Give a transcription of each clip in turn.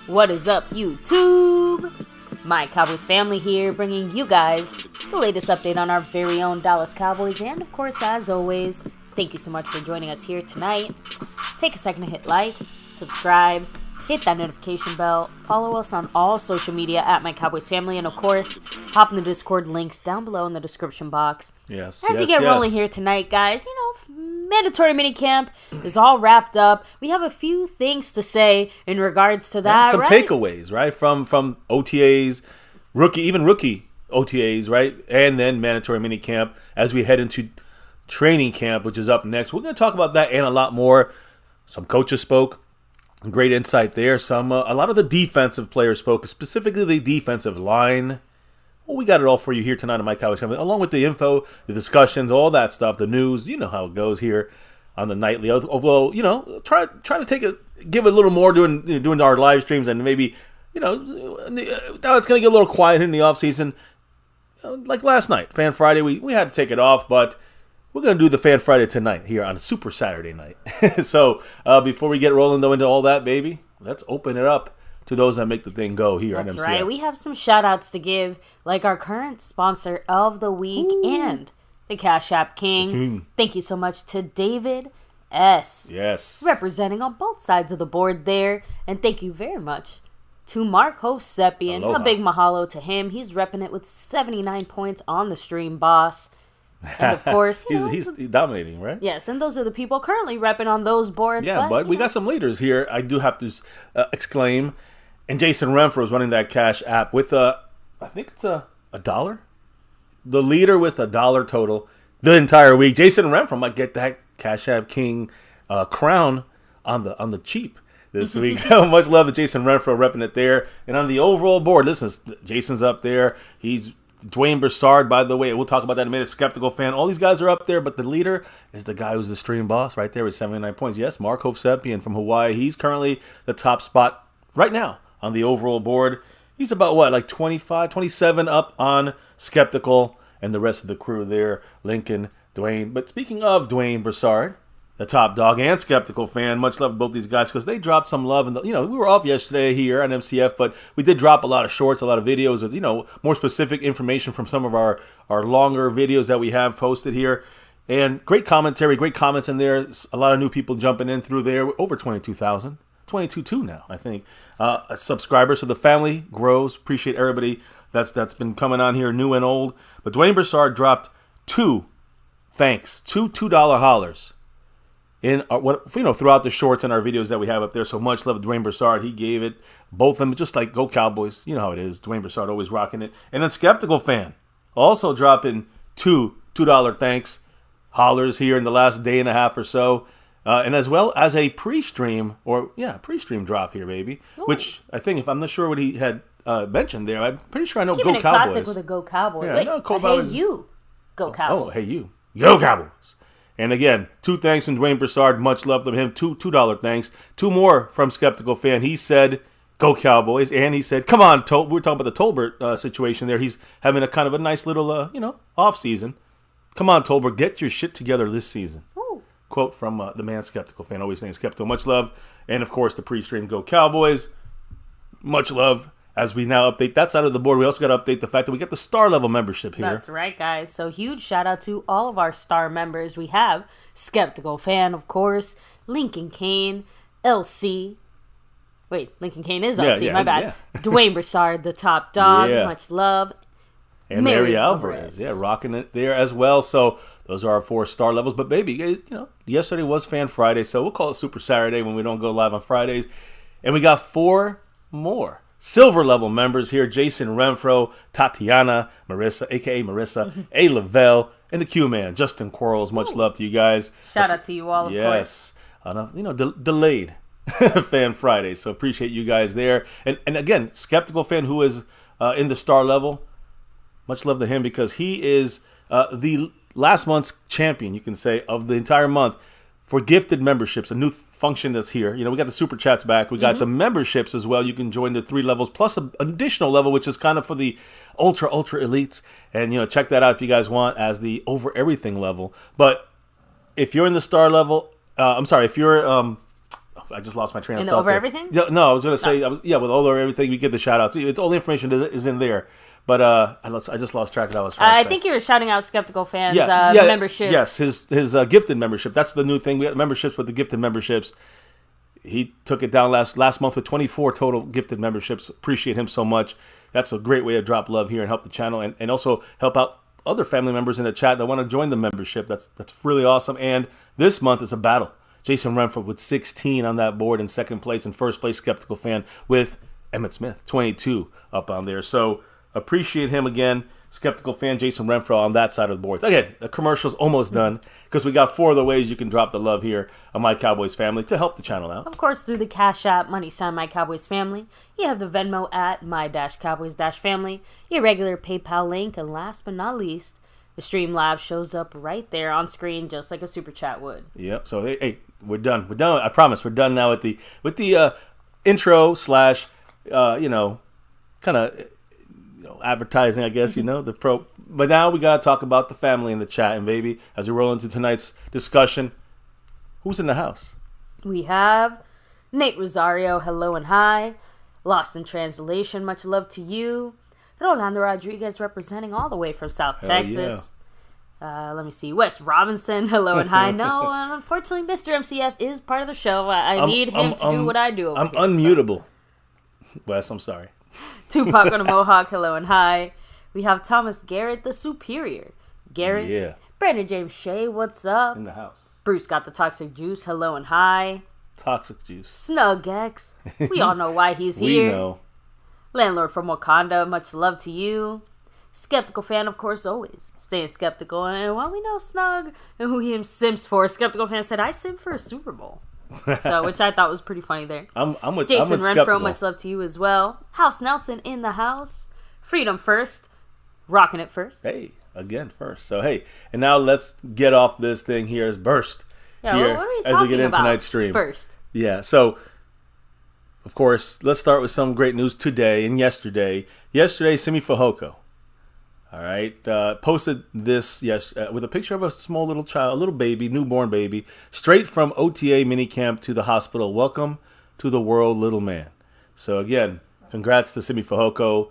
What is up, YouTube? My Cowboys family here, bringing you guys the latest update on our very own Dallas Cowboys. And of course, as always, thank you so much for joining us here tonight. Take a second to hit like, subscribe, hit that notification bell, follow us on all social media at MyCowboysFamily, and of course, hop in the Discord links down below in the description box. Yes. As you get rolling here tonight, guys, mandatory minicamp is all wrapped up. We have a few things to say in regards to that. Some takeaways, right? From OTAs, rookie OTAs, right? And then mandatory minicamp as we head into training camp, which is up next. We're going to talk about that and a lot more. Some coaches spoke. Great insight there. A lot of the defensive players spoke, specifically the defensive line. Well, we got it all for you here tonight on My Cowboys Family, along with the info, the discussions, all that stuff, the news. You know how it goes here on the nightly. Although, try to give it a little more doing our live streams, and maybe, now it's going to get a little quiet in the off season. Like last night, Fan Friday, we had to take it off, but we're going to do the Fan Friday tonight here on Super Saturday night. So before we get rolling, though, into all that, baby, let's open it up to those that make the thing go here on MCF. That's right. We have some shout-outs to give, like our current sponsor of the week and the Cash App King. Thank you so much to David S. Yes. Representing on both sides of the board there. And thank you very much to Mark Hosepian. Aloha. A big mahalo to him. He's repping it with 79 points on the stream, boss. And of course, he's dominating, right? Yes, and those are the people currently repping on those boards. Yeah, but we got some leaders here. I do have to exclaim. And Jason Renfro is running that Cash App with I think it's a $1. The leader with $1 total the entire week. Jason Renfro might get that Cash App King crown on the cheap this week. So much love to Jason Renfro repping it there. And on the overall board, listen, Jason's up there. He's Dwayne Broussard, by the way. We'll talk about that in a minute. Skeptical fan. All these guys are up there, but the leader is the guy who's the stream boss right there with 79 points. Yes, Mark Hosepian from Hawaii. He's currently the top spot right now on the overall board. He's about, like 25, 27 up on Skeptical and the rest of the crew there, Lincoln, Dwayne. But speaking of Dwayne Broussard, the top dog and Skeptical fan, much love to both these guys because they dropped some love. And we were off yesterday here on MCF, but we did drop a lot of shorts, a lot of videos with, more specific information from some of our longer videos that we have posted here. And great commentary, great comments in there. A lot of new people jumping in through there. Over 22,000. 22 now, I think, subscribers. So the family grows. Appreciate everybody that's been coming on here, new and old. But Dwayne Broussard dropped two $2 hollers in throughout the shorts and our videos that we have up there. So much love to Dwayne Broussard. He gave it both of them, just like Go Cowboys. You know how it is. Dwayne Broussard always rocking it. And then Skeptical fan also dropping $2 thanks hollers here in the last day and a half or so. And as well as a pre-stream, pre-stream drop here, baby. Ooh. Which I think, if I'm not sure what he had mentioned there, I'm pretty sure I know Keeping Go it Cowboys. classic with a Go Cowboys. Yeah, Wait, I know hey you, Go Cowboys. Oh, hey you, Go Cowboys. And again, 2 thanks from Dwayne Broussard. Much love to him. $2 thanks. 2 more from Skeptical Fan. He said, Go Cowboys. And he said, come on, we were talking about the Tolbert situation there. He's having a kind of a nice little, off season. Come on, Tolbert, get your shit together this season. Ooh. Quote from the man Skeptical Fan. Always saying Skeptical. Much love. And, of course, the pre-stream Go Cowboys. Much love. As we now update that side of the board, we also got to update the fact that we get the star level membership here. That's right, guys. So huge shout out to all of our star members. We have Skeptical Fan, of course, Lincoln Kane, LC. Wait, Lincoln Kane is LC, my bad. Yeah. Dwayne Broussard, the top dog, much love. And Mary Alvarez, rocking it there as well. So those are our 4 star levels. But baby, yesterday was Fan Friday, so we'll call it Super Saturday when we don't go live on Fridays. And we got 4 more silver level members here: Jason Renfro, Tatiana, Marissa, aka Marissa, A. Lavelle, and the Q Man, Justin Quarles. Much love to you guys. Shout out to you all, of course. Yes, delayed Fan Friday, so appreciate you guys there. And again, Skeptical Fan, who is in the star level, much love to him because he is the last month's champion, you can say, of the entire month for gifted memberships, a new function that's here. We got the super chats back. We got the memberships as well. You can join the 3 levels plus an additional level, which is kind of for the ultra elites. And, check that out if you guys want as the over everything level. But if you're in the star level, if you're, I just lost my train of thought. In the over everything? No, I was going to say, with over everything, we get the shout outs. It's all the information is in there. But I just lost track of what I was trying to say. I think you were shouting out Skeptical Fans membership. Yes, his gifted membership. That's the new thing. We got memberships with the gifted memberships. He took it down last month with 24 total gifted memberships. Appreciate him so much. That's a great way to drop love here and help the channel and also help out other family members in the chat that want to join the membership. That's really awesome. And this month is a battle. Jason Renfro with 16 on that board in second place. In first place, Skeptical Fan with Emmett Smith, 22 up on there. So appreciate him again. Skeptical Fan, Jason Renfro on that side of the board. Again, the commercial's almost done because we got 4 other ways you can drop the love here on My Cowboys Family to help the channel out. Of course, through the Cash App, money sign My Cowboys Family. You have the Venmo at My-Cowboys-Family, your regular PayPal link, and last but not least, the Stream Live shows up right there on screen just like a super chat would. Yep. So hey, we're done. We're done. I promise we're done now with the intro slash kind of advertising, I guess, the pro. But now we got to talk about the family in the chat. And baby, as we roll into tonight's discussion, who's in the house? We have Nate Rosario, hello and hi. Lost in Translation, much love to you. Rolando Rodriguez representing all the way from South Texas. Yeah. Let me see. Wes Robinson, hello and hi. No, unfortunately, Mr. MCF is part of the show. I need him to do what I do over I'm here, unmutable. So. Wes, I'm sorry. Tupac on a Mohawk, hello and hi. We have Thomas Garrett, the Superior. Garrett. Yeah. Brandon James Shea, what's up? In the house. Bruce got the Toxic Juice, hello and hi. Toxic Juice. Snug X, we all know why he's here. We know. Landlord from Wakanda, much love to you. Skeptical Fan, of course, always staying skeptical. And while we know Snug and who he sims for, Skeptical Fan said, I sim for a Super Bowl. So, which I thought was pretty funny there. I'm with Jason Renfro, skeptical. much love to you as well. House Nelson in the house. Freedom first. Rocking it first. Hey, again first. So, hey, and now let's get off this thing here as burst. Yeah, here, what are you as talking we get into about tonight's stream. first? Yeah, so, of course, let's start with some great news today and yesterday. Yesterday, Simi Fehoko, all right, posted this with a picture of a small little child, a little baby, newborn baby, straight from OTA minicamp to the hospital. Welcome to the world, little man. So again, congrats to Simi Fehoko.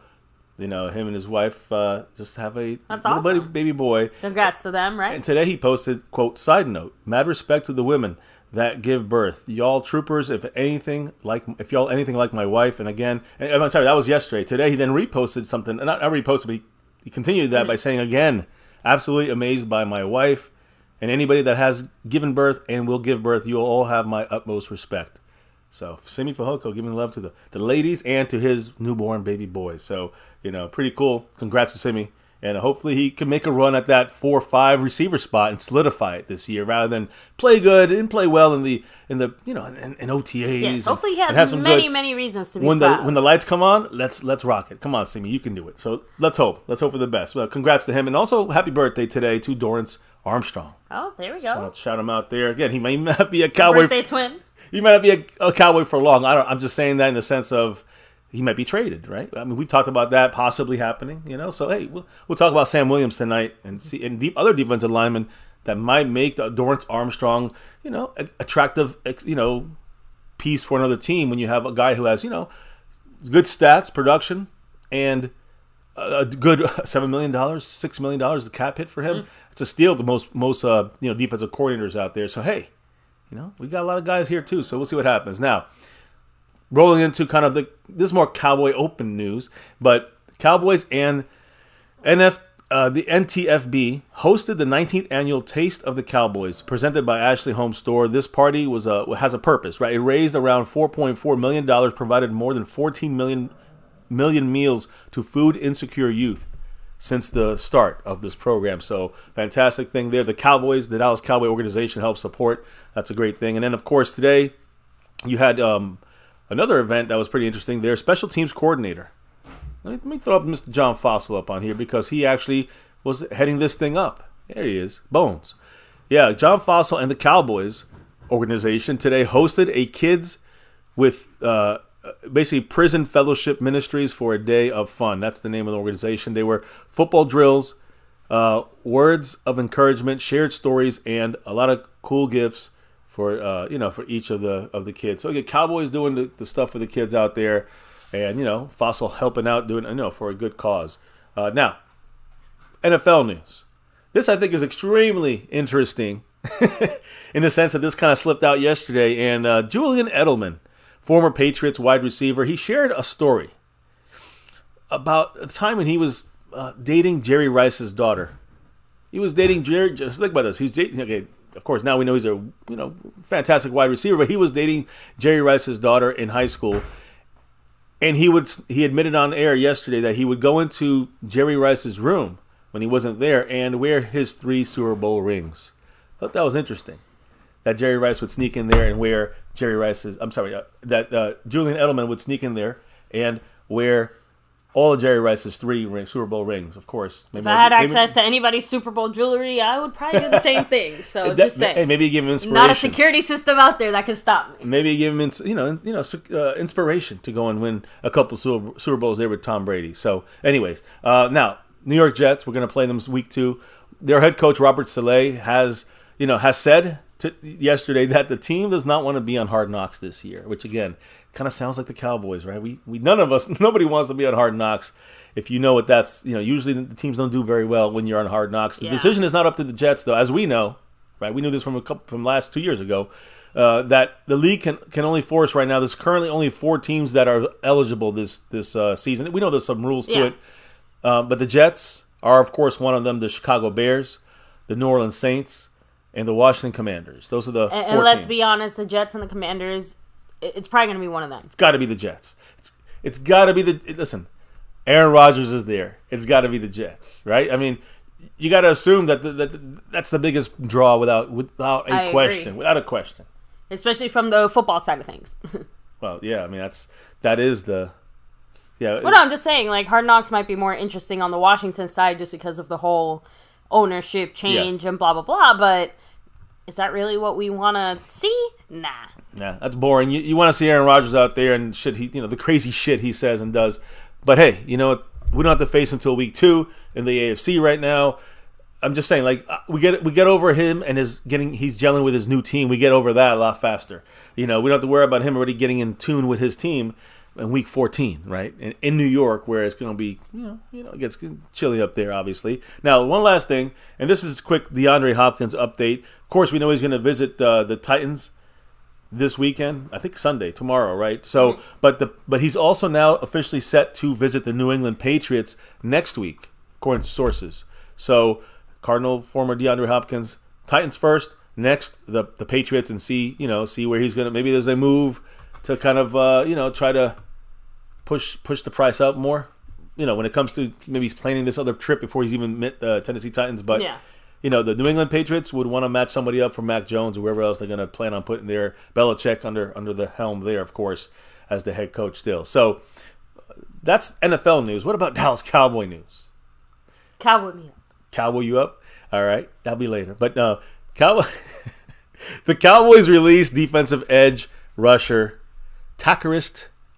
Him and his wife just have a That's little awesome. baby boy. Congrats to them, right? And today he posted, quote, side note, mad respect to the women that give birth. Y'all troopers, if y'all anything like my wife. And again, I'm sorry, that was yesterday. Today he then reposted something, not reposted, but he continued that by saying, again, absolutely amazed by my wife and anybody that has given birth and will give birth. You will all have my utmost respect. So Simi Fehoko giving love to the ladies and to his newborn baby boy. So, pretty cool. Congrats to Simi. And hopefully he can make a run at that 4-5 receiver spot and solidify it this year, rather than play good and play well in the in OTAs. Yes, hopefully he has many reasons to be proud. When the lights come on, let's rock it. Come on, Simi, you can do it. So let's hope for the best. Well, congrats to him, and also happy birthday today to Dorrance Armstrong. Oh, there we go. So shout him out there again. He may not be a Cowboy birthday twin. He might not be a Cowboy for long. I'm just saying that in the sense of, he might be traded, right? I mean, we've talked about that possibly happening, So, hey, we'll talk about Sam Williams tonight and see other defensive linemen that might make Dorrance Armstrong, attractive, piece for another team when you have a guy who has, good stats, production, and a good $7 million, $6 million, the cap hit for him. It's a steal to most defensive coordinators out there. So, hey, we got a lot of guys here too. So we'll see what happens. Now, rolling into kind of this is more Cowboy Open news, but Cowboys and the NTFB hosted the 19th annual Taste of the Cowboys, presented by Ashley Home Store. This party has a purpose, right? It raised around $4.4 million, provided more than 14 million meals to food insecure youth since the start of this program. So fantastic thing there. The Cowboys, the Dallas Cowboy organization, helps support. That's a great thing. And then, of course, today you had another event that was pretty interesting. Their special teams coordinator. Let me throw up Mr. John Fossil up on here because he actually was heading this thing up. There he is. Bones. Yeah, John Fossil and the Cowboys organization today hosted a kids with basically prison fellowship ministries for a day of fun. That's the name of the organization. They were football drills, words of encouragement, shared stories, and a lot of cool gifts for for each of the kids. So again, Cowboys doing the stuff for the kids out there, and Fossil helping out doing for a good cause. Now, NFL news. This I think is extremely interesting in the sense that this kind of slipped out yesterday. And Julian Edelman, former Patriots wide receiver, he shared a story about a time when he was dating Jerry Rice's daughter. He was dating Jerry. Just think about this. He's dating. Okay, of course, now we know he's a fantastic wide receiver, but he was dating Jerry Rice's daughter in high school, and he admitted on air yesterday that he would go into Jerry Rice's room when he wasn't there and wear his 3 Super Bowl rings. I thought that was interesting. That Jerry Rice would sneak in there and wear Jerry Rice's. I'm sorry, that Julian Edelman would sneak in there and wear all of Jerry Rice's 3 Super Bowl rings, of course. If I had access to anybody's Super Bowl jewelry, I would probably do the same thing. So just saying. Hey, maybe give him inspiration. Not a security system out there that can stop me. Maybe give him inspiration to go and win a couple Super Bowls there with Tom Brady. So, anyways, now New York Jets. We're going to play them week 2. Their head coach Robert Saleh has said yesterday that the team does not want to be on Hard Knocks this year, which again kind of sounds like the Cowboys, right? Nobody wants to be on Hard Knocks. If you know what that's, usually the teams don't do very well when you're on Hard Knocks. The decision is not up to the Jets, though, as we know, right? We knew this from last 2 years ago, that the league can only force right now. There's currently only 4 teams that are eligible this season. We know there's some rules to it, but the Jets are, of course, one of them. The Chicago Bears, the New Orleans Saints, and the Washington Commanders. Those are the 4 and let's teams. be honest, the Jets and the Commanders, it's probably going to be one of them. It's got to be the Jets. It's got to be listen, Aaron Rodgers is there. It's got to be the Jets, right? I mean, you got to assume that that's the biggest draw without a question. Agree. Without a question. Especially from the football side of things. Well, yeah, I mean, that is the... Yeah. Well, no, I'm just saying, Hard Knocks might be more interesting on the Washington side just because of the whole ownership change and blah, blah, blah, but is that really what we want to see? Nah. Yeah, that's boring. You want to see Aaron Rodgers out there and shit, the crazy shit he says and does. But hey, we don't have to face him until week 2 in the AFC right now. I'm just saying, we get over him and he's gelling with his new team. We get over that a lot faster. We don't have to worry about him already getting in tune with his team in week 14, right? In New York, where it's going to be, it gets chilly up there, obviously. Now, one last thing, and this is quick DeAndre Hopkins update. Of course, we know he's going to visit the Titans this weekend. I think Sunday, tomorrow, right? So, but he's also now officially set to visit the New England Patriots next week, according to sources. So, Cardinal former DeAndre Hopkins, Titans first, next the Patriots, and see where he's going to. Maybe there's a move to kind of try to push the price up more. when it comes to maybe he's planning this other trip before he's even met the Tennessee Titans. But, Yeah. The New England Patriots would want to match somebody up for Mac Jones or whoever else they're going to plan on putting there. Belichick under the helm there, of course, as the head coach still. So that's NFL news. What about Dallas Cowboy news? Cowboy me up. Cowboy you up? All right. That'll be later. But Cowboy, the Cowboys released defensive edge rusher Takk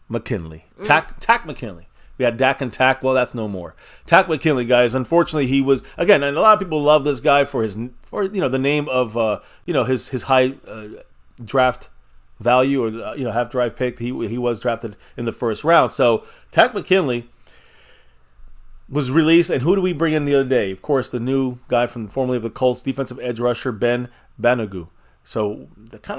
McKinley. Takk McKinley. We had Dak and Takk. Well, that's no more. Takk McKinley, guys. Unfortunately, he was again, and a lot of people love this guy for the name of his high draft value or half draft pick. He was drafted in the first round. So Takk McKinley was released, and who do we bring in the other day? Of course, the new guy from formerly of the Colts, defensive edge rusher Ben Banogu. So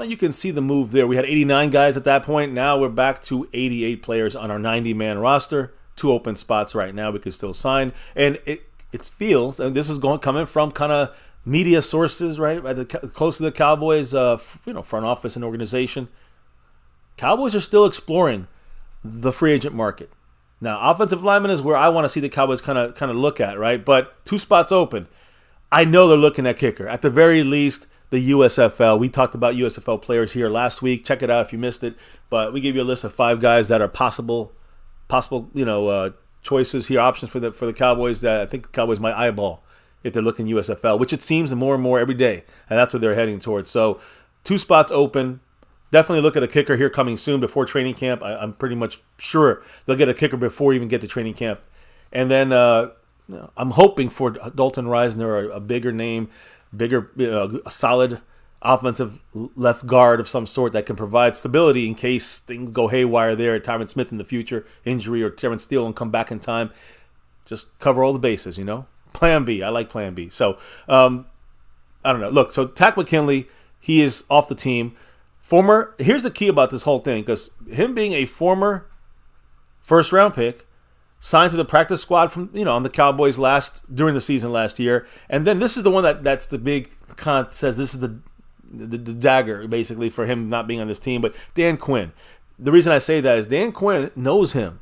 you can see the move there. We had 89 guys at that point. Now we're back to 88 players on our 90-man roster. 2 open spots right now we could still sign. And it feels, and this is coming from kind of media sources, right? Close to the Cowboys, front office and organization. Cowboys are still exploring the free agent market. Now, offensive lineman is where I want to see the Cowboys kind of look at, right? But 2 spots open. I know they're looking at kicker. At the very least, the USFL. We talked about USFL players here last week. Check it out if you missed it. But we gave you a list of 5 guys that are possible choices here, options for the Cowboys that I think the Cowboys might eyeball if they're looking USFL, which it seems more and more every day, and that's what they're heading towards. So 2 spots open. Definitely look at a kicker here coming soon before training camp. I'm pretty much sure they'll get a kicker before even get to training camp. And then I'm hoping for Dalton Reisner, a bigger name, a solid offensive left guard of some sort that can provide stability in case things go haywire there at Tyron Smith in the future, injury, or Terrence Steele and come back in time. Just cover all the bases, Plan B. I like Plan B. So, I don't know. Look, so Takk McKinley, he is off the team. Here's the key about this whole thing, because him being a former first-round pick, signed to the practice squad from on the Cowboys during the season last year, and then this is the one that's the big says this is the dagger basically for him not being on this team. But Dan Quinn, the reason I say that is Dan Quinn knows him.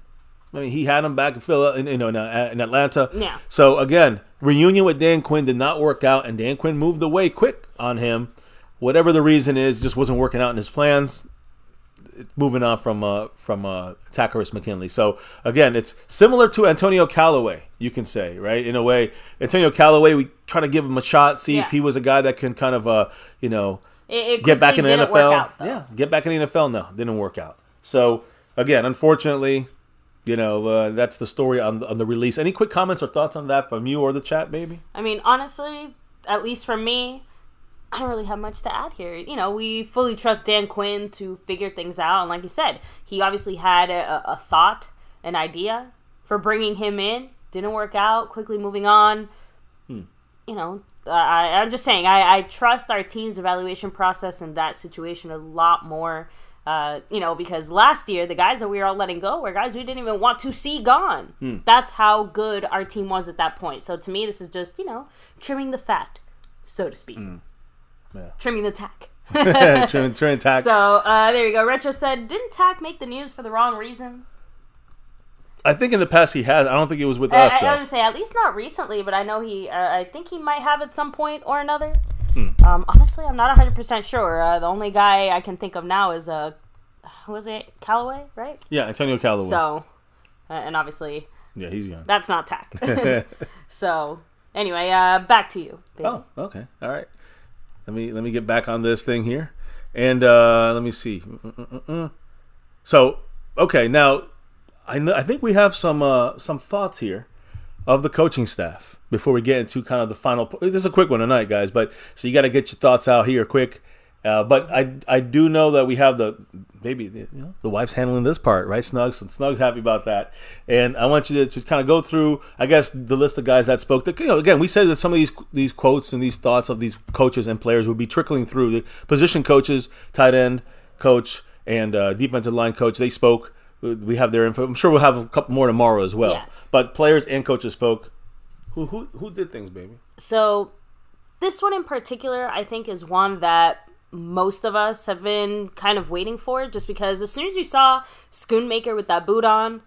I mean, he had him back in Atlanta. Yeah. So again, reunion with Dan Quinn did not work out, and Dan Quinn moved away quick on him. Whatever the reason is, just wasn't working out in his plans. Moving on from Takk McKinley. So again, it's similar to Antonio Callaway, you can say, right? In a way, Antonio Callaway, we try to give him a shot, see if he was a guy that can kind of get back in the NFL. Get back in the NFL. No, didn't work out. So again, unfortunately, that's the story on the release. Any quick comments or thoughts on that from you or the chat, baby? I mean, honestly, at least for me, I don't really have much to add here. We fully trust Dan Quinn to figure things out. And like you said, he obviously had a thought, an idea for bringing him in. Didn't work out. Quickly moving on. I'm just saying, I trust our team's evaluation process in that situation a lot more. Because last year, the guys that we were all letting go were guys we didn't even want to see gone. That's how good our team was at that point. So to me, this is just, trimming the fat, so to speak. Yeah. Trimming the tack. Trimming tack. So, there you go. Retro said, didn't Takk make the news for the wrong reasons? I think in the past he has. I don't think it was with us, though. I was going to say, at least not recently, but I know I think he might have at some point or another. Honestly, I'm not 100% sure. The only guy I can think of now is, who was it? Callaway, right? Yeah, Antonio Callaway. So, and obviously... Yeah, he's young. That's not Takk. So, anyway, back to you, baby. Oh, okay. All right. Let me get back on this thing here, and let me see. So, okay, now I think we have some thoughts here of the coaching staff before we get into kind of the final. This is a quick one tonight, guys, but so you got to get your thoughts out here quick. But I do know that we have the wife's handling this part, right, Snugs? And Snugs happy about that. And I want you to kind of go through, I guess, the list of guys that spoke. That, again, we said that some of these quotes and these thoughts of these coaches and players would be trickling through. The position coaches, tight end coach, and defensive line coach, they spoke. We have their info. I'm sure we'll have a couple more tomorrow as well. Yeah. But players and coaches spoke. Who did things, baby? So this one in particular, I think, is one that most of us have been kind of waiting for, just because as soon as you saw Schoonmaker with that boot on,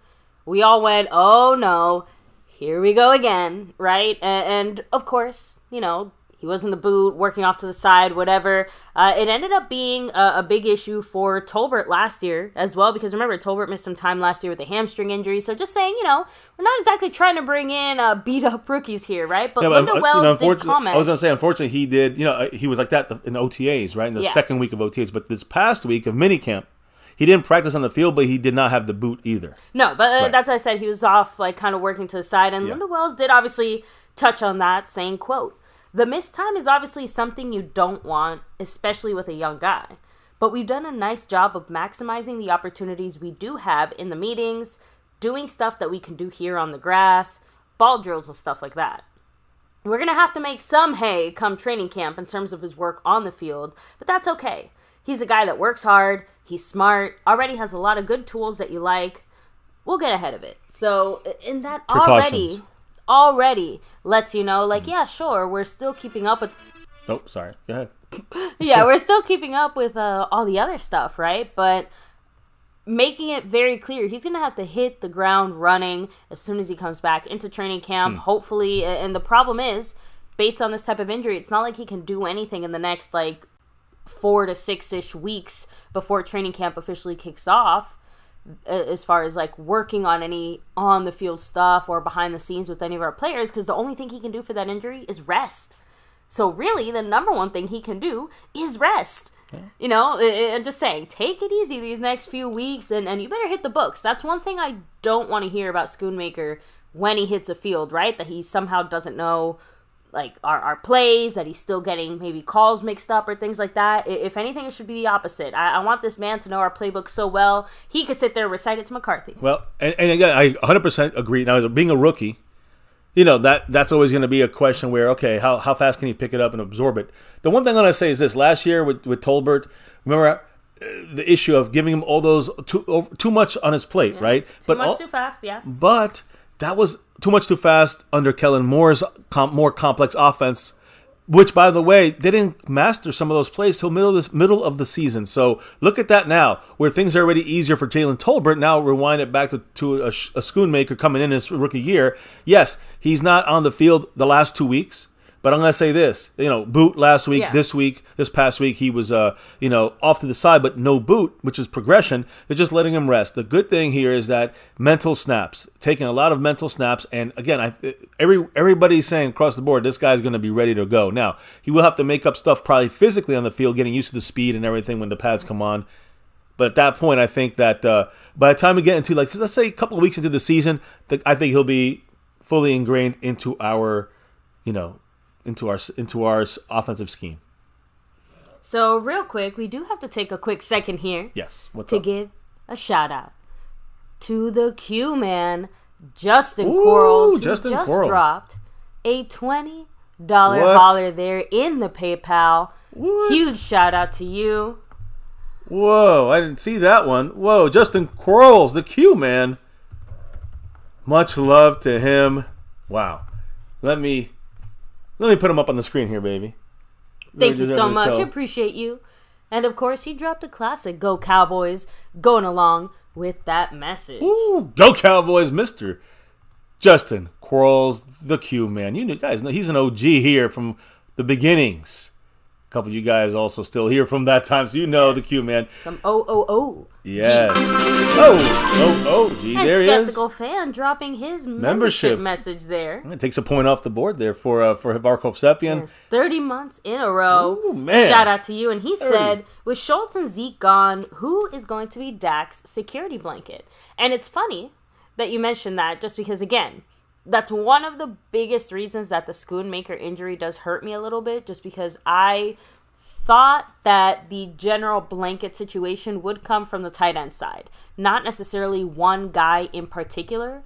we all went, oh no, here we go again, right? And of course, you know, he was in the boot, working off to the side, whatever. It ended up being a big issue for Tolbert last year as well, because remember, Tolbert missed some time last year with a hamstring injury. So just saying, you know, we're not exactly trying to bring in beat-up rookies here, right? But Linda Wells did comment. I was going to say, unfortunately, he did, you know, he was like that in OTAs, right? In the second week of OTAs. But this past week of minicamp, he didn't practice on the field, but he did not have the boot either. No, but that's why I said he was off, like, kind of working to the side. And Linda Wells did obviously touch on that, saying, quote, "The missed time is obviously something you don't want, especially with a young guy. But we've done a nice job of maximizing the opportunities we do have in the meetings, doing stuff that we can do here on the grass, ball drills and stuff like that. We're going to have to make some hay come training camp in terms of his work on the field, but that's okay. He's a guy that works hard, he's smart, already has a lot of good tools that you like. We'll get ahead of it." So in that already lets you know, like, yeah, sure, we're still keeping up with... Oh, sorry. Go ahead. Yeah, we're still keeping up with all the other stuff, right? But making it very clear, he's going to have to hit the ground running as soon as he comes back into training camp, hopefully. And the problem is, based on this type of injury, it's not like he can do anything in the next, like, 4 to 6-ish weeks before training camp officially kicks off, as far as like working on any on the field stuff or behind the scenes with any of our players, because the only thing he can do for that injury is rest. So really the number one thing he can do is rest. You know, I'm just saying, take it easy these next few weeks, and you better hit the books. That's one thing I don't want to hear about Schoonmaker when he hits a field, right? That he somehow doesn't know like our plays, that he's still getting maybe calls mixed up or things like that. If anything, it should be the opposite. I want this man to know our playbook so well, he could sit there and recite it to McCarthy. Well, and again, I 100% agree. Now, being a rookie, you know, that's always going to be a question where, okay, how fast can he pick it up and absorb it? The one thing I'm going to say is this. Last year with Tolbert, remember the issue of giving him all those too much on his plate, right? Too fast, yeah. But that was too much too fast under Kellen Moore's more complex offense, which, by the way, they didn't master some of those plays till middle of the season. So look at that now, where things are already easier for Jalen Tolbert. Now rewind it back to a Schoonmaker coming in his rookie year. Yes, he's not on the field the last 2 weeks. But I'm going to say this, you know, boot last week, this past week, he was, you know, off to the side, but no boot, which is progression. They're just letting him rest. The good thing here is that mental snaps, taking a lot of mental snaps. And again, everybody's saying across the board, this guy's going to be ready to go. Now, he will have to make up stuff probably physically on the field, getting used to the speed and everything when the pads come on. But at that point, I think that by the time we get into, like, let's say a couple of weeks into the season, I think he'll be fully ingrained into our, you know, into our offensive scheme. So real quick, we do have to take a quick second here. Yes. To give a shout out to the Q man, Justin Quarles, who just dropped a $20 holler there in the PayPal. What? Huge shout out to you. Whoa, I didn't see that one. Whoa, Justin Quarles, the Q man. Much love to him. Wow. Let me put him up on the screen here, baby. Thank you so much. I appreciate you. And, of course, he dropped a classic, Go Cowboys, going along with that message. Ooh, Go Cowboys, Mr. Justin Quarles, the Q man. You guys know he's an OG here from the beginnings. A couple of you guys also still here from that time, so you know the Q man. Some O. Yes. G. There he is. Skeptical fan dropping his membership message there. It takes a point off the board there for Barkov Sepien. Yes, 30 months in a row. Ooh, man. Shout out to you. And he said, with Schultz and Zeke gone, who is going to be Dak's security blanket? And it's funny that you mentioned that, just because, again, that's one of the biggest reasons that the Schoonmaker injury does hurt me a little bit, just because I thought that the general blanket situation would come from the tight end side. Not necessarily one guy in particular,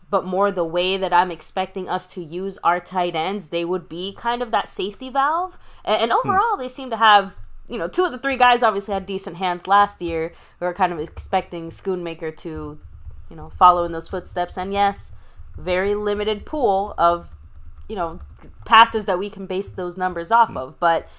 but more the way that I'm expecting us to use our tight ends. They would be kind of that safety valve. And overall, they seem to have, you know, 2 of the 3 guys obviously had decent hands last year. We were kind of expecting Schoonmaker to, you know, follow in those footsteps. And yes, very limited pool of, you know, passes that we can base those numbers off of. But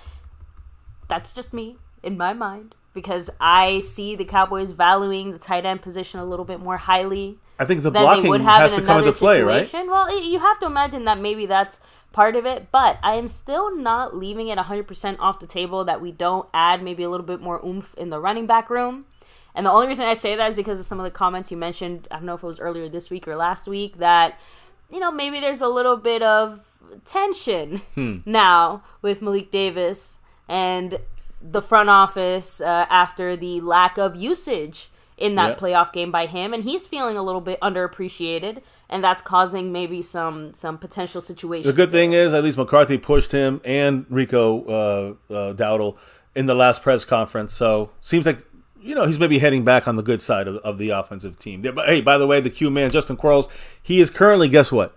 that's just me in my mind, because I see the Cowboys valuing the tight end position a little bit more highly I think the than they blocking would have has in to come another into play, right? situation. Well, you have to imagine that maybe that's part of it, but I am still not leaving it 100% off the table that we don't add maybe a little bit more oomph in the running back room. And the only reason I say that is because of some of the comments you mentioned, I don't know if it was earlier this week or last week, that, maybe there's a little bit of tension now with Malik Davis and the front office after the lack of usage in that playoff game by him, and he's feeling a little bit underappreciated, and that's causing maybe some potential situations. The good thing is, at least McCarthy pushed him and Rico Dowdle in the last press conference, so seems like he's maybe heading back on the good side of the offensive team. But hey, by the way, the Q man, Justin Quarles, he is currently, guess what?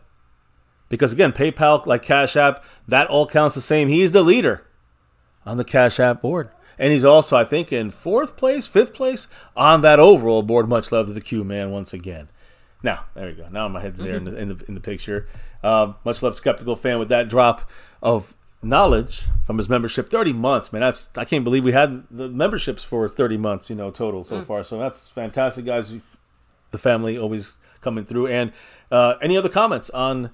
Because again, PayPal, like Cash App, that all counts the same. He is the leader on the Cash App board. And he's also, I think, in 4th place, 5th place on that overall board. Much love to the Q man once again. Now, there we go. Now my head's there in the picture. Much love, Skeptical Fan, with that drop of knowledge from his membership. 30 months, man. I can't believe we had the memberships for 30 months, total so far. So that's fantastic, guys. The family always coming through. And any other comments on,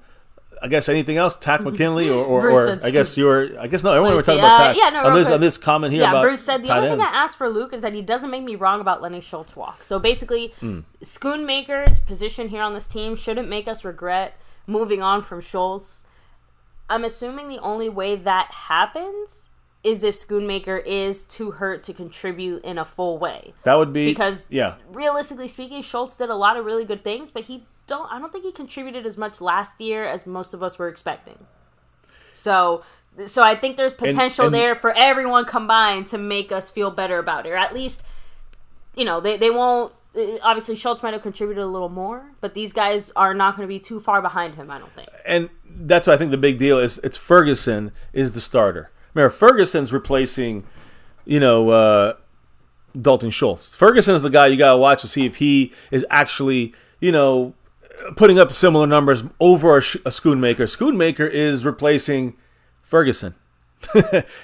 I guess, anything else? Takk McKinley or I guess no, everyone was talking about Takk. On this comment here about Bruce said the only thing ends. I asked for Luke is that he doesn't make me wrong about letting Schultz walk. So basically, Schoonmaker's position here on this team shouldn't make us regret moving on from Schultz. I'm assuming the only way that happens is if Schoonmaker is too hurt to contribute in a full way. That would be because realistically speaking, Schultz did a lot of really good things, but I don't think he contributed as much last year as most of us were expecting. So I think there's potential there for everyone combined to make us feel better about it. Or at least, they won't. Obviously, Schultz might have contributed a little more, but these guys are not going to be too far behind him, I don't think. And that's what I think the big deal is. It's Ferguson is the starter. Remember, Ferguson's replacing, Dalton Schultz. Ferguson's the guy you got to watch to see if he is actually, putting up similar numbers over a Schoonmaker. Schoonmaker is replacing Ferguson.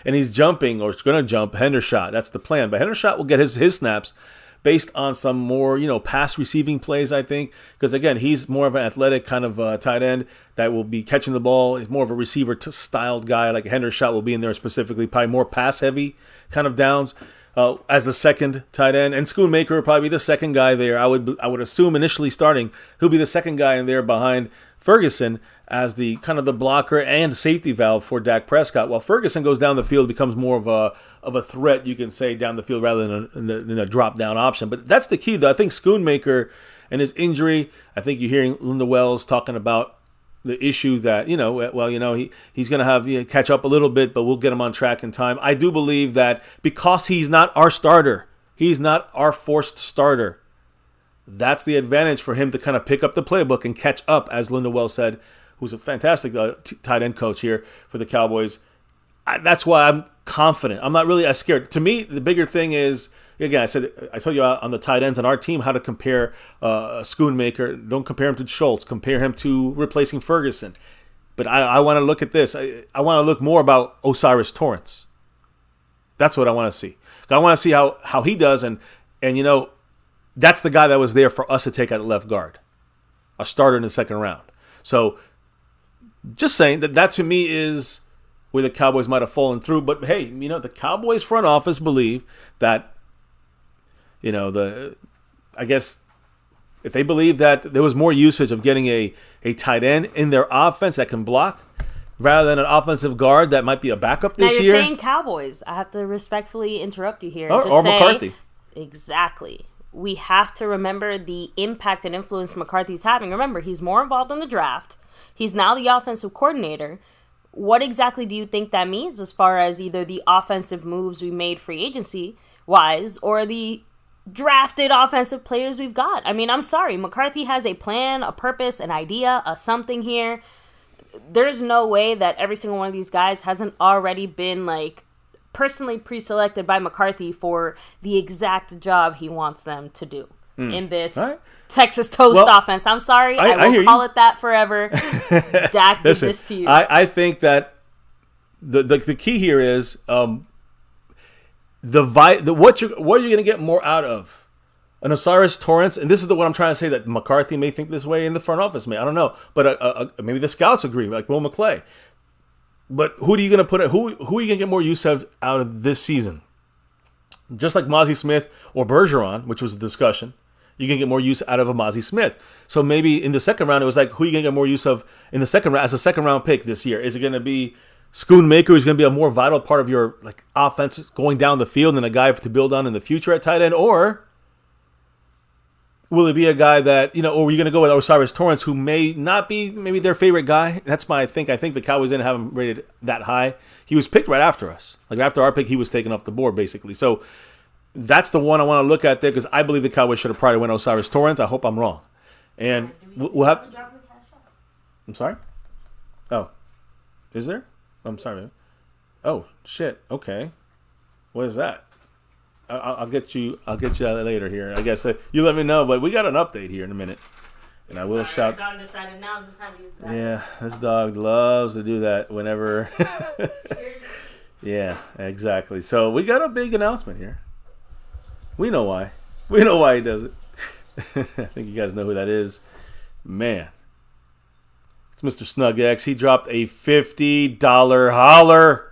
And he's jumping, or is going to jump, Hendershot. That's the plan. But Hendershot will get his snaps based on some more, pass receiving plays, I think. Because, again, he's more of an athletic kind of tight end that will be catching the ball. He's more of a receiver-styled guy. Like Hendershot will be in there specifically, probably more pass-heavy kind of downs as the second tight end. And Schoonmaker will probably be the second guy there. I would assume initially starting, he'll be the second guy in there behind Ferguson as the kind of the blocker and safety valve for Dak Prescott. While Ferguson goes down the field, becomes more of a threat, you can say, down the field rather than a drop-down option. But that's the key, though. I think Schoonmaker and his injury, I think you're hearing Linda Wells talking about the issue that, he's going to have catch up a little bit, but we'll get him on track in time. I do believe that because he's not our starter, he's not our forced starter, that's the advantage for him to kind of pick up the playbook and catch up, as Linda Wells said, who's a fantastic tight end coach here for the Cowboys. That's why I'm confident. I'm not really as scared. To me, the bigger thing is, again, I told you on the tight ends on our team how to compare Schoonmaker. Don't compare him to Schultz. Compare him to replacing Ferguson. But I want to look at this. I want to look more about Osiris Torrance. That's what I want to see. I want to see how he does. And that's the guy that was there for us to take at left guard, a starter in the second round. So just saying that to me is where the Cowboys might have fallen through. But hey, the Cowboys front office believe that, I guess if they believe that there was more usage of getting a tight end in their offense that can block rather than an offensive guard that might be a backup this year. Now you're saying Cowboys. I have to respectfully interrupt you here. Or McCarthy. Exactly. We have to remember the impact and influence McCarthy's having. Remember, he's more involved in the draft. He's now the offensive coordinator. What exactly do you think that means as far as either the offensive moves we made free agency-wise or the drafted offensive players we've got? I mean, I'm sorry. McCarthy has a plan, a purpose, an idea, a something here. There's no way that every single one of these guys hasn't already been, personally pre-selected by McCarthy for the exact job he wants them to do in this Texas Toast offense. I'm sorry. I will call it that forever. Dak did this to you. I think that the key here is what you're going to get more out of an Osiris Torrance, and this is what I'm trying to say, that McCarthy may think this way in the front office, I don't know. But maybe the scouts agree, like Will McClay. But who are you going to put? Who are you going to get more use of out of this season? Just like Mozzie Smith or Bergeron, which was a discussion, you can get more use out of a Mozzie Smith. So maybe in the second round, it was like, who are you going to get more use of in the second round as a second round pick this year? Is it going to be Schoonmaker, who's going to be a more vital part of your like offense going down the field and a guy to build on in the future at tight end? Or will it be a guy that, or are you going to go with Osiris Torrance, who may not be maybe their favorite guy? That's I think the Cowboys didn't have him rated that high. He was picked right after us. Like after our pick, he was taken off the board, basically. So that's the one I want to look at there, because I believe the Cowboys should have probably went Osiris Torrance. I hope I'm wrong. And we'll have... I'm sorry? Oh. Is there? I'm sorry, man. Oh, shit. Okay. What is that? I'll get you later here. I guess you let me know, but we got an update here in a minute, and I will shout. Our dog decided now's the time to use that. Yeah, this dog loves to do that whenever. Yeah, exactly. So we got a big announcement here. We know why. We know why he does it. I think you guys know who that is. Man, it's Mr. Snug X. He dropped a $50 holler.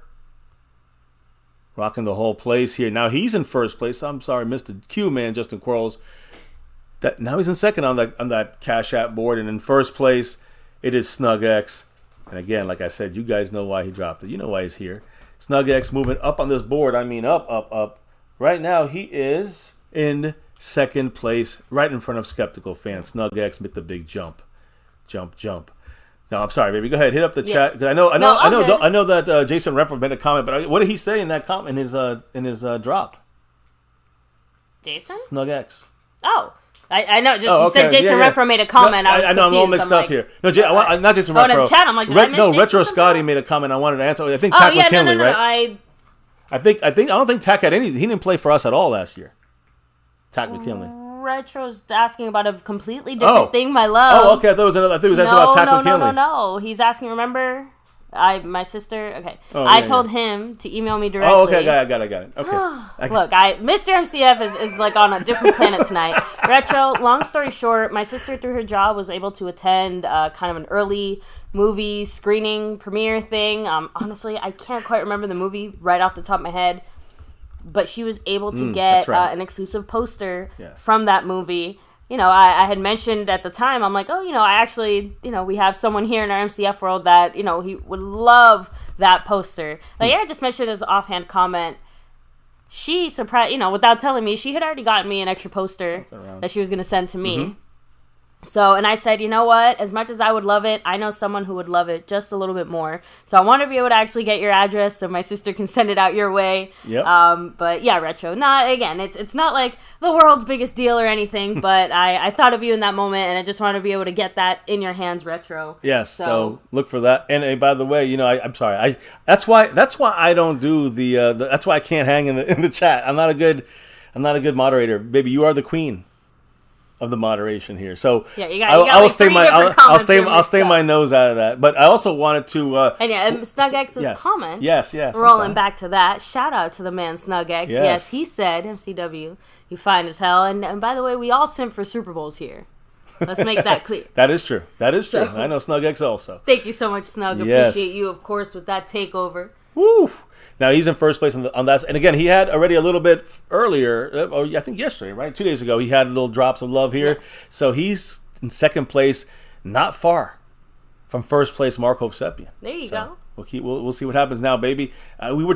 Rocking the whole place here. Now he's in first place. I'm sorry, Mr. Q man, Justin Quarles. Now he's in second on that Cash App board, and in first place it is Snug X. And again, like I said, you guys know why he dropped it. You know why he's here. Snug X moving up on this board. I mean, up. Right now he is in second place, right in front of skeptical fans. Snug X with the big jump. No, I'm sorry, baby. Go ahead, hit up the chat. 'Cause I know that Jason Renfro made a comment, but what did he say in that comment in his drop? Jason? Snug X. Oh, I know. You said Jason Renfro made a comment. No, I know. I'm all mixed up here. No, not Jason Renfro. In the chat, I'm like, Retro Scotty made a comment. I wanted to answer. I think Takk McKinley, right? I don't think Takk had any. He didn't play for us at all last year. Takk McKinley. Retro's asking about a completely different thing, my love. Oh, okay. I thought it was asking about Takk McKinley. No. He's asking, remember, my sister, okay. I told him to email me directly. Oh, okay. I got it. Okay. Look, Mr. MCF is like on a different planet tonight. Retro, long story short, my sister, through her job, was able to attend kind of an early movie screening premiere thing. Honestly, I can't quite remember the movie right off the top of my head. But she was able to get an exclusive poster from that movie. I had mentioned at the time, I'm like, I actually, we have someone here in our MCF world that, he would love that poster. Like, I just mentioned as an offhand comment. She surprised, without telling me, she had already gotten me an extra poster that she was going to send to me. Mm-hmm. So, and I said, you know what? As much as I would love it, I know someone who would love it just a little bit more. So I want to be able to actually get your address so my sister can send it out your way. Yep. But yeah, Retro. Again, it's not like the world's biggest deal or anything, but I thought of you in that moment, and I just want to be able to get that in your hands, Retro. Yes. So look for that. And by the way, I'm sorry. That's why I don't do that's why I can't hang in the chat. I'm not a good moderator, baby. You are the queen of the moderation here, so yeah, I'll stay my nose out of that. But I also wanted to and Snug X's comment. Yes. Rolling back to that, shout out to the man Snug X. Yes, he said, MCW, you fine as hell. And by the way, we all simp for Super Bowls here. Let's make that clear. That is true. I know Snug X also. Thank you so much, Snug. Appreciate you, of course, with that takeover. Woo! Now he's in first place on that, and again, he had already a little bit earlier. I think yesterday, right? 2 days ago, he had little drops of love here. Yes. So he's in second place, not far from first place, Mark Hovsepian. There you go. We'll see what happens now, baby. We were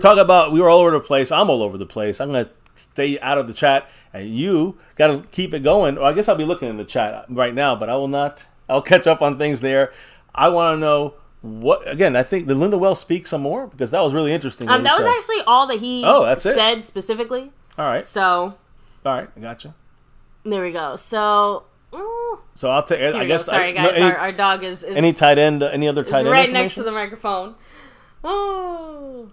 all over the place. I'm all over the place. I'm gonna stay out of the chat, and you got to keep it going. Well, I guess I'll be looking in the chat right now, but I will not. I'll catch up on things there. I want to know. I think did Linda Wells speak some more, because that was really interesting. That was actually all that he said specifically. All right. So. All right, I gotcha. There we go. So. So I'll take. I guess. Sorry, guys. Our dog is any tight end. Any other tight end? Right next to the microphone. Oh.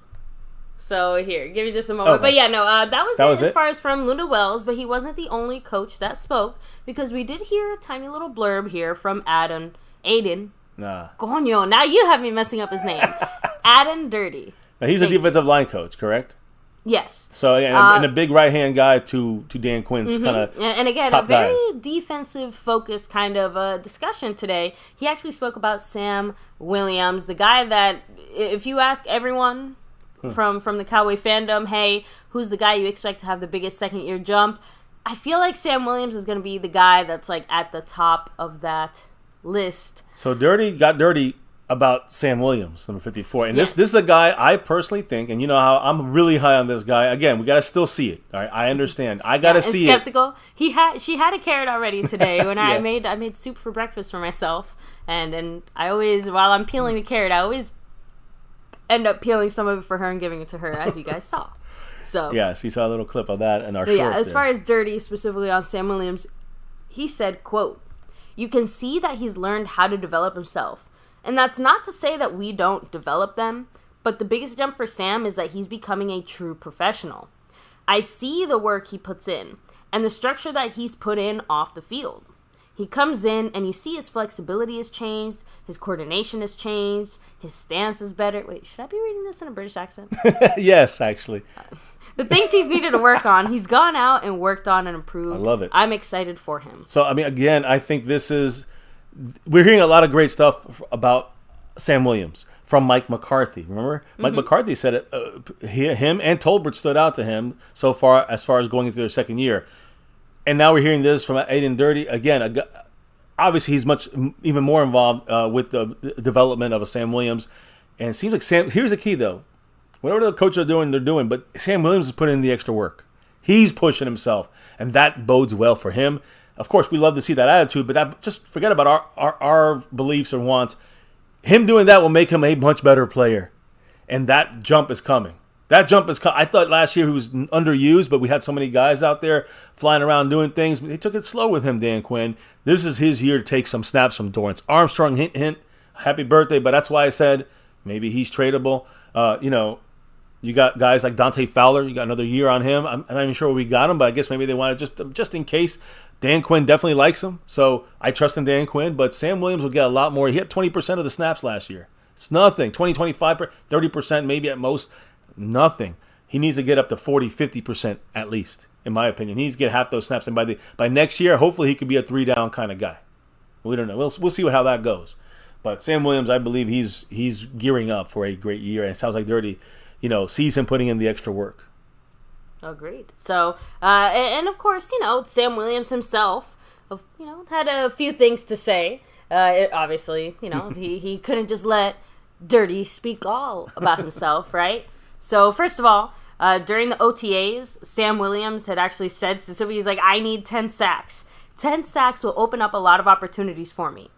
So here, give me just a moment. Okay. But yeah, no, that was it as far as from Linda Wells. But he wasn't the only coach that spoke, because we did hear a tiny little blurb here from Aiden. Nah. Coño, now you have me messing up his name. Aden Dirty. Now he's a defensive line coach, correct? Yes. So and a big right hand guy to Dan Quinn's kind of and again top a very guys. defensive focused kind of discussion today. He actually spoke about Sam Williams, the guy that if you ask everyone from the Cowboy fandom, hey, who's the guy you expect to have the biggest second year jump? I feel like Sam Williams is going to be the guy that's like at the top of that list. So got dirty about Sam Williams, number 54. And Yes. this is a guy I personally think, and you know how I'm really high on this guy. Again, we got to still see it. All right, I understand. I got to see skeptical. She had a carrot already today when Yeah. I made soup for breakfast for myself. And I always, while I'm peeling the carrot, I always end up peeling some of it for her and giving it to her, as you guys saw. So it. Yes, you saw a little clip of that in our but shorts. yeah, as there. far as dirty, specifically on Sam Williams, he said, quote, "You can see that he's learned how to develop himself. And that's not to say that we don't develop them, but the biggest jump for Sam is that he's becoming a true professional. I see the work he puts in and the structure that he's put in off the field. He comes in and you see his flexibility has changed, his coordination has changed, his stance is better." Wait, should I be reading this in a British accent? Yes, actually. The things he's needed to work on, he's gone out and worked on and improved. I love it. I'm excited for him. So, I mean, again, I think we're hearing a lot of great stuff about Sam Williams from Mike McCarthy. Remember? Mike McCarthy said it. Him and Tolbert stood out to him so far as going into their second year. And now we're hearing this from Aiden Dirty. Again, obviously he's even more involved with the development of a Sam Williams. And it seems like here's the key, though. Whatever the coaches are doing, they're doing. But Sam Williams is putting in the extra work. He's pushing himself. And that bodes well for him. Of course, we love to see that attitude, but just forget about our beliefs and wants. Him doing that will make him a much better player. And that jump is coming. That jump is coming. I thought last year he was underused, but we had so many guys out there flying around doing things. They took it slow with him, Dan Quinn. This is his year to take some snaps from Dorrance Armstrong. Hint, hint. Happy birthday. But that's why I said maybe he's tradable. You got guys like Dante Fowler. You got another year on him. I'm not even sure where we got him, but I guess maybe they wanted just in case. Dan Quinn definitely likes him, so I trust in Dan Quinn. But Sam Williams will get a lot more. He had 20% of the snaps last year. It's nothing. 20, 25, 30% maybe at most. Nothing. He needs to get up to 40, 50% at least, in my opinion. He needs to get half those snaps, and by next year, hopefully he could be a 3-down kind of guy. We don't know. We'll see how that goes. But Sam Williams, I believe he's gearing up for a great year, and it sounds like Dirty, sees him putting in the extra work. Agreed. So, and of course, Sam Williams himself, had a few things to say. Obviously, he couldn't just let Dirty speak all about himself, right? So, first of all, during the OTAs, Sam Williams had actually said specifically, he's like, I need 10 sacks. 10 sacks will open up a lot of opportunities for me.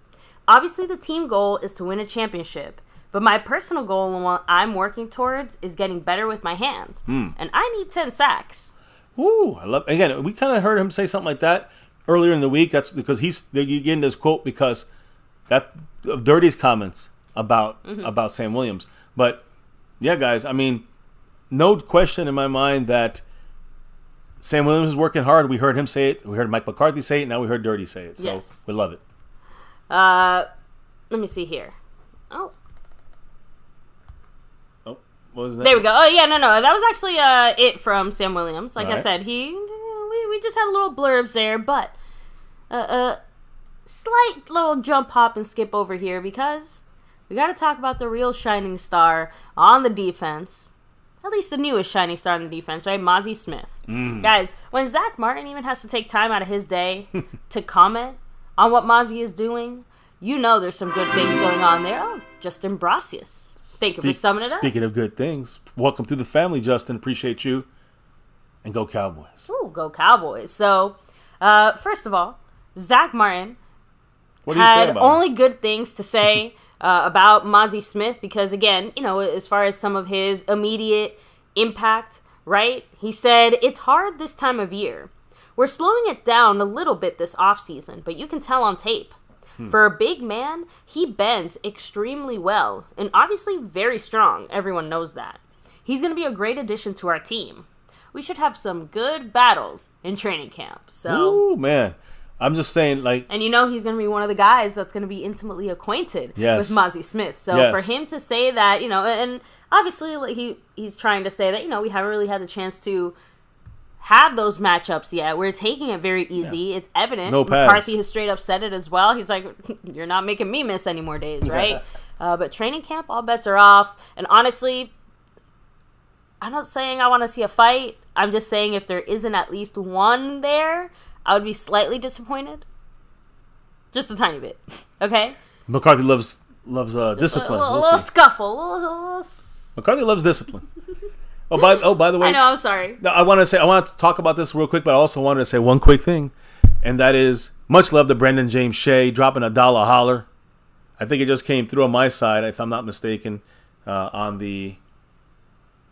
Obviously, the team goal is to win a championship. But my personal goal and what I'm working towards is getting better with my hands. And I need 10 sacks. Ooh, I love. Again, we kind of heard him say something like that earlier in the week. That's because you're getting this quote because that of Dirty's comments about Sam Williams. But yeah, guys, I mean, no question in my mind that Sam Williams is working hard. We heard him say it. We heard Mike McCarthy say it. Now we heard Dirty say it. So yes. We love it. Let me see here. Oh. What was that? There we go. Oh, yeah, no. That was actually it from Sam Williams. Like All I right. said, we just had a little blurbs there, but slight little jump, hop, and skip over here because we got to talk about the real shining star on the defense. At least the newest shining star on the defense, right? Mozzie Smith. Guys, when Zach Martin even has to take time out of his day to comment on what Mozzie is doing, there's some good things going on there. Oh, Justin Brasius. Thank you for summing it up. Speaking of good things, welcome to the family, Justin. Appreciate you. And go Cowboys. Ooh, go Cowboys. So, first of all, Zach Martin What do you say had about only good things to say about Mozzie Smith because, again, as far as some of his immediate impact, right? He said, it's hard this time of year. We're slowing it down a little bit this offseason, but you can tell on tape. For a big man, he bends extremely well and obviously very strong. Everyone knows that. He's going to be a great addition to our team. We should have some good battles in training camp. So, Ooh, man. I'm just saying, like... And he's going to be one of the guys that's going to be intimately acquainted with Mozzie Smith. So for him to say that, and obviously like, he's trying to say that, we haven't really had the chance to have those matchups yet. We're taking it very easy. Yeah. It's evident. No pass. McCarthy has straight up said it as well. He's like, you're not making me miss any more days, right? But training camp, all bets are off. And honestly, I'm not saying I want to see a fight. I'm just saying if there isn't at least one there, I would be slightly disappointed. Just a tiny bit. Okay? McCarthy loves discipline. A little scuffle. McCarthy loves discipline. By the way, I know. I'm sorry. I want to talk about this real quick, but I also wanted to say one quick thing, and that is much love to Brendan James Shea dropping $1 holler. I think it just came through on my side, if I'm not mistaken, on the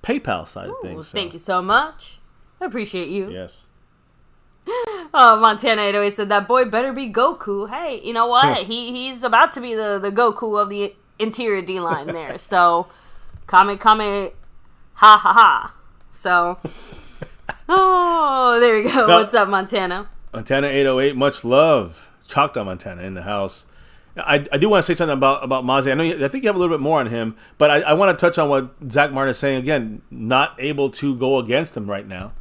PayPal side of things. Thank you so much. I appreciate you. Yes. Oh, Montana 808 said that boy better be Goku. Hey, you know what? He's about to be the Goku of the interior D line there. So, kame, ha ha ha. So, there you go. Now, what's up, Montana? Montana 808, much love. Chalked on Montana in the house. I do want to say something about Mozzie. I think you have a little bit more on him, but I want to touch on what Zach Martin is saying again. Not able to go against him right now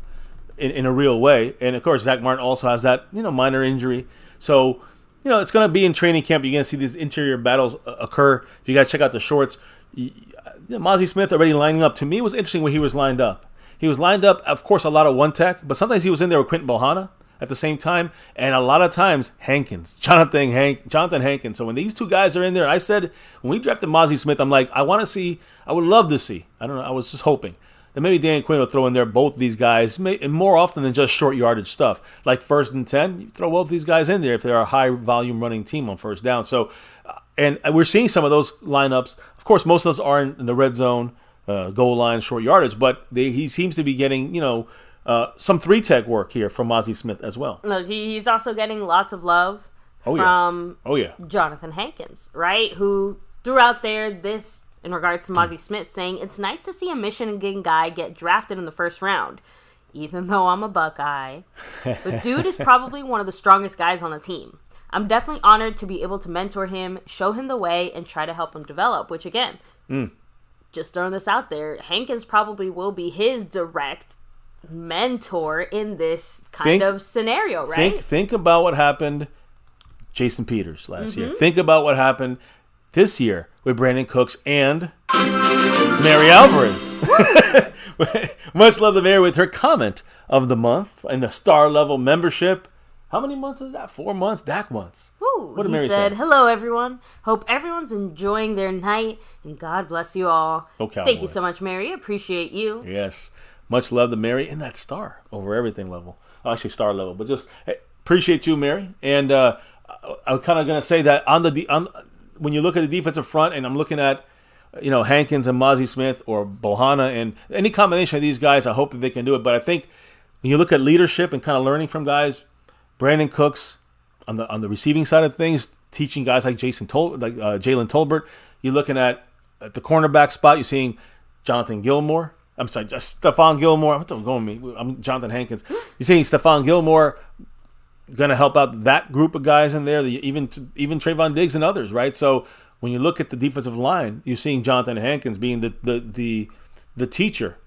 in a real way, and of course Zach Martin also has that minor injury. So it's going to be in training camp. You're going to see these interior battles occur. If you guys check out the shorts, Mozzie Smith already lining up. To me, it was interesting when he was lined up. He was lined up, of course, a lot of one tech, but sometimes he was in there with Quentin Bohanna at the same time, and a lot of times Jonathan Hankins. So when these two guys are in there, I said when we drafted Mozzie Smith, I'm like, I would love to see. I don't know. I was just hoping that maybe Dan Quinn will throw in there both these guys, and more often than just short yardage stuff. Like 1st and 10, you throw both these guys in there if they're a high volume running team on first down. So, and we're seeing some of those lineups. Of course, most of those are in the red zone, goal line, short yardage, but he seems to be getting some 3-tech work here from Mozzie Smith as well. Look, he's also getting lots of love from Jonathan Hankins, right? Who threw out there this in regards to Mozzie Smith, saying it's nice to see a Michigan guy get drafted in the first round, even though I'm a Buckeye. But dude is probably one of the strongest guys on the team. I'm definitely honored to be able to mentor him, show him the way, and try to help him develop, which again, just throwing this out there, Hankins probably will be his direct mentor in this kind of scenario, right? Think about what happened Jason Peters last year. Think about what happened this year with Brandon Cooks and Mary Alvarez. Much love to Mary with her comment of the month and the star level membership. How many months is that? 4 months? Dak months. Ooh, what did Mary say? Hello, everyone. Hope everyone's enjoying their night, and God bless you all. Go Cowboys. Thank you so much, Mary. Appreciate you. Yes. Much love to Mary and that star over everything level. Oh, actually, star level. But just appreciate you, Mary. And I'm kind of going to say that when you look at the defensive front, and I'm looking at Hankins and Mozzie Smith or Bohanna and any combination of these guys, I hope that they can do it. But I think when you look at leadership and kind of learning from guys, Brandon Cooks on the receiving side of things, teaching guys like Jalen Tolbert. You're looking at the cornerback spot. You're seeing Jonathan Gilmore. I'm sorry, just Stephon Gilmore. What's going with me? I'm Jonathan Hankins. You're seeing Stephon Gilmore going to help out that group of guys in there, even Trayvon Diggs and others, right? So when you look at the defensive line, you're seeing Jonathan Hankins being the teacher,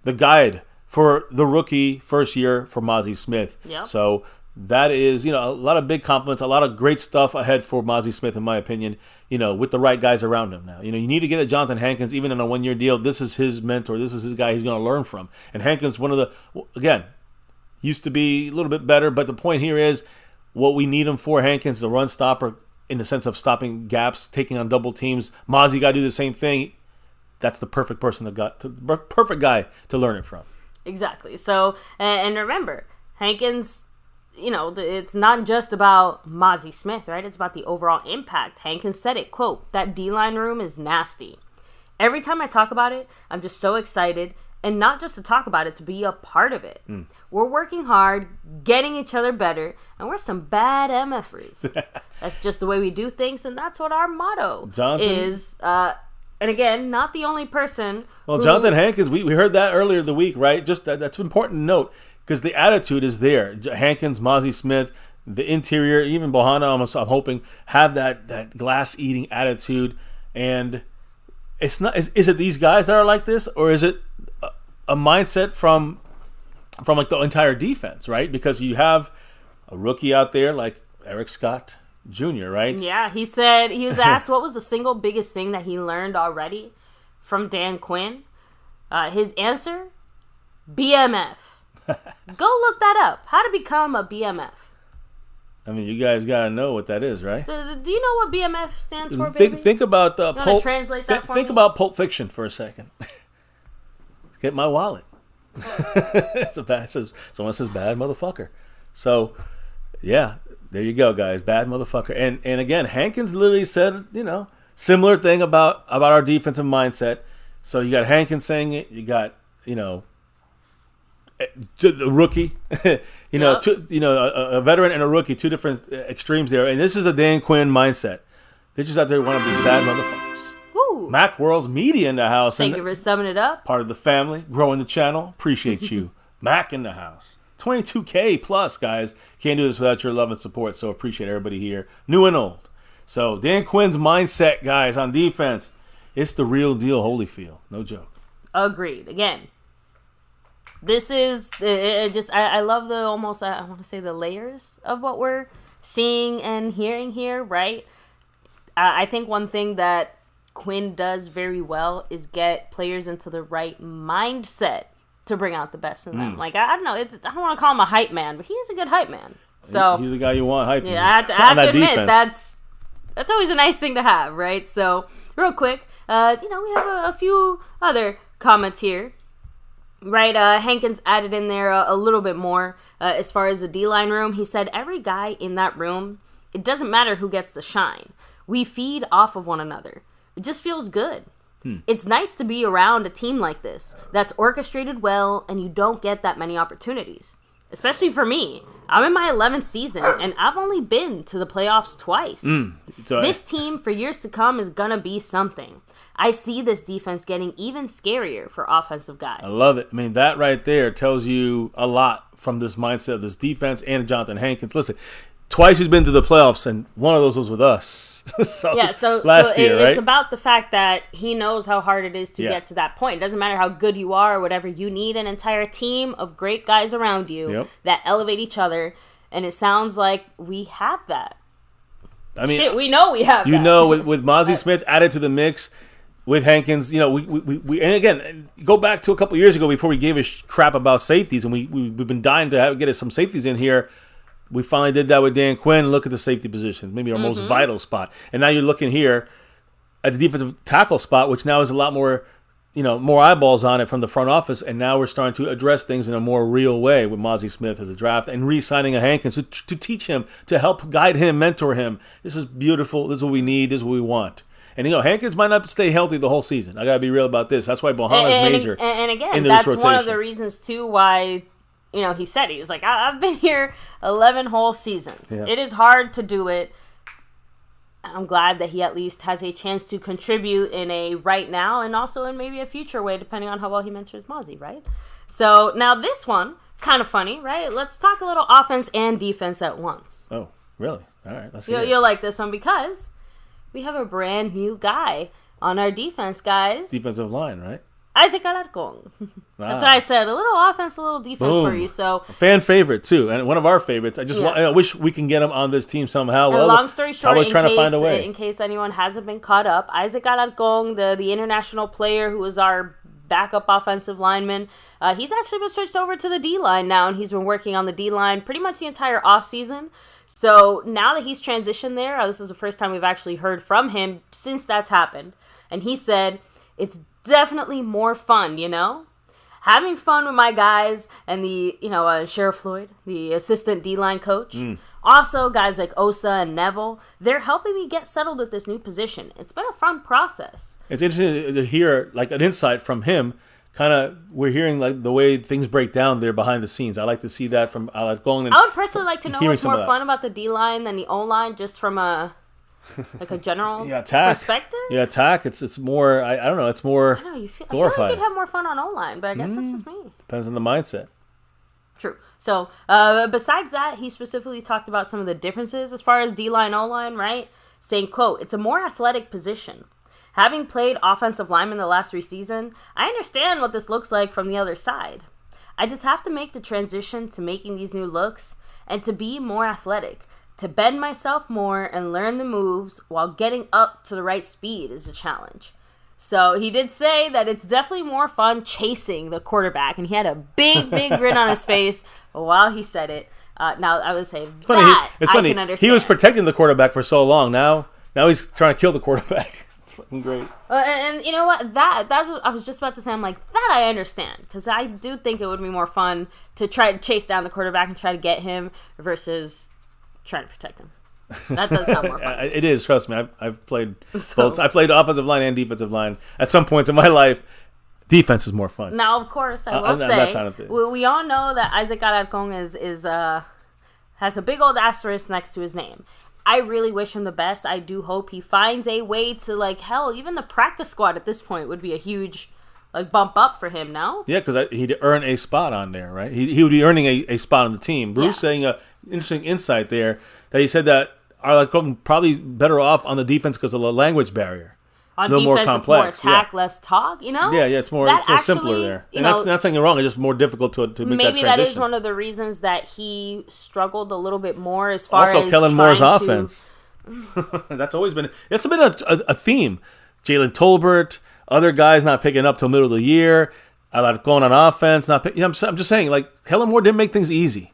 the guide for the rookie first year for Mozzie Smith. Yep. So that is, a lot of big compliments, a lot of great stuff ahead for Mozzie Smith, in my opinion, with the right guys around him now. You need to get a Jonathan Hankins, even in a one-year deal. This is his mentor. This is his guy he's going to learn from. And Hankins, used to be a little bit better, but the point here is what we need him for. Hankins is a run stopper in the sense of stopping gaps, taking on double teams. Mozzie got to do the same thing. That's the perfect perfect guy to learn it from. Exactly. So, and remember, Hankins, it's not just about Mozzie Smith, right? It's about the overall impact. Hankins said it, quote, "That D-line room is nasty." Every time I talk about it, I'm just so excited, and not just to talk about it, to be a part of it. We're working hard, getting each other better, and we're some bad MFers. That's just the way we do things, and that's what our motto is. And again, not the only person. Well, Jonathan Hankins, we heard that earlier in the week, right? Just that's important to note, because the attitude is there. Hankins, Mozzie Smith, the interior, even Bohanna, I'm hoping, have that glass eating attitude. And it's not. Is it these guys that are like this, or is it a mindset from like the entire defense, right? Because you have a rookie out there like Eric Scott Jr., right? Yeah, he said, he was asked what was the single biggest thing that he learned already from Dan Quinn. His answer, BMF. Go look that up. How to become a BMF. I mean, you guys gotta know what that is, right? Do you know what BMF stands for, baby? Think about Pulp. Translate that for think me? about Pulp Fiction for a second. Get my wallet. Someone says bad motherfucker. So, yeah, there you go, guys. Bad motherfucker. And again, Hankins literally said, similar thing about our defensive mindset. So you got Hankins saying it. You got, the rookie, a veteran and a rookie, two different extremes there. And this is a Dan Quinn mindset. They just out there want to be bad motherfuckers. Woo. Mac World's Media in the house. Thank you for summing it up. Part of the family, growing the channel. Appreciate you. Mac in the house. 22K plus, guys. Can't do this without your love and support, so appreciate everybody here, new and old. So Dan Quinn's mindset, guys, on defense, it's the real deal, Holyfield. No joke. Agreed. Again, this is I love the almost, I want to say, the layers of what we're seeing and hearing here, right? I think one thing that Quinn does very well is get players into the right mindset to bring out the best in them. Like, I don't know, I don't want to call him a hype man, but he is a good hype man. So he's the guy you want hyping. Yeah, I have to admit, that's always a nice thing to have, right? So, real quick, we have a few other comments here. Right, Hankins added in there a little bit more as far as the D-line room. He said, every guy in that room, it doesn't matter who gets the shine. We feed off of one another. It just feels good. It's nice to be around a team like this that's orchestrated well, and you don't get that many opportunities. Especially for me. I'm in my 11th season, and I've only been to the playoffs twice. This team, for years to come, is going to be something. I see this defense getting even scarier for offensive guys. I love it. I mean, that right there tells you a lot from this mindset of this defense and Jonathan Hankins. Listen, twice he's been to the playoffs, and one of those was with us. Last year, right? It's about the fact that he knows how hard it is to get to that point. It doesn't matter how good you are or whatever. You need an entire team of great guys around you that elevate each other, and it sounds like we have that. I mean, we know we have that. With Mozzie Smith added to the mix, with Hankins, we and again, go back to a couple years ago before we gave a crap about safeties, and we've been dying to get us some safeties in here. We finally did that with Dan Quinn. Look at the safety position, maybe our most vital spot. And now you're looking here at the defensive tackle spot, which now is a lot more, more eyeballs on it from the front office. And now we're starting to address things in a more real way with Mozzie Smith as a draft and re-signing a Hankins to teach him, to help guide him, mentor him. This is beautiful. This is what we need. This is what we want. And, Hankins might not stay healthy the whole season. I got to be real about this. That's why Bohanna's major. And again, that's one of the reasons, too, why, he said, he was like, I've been here 11 whole seasons. Yeah. It is hard to do it. I'm glad that he at least has a chance to contribute in a right now and also in maybe a future way, depending on how well he mentors Mozzie, right? So now this one, kind of funny, right? Let's talk a little offense and defense at once. Oh, really? All right, let's see. You'll like this one because we have a brand new guy on our defense, guys. Defensive line, right? Isaac Alarcon. That's what I said. A little offense, a little defense for you. So a fan favorite too, and one of our favorites. I wish we can get him on this team somehow. And long story short, in case anyone hasn't been caught up, Isaac Alarcon, the international player who was our backup offensive lineman, he's actually been switched over to the D-line now, and he's been working on the D-line pretty much the entire offseason. So now that he's transitioned there, this is the first time we've actually heard from him since that's happened. And he said, it's definitely more fun, having fun with my guys and the, Sheriff Floyd, the assistant D-line coach. Also, guys like Osa and Neville, they're helping me get settled with this new position. It's been a fun process. It's interesting to hear like an insight from him. Kind of, we're hearing like the way things break down there behind the scenes. I like to see that from Alarcon. I would personally like to know what's more fun about the D-line than the O-line, just from a general perspective. Yeah, Takk. It's more. I don't know. It's more glorified. I feel like you'd have more fun on O-line, but I guess that's just me. Depends on the mindset. True. So, besides that, he specifically talked about some of the differences as far as D-line, O-line, right? Saying, quote, "It's a more athletic position. Having played offensive lineman the last 3 seasons, I understand what this looks like from the other side. I just have to make the transition to making these new looks and to be more athletic. To bend myself more and learn the moves while getting up to the right speed is a challenge." So he did say that it's definitely more fun chasing the quarterback, and he had a big grin on his face while he said it. Now, I would say it's funny. I can understand. He was protecting the quarterback for so long. Now he's trying to kill the quarterback. It's fucking great. And you know what? That's what I was just about to say. I'm like, that I understand, because I do think it would be more fun to try to chase down the quarterback and try to get him versus trying to protect him. That does sound more fun. It is, trust me. I've played both. I played offensive line and defensive line. At some points in my life, defense is more fun. Now, of course, I will say, we all know that Isaac Alarcon has a big old asterisk next to his name. I really wish him the best. I do hope he finds a way to, like, hell, even the practice squad at this point would be a huge, like, bump up for him, no? Yeah, because he'd earn a spot on there, right? He would be earning a spot on the team. Bruce saying an interesting insight there, that he said that Alarcon probably better off on the defense because of the language barrier. On no defense, more complex. It's more attack, less talk, you know? Yeah, it's more simpler there. And that's not saying you're wrong. It's just more difficult to make that transition. Maybe that is one of the reasons that he struggled a little bit more as far as Kellen Moore's offense. That's always been... It's been a theme. Jalen Tolbert, other guys not picking up till middle of the year. Alarcon on offense, not picking... I'm just saying, like, Kellen Moore didn't make things easy.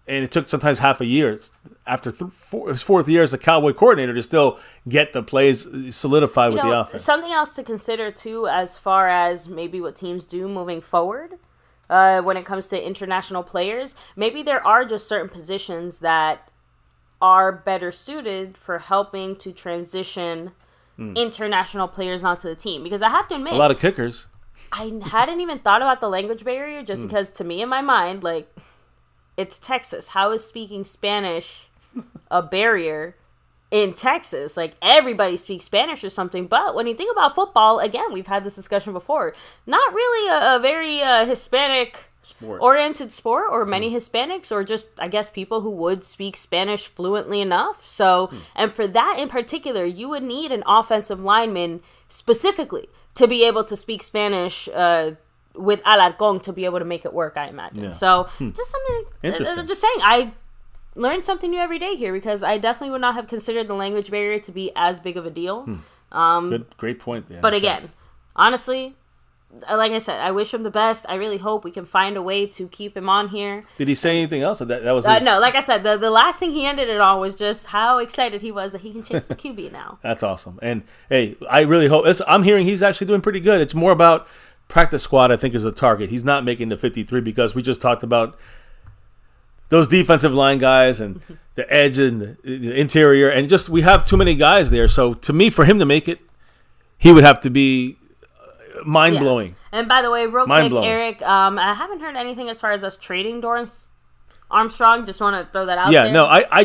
And it took sometimes half a year. After his 4th year as a Cowboy coordinator to still get the plays solidified with the offense. Something else to consider, too, as far as maybe what teams do moving forward when it comes to international players. Maybe there are just certain positions that are better suited for helping to transition international players onto the team. Because I have to admit... A lot of kickers. I hadn't even thought about the language barrier just because, to me, in my mind, like... It's Texas. How is speaking Spanish a barrier in Texas? Like, everybody speaks Spanish or something. But when you think about football, again, we've had this discussion before. Not really a very Hispanic-oriented sport, or many Hispanics, or just, I guess, people who would speak Spanish fluently enough. So, and for that in particular, you would need an offensive lineman specifically to be able to speak Spanish with Alarcon to be able to make it work, I imagine. Yeah. So, just something... just saying, I learn something new every day here, because I definitely would not have considered the language barrier to be as big of a deal. Great point there. But again, honestly, like I said, I wish him the best. I really hope we can find a way to keep him on here. Did he say anything else? That was no, like I said, the last thing he ended it on was just how excited he was that he can chase the QB now. That's awesome. And, hey, I really hope... I'm hearing he's actually doing pretty good. It's more about... Practice squad, I think, is a target. He's not making the 53 because we just talked about those defensive line guys and the edge and the interior, and just we have too many guys there. So to me, for him to make it, he would have to be mind-blowing. Yeah. And by the way, real quick, Eric, I haven't heard anything as far as us trading Dorrance Armstrong. Just want to throw that out there. Yeah, no, I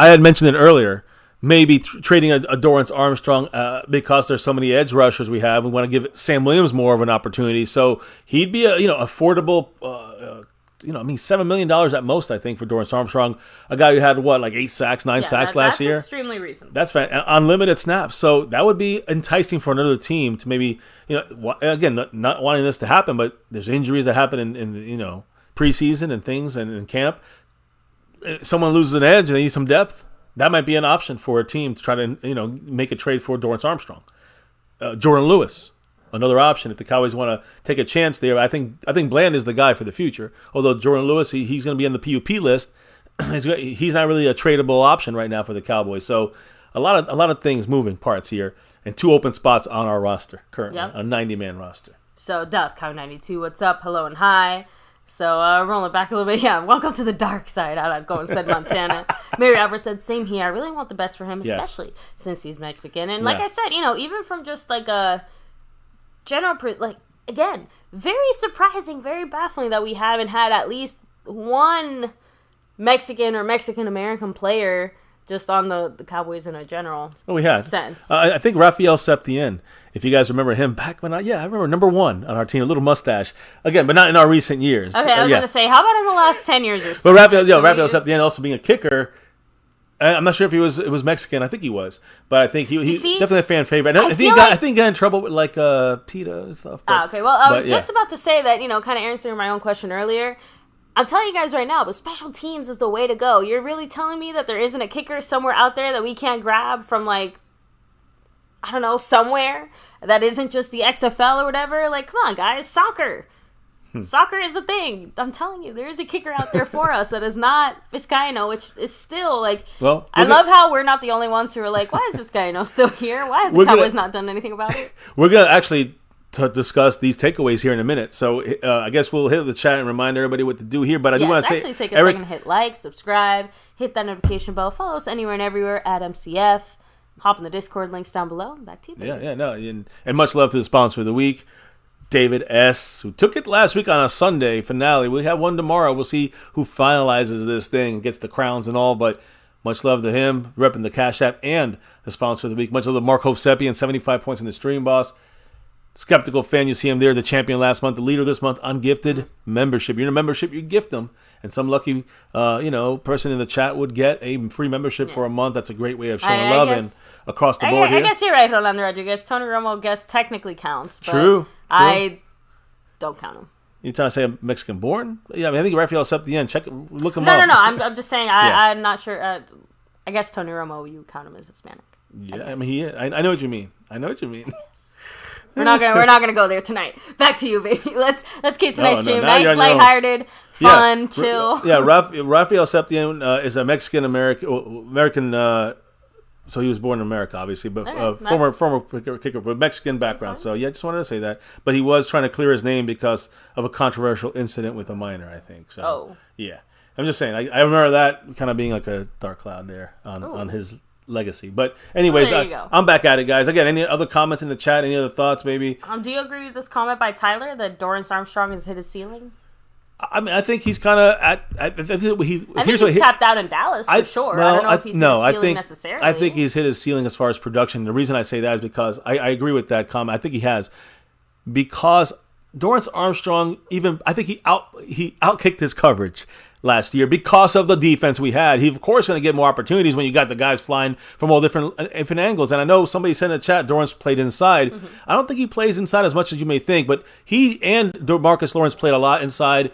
had mentioned it earlier. Maybe trading a Dorrance Armstrong because there's so many edge rushers we have. We want to give Sam Williams more of an opportunity. So he'd be affordable. $7 million at most, I think, for Dorrance Armstrong, a guy who had 8 sacks, 9 sacks last year. That's extremely reasonable. That's unlimited snaps. So that would be enticing for another team to maybe again, not wanting this to happen, but there's injuries that happen in preseason and things and in camp. Someone loses an edge and they need some depth. That might be an option for a team to try to, make a trade for Dorrance Armstrong. Jordan Lewis, another option if the Cowboys want to take a chance there. I think Bland is the guy for the future. Although Jordan Lewis, he's going to be on the PUP list. He's not really a tradable option right now for the Cowboys. So a lot of things, moving parts here, and 2 open spots on our roster currently, a 90-man roster. So Dallas Cow 92, what's up? Hello and hi. So, rolling back a little bit, welcome to the dark side. I'd go and said Montana. Mary Albert said, same here. I really want the best for him, especially since he's Mexican. And like I said, even from just like a general, again, very surprising, very baffling that we haven't had at least one Mexican or Mexican-American player just on the Cowboys in a general sense. I think Raphael Septien, if you guys remember him back when I remember number 1 on our team, a little mustache. Again, but not in our recent years. Okay, I was going to say, how about in the last 10 years or so? But Raphael Septien also being a kicker. I'm not sure if it was Mexican. I think he was, but I think he definitely a fan favorite. I think he got in trouble with like PETA and stuff. But, okay, well, I was just about to say that, kind of answering my own question earlier. I'm telling you guys right now, but special teams is the way to go. You're really telling me that there isn't a kicker somewhere out there that we can't grab from, like, I don't know, somewhere that isn't just the XFL or whatever? Like, come on, guys, soccer. Soccer is a thing. I'm telling you, there is a kicker out there for us that is not Vizcaino, which is still, like, I love how we're not the only ones who are like, why is Vizcaino still here? Why have the Cowboys not done anything about it? We're going to actually discuss these takeaways here in a minute. So I guess we'll hit the chat and remind everybody what to do here. But I do want to say, actually take a second to hit like, subscribe, hit that notification bell, follow us anywhere and everywhere at MCF. Hop in the Discord, links down below. Back to you, baby. And much love to the sponsor of the week, David S., who took it last week on a Sunday finale. We have one tomorrow. We'll see who finalizes this thing and gets the crowns and all, but much love to him, repping the Cash App and the sponsor of the week. Much love to Mark Hosepian, 75 points in the stream, boss. Skeptical fan, you see him there, the champion last month, the leader this month on gifted membership. You're in a membership, you gift them. And some lucky, person in the chat would get a free membership for a month. That's a great way of showing love and across the board here. I guess you're right, Rolando Rodriguez. Tony Romo, technically counts. But True. I don't count him. You trying to say I'm Mexican born? Yeah, I think Raphael Septien. Look him up. No. I'm just saying. I'm not sure. I guess Tony Romo, you count him as Hispanic. Yeah, I mean he is. I know what you mean. We're not gonna go there tonight. Back to you, baby. Let's keep tonight's stream nice, lighthearted, fun, chill. Yeah, Raphael Septien is a Mexican American. So he was born in America, obviously, but former kicker with Mexican background. So yeah, I just wanted to say that. But he was trying to clear his name because of a controversial incident with a minor, I think. So yeah, I'm just saying. I remember that kind of being like a dark cloud there on his legacy. But anyways, I'm back at it, guys. Again, any other comments in the chat? Any other thoughts, maybe? Do you agree with this comment by Tyler that Dorrance Armstrong has hit his ceiling? I mean, I think he's kind of I think he's tapped out in Dallas for sure. I don't know if he's hit his ceiling necessarily. I think he's hit his ceiling as far as production. The reason I say that is because I agree with that comment. I think he has, because Dorrance Armstrong I think he outkicked his coverage last year because of the defense we had. He's of course going to get more opportunities when you got the guys flying from all different angles. And I know somebody said in the chat Dorrance played inside. Mm-hmm. I don't think he plays inside as much as you may think, but he and DeMarcus Lawrence played a lot inside.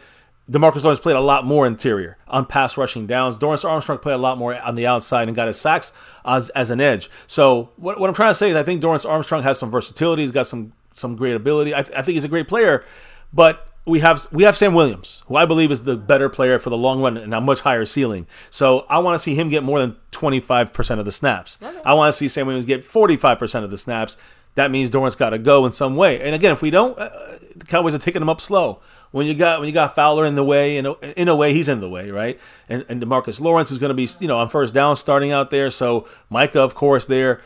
DeMarcus Lawrence played a lot more interior on pass rushing downs. Dorrance Armstrong played a lot more on the outside and got his sacks as an edge. So what I'm trying to say is I think Dorrance Armstrong has some versatility. He's got some great ability. I think he's a great player, but we have Sam Williams, who I believe is the better player for the long run and a much higher ceiling. So I want to see him get more than 25% of the snaps. Okay. I want to see Sam Williams get 45% of the snaps. That means Dorrance got to go in some way. And again, if we don't, the Cowboys are taking him up slow. When you got Fowler in the way, in a way he's in the way, right? And DeMarcus Lawrence is going to be on first down starting out there. So Micah, of course, there.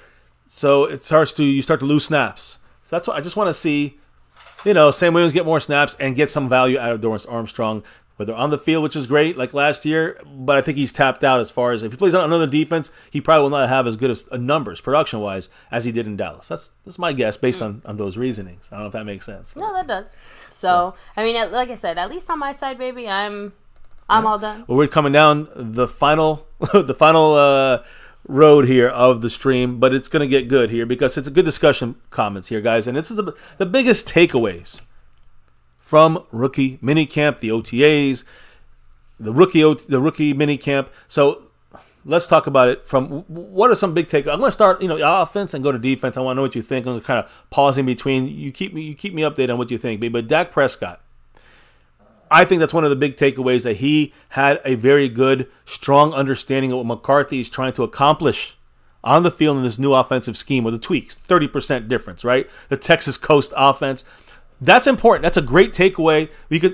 So you start to lose snaps. So that's what I just want to see. Sam Williams get more snaps and get some value out of Dorrance Armstrong, whether on the field, which is great, like last year, but I think he's tapped out as far as if he plays on another defense, he probably will not have as good as numbers, production-wise, as he did in Dallas. That's my guess based on those reasonings. I don't know if that makes sense. No, that does. So, I mean, like I said, at least on my side, baby, I'm all done. Well, we're coming down the final road here of the stream, but it's going to get good here because it's a good discussion comments here, guys, and this is the biggest takeaways from rookie minicamp, the OTAs, the rookie minicamp. So let's talk about it from what are some big takeaways. I'm going to start, offense and go to defense. I want to know what you think. I'm going to kind of pause in between. You keep me updated on what you think, but Dak Prescott, I think that's one of the big takeaways, that he had a very good, strong understanding of what McCarthy is trying to accomplish on the field in this new offensive scheme with the tweaks, 30% difference, right? The Texas Coast offense. That's important. That's a great takeaway.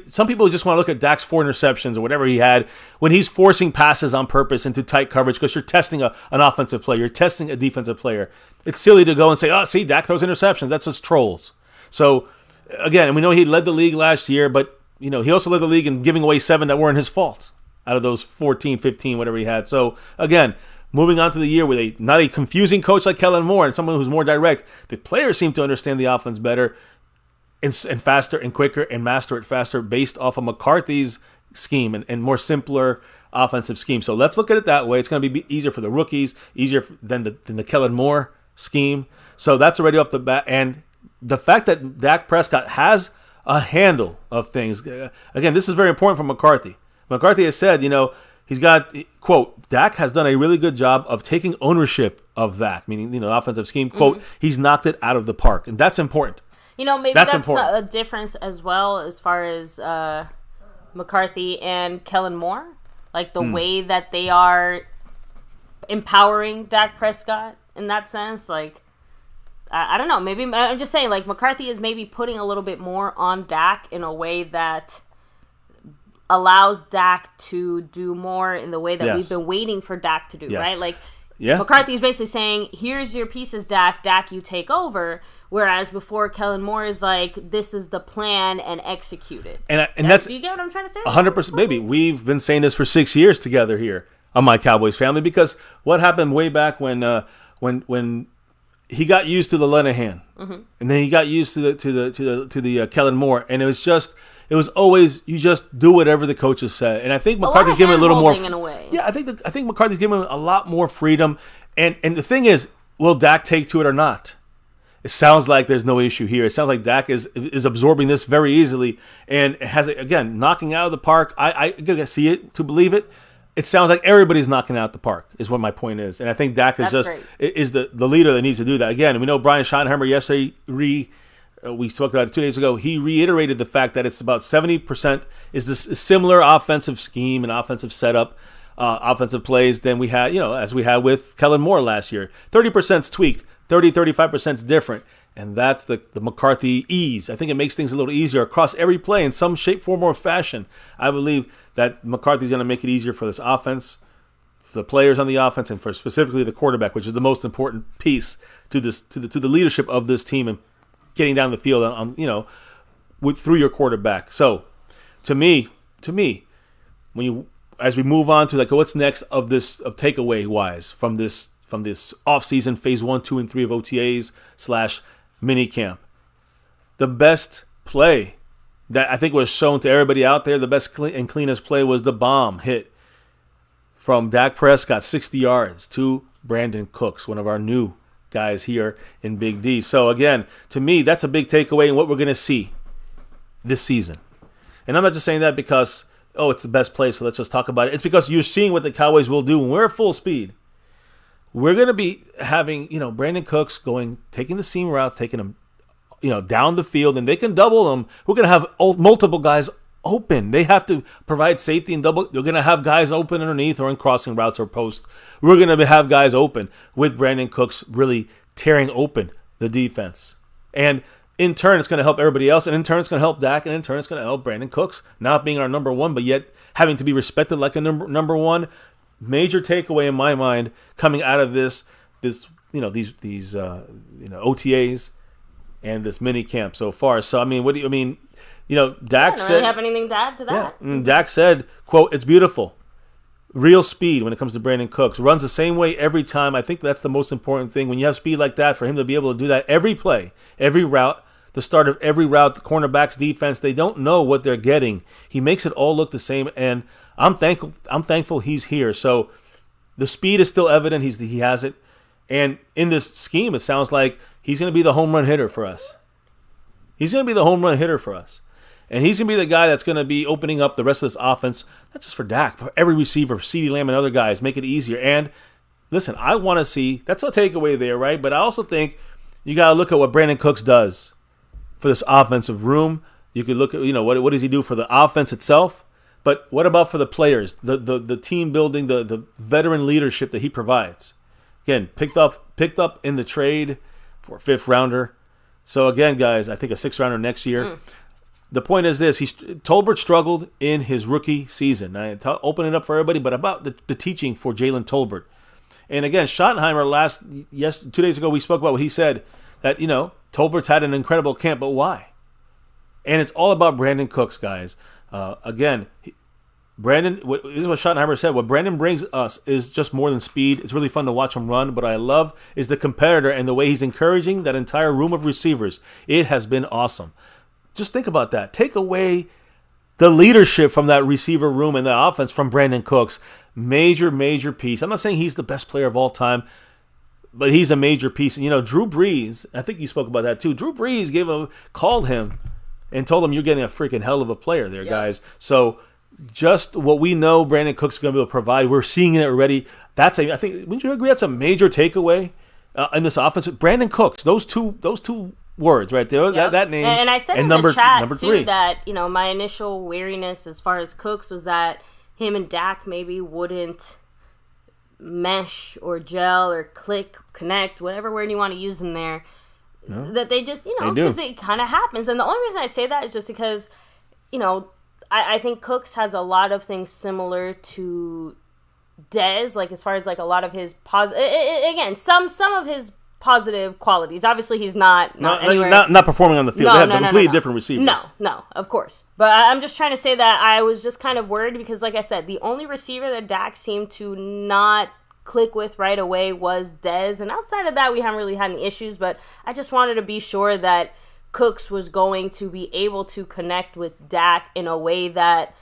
Some people just want to look at Dak's 4 interceptions or whatever he had when he's forcing passes on purpose into tight coverage because you're testing an offensive player. You're testing a defensive player. It's silly to go and say, oh, see, Dak throws interceptions. That's just trolls. So, again, and we know he led the league last year, but he also led the league in giving away 7 that weren't his fault out of those 14, 15, whatever he had. So, again, moving on to the year with not a confusing coach like Kellen Moore and someone who's more direct, the players seem to understand the offense better and faster and quicker and master it faster based off of McCarthy's scheme and more simpler offensive scheme. So let's look at it that way. It's going to be easier for the rookies, easier than the Kellen Moore scheme. So that's already off the bat. And the fact that Dak Prescott has a handle of things, again, this is very important for McCarthy. McCarthy has said, he's got, quote, Dak has done a really good job of taking ownership of that, meaning, offensive scheme, quote, he's knocked it out of the park. And that's important. Maybe that's a difference as well as far as McCarthy and Kellen Moore. Like the way that they are empowering Dak Prescott in that sense. Like, I don't know. Maybe I'm just saying, like, McCarthy is maybe putting a little bit more on Dak in a way that allows Dak to do more in the way that we've been waiting for Dak to do, right? Like, McCarthy is basically saying, here's your pieces, Dak. Dak, you take over. Whereas before, Kellen Moore is like, this is the plan and execute it. And that's, do you get what I'm trying to say? 100%, baby. We've been saying this for 6 years together here on My Cowboys Family, because what happened way back when he got used to the Linehan, and then he got used to the Kellen Moore, and it was always you just do whatever the coaches said. And I think McCarthy's giving him a little more. In a way. Yeah, I think McCarthy's giving him a lot more freedom. And the thing is, will Dak take to it or not? It sounds like there's no issue here. It sounds like Dak is absorbing this very easily and has it, again, knocking out of the park. I gotta see it to believe it. It sounds like everybody's knocking out the park is what my point is. And I think Dak is is the leader that needs to do that. Again, we know Brian Schottenheimer yesterday, we spoke about it 2 days ago, he reiterated the fact that it's about 70% is this similar offensive scheme and offensive setup, offensive plays than we had, as we had with Kellen Moore last year. 30%'s tweaked. 35% is different, and that's the McCarthy ease. I think it makes things a little easier across every play in some shape, form, or fashion. I believe that McCarthy's going to make it easier for this offense, for the players on the offense, and for specifically the quarterback, which is the most important piece to the leadership of this team and getting down the field through your quarterback. So, to me, as we move on to what's next of takeaway wise from this off-season phase 1, 2, and 3 of OTAs / MINICAMP. The best play that I think was shown to everybody out there, the best and cleanest play was the bomb hit from Dak Prescott, 60 yards to Brandon Cooks, one of our new guys here in Big D. So again, to me, that's a big takeaway in what we're going to see this season. And I'm not just saying that because, it's the best play, so let's just talk about it. It's because you're seeing what the Cowboys will do when we're at full speed. We're going to be having, Brandon Cooks taking the seam route, taking them, down the field, and they can double them. We're going to have multiple guys open. They have to provide safety and double. They're going to have guys open underneath or in crossing routes or post. We're going to have guys open with Brandon Cooks really tearing open the defense. And in turn, it's going to help everybody else. And in turn, it's going to help Dak. And in turn, it's going to help Brandon Cooks, not being our number one, but yet having to be respected like a number one. Major takeaway in my mind coming out of these OTAs and this mini camp so far. So Dak said, really have anything to add to that. Yeah, Dak said, quote, "It's beautiful, real speed when it comes to Brandon Cooks. Runs the same way every time. I think that's the most important thing when you have speed like that for him to be able to do that every play, every route." The start of every route, the cornerback's defense, they don't know what they're getting. He makes it all look the same, and I'm thankful he's here. So the speed is still evident. He has it. And in this scheme, it sounds like he's going to be the home run hitter for us. And he's going to be the guy that's going to be opening up the rest of this offense, not just for Dak, for every receiver, for CeeDee Lamb and other guys, make it easier. And listen, I want to see, that's a takeaway there, right? But I also think you got to look at what Brandon Cooks does for this offensive room. You could look at, what does he do for the offense itself? But what about for the players, the team building, the veteran leadership that he provides? Again, picked up in the trade for a 5th rounder. So again, guys, I think a 6th rounder next year. The point is this: Tolbert struggled in his rookie season. I open it up for everybody, but about the teaching for Jalen Tolbert. And again, Schottenheimer 2 days ago, we spoke about what he said, that Tolbert's had an incredible camp, but why? And it's all about Brandon Cooks, guys. Again, Brandon, this is what Schottenheimer said. What Brandon brings us is just more than speed. It's really fun to watch him run. What I love is the competitor and the way he's encouraging that entire room of receivers. It has been awesome. Just think about that. Take away the leadership from that receiver room and the offense from Brandon Cooks. Major piece. I'm not saying he's the best player of all time, but he's a major piece. And, Drew Brees, I think you spoke about that too. Drew Brees called him and told him, you're getting a freaking hell of a player there, guys. So just what we know Brandon Cooks is going to be able to provide, we're seeing it already. I think, wouldn't you agree that's a major takeaway in this offense? Brandon Cooks, those two words right there, that name. And I said in the chat, too, that, my initial wariness as far as Cooks was that him and Dak maybe wouldn't mesh or gel or click, connect, whatever word you want to use in there. No. That they just, because it kind of happens. And the only reason I say that is just because, I think Cooks has a lot of things similar to Dez, like as far as like a lot of his again, some of his positive qualities. Obviously, he's not performing on the field. They have completely different receivers. No, of course. But I'm just trying to say that I was just kind of worried because, like I said, the only receiver that Dak seemed to not click with right away was Dez. And outside of that, we haven't really had any issues. But I just wanted to be sure that Cooks was going to be able to connect with Dak in a way that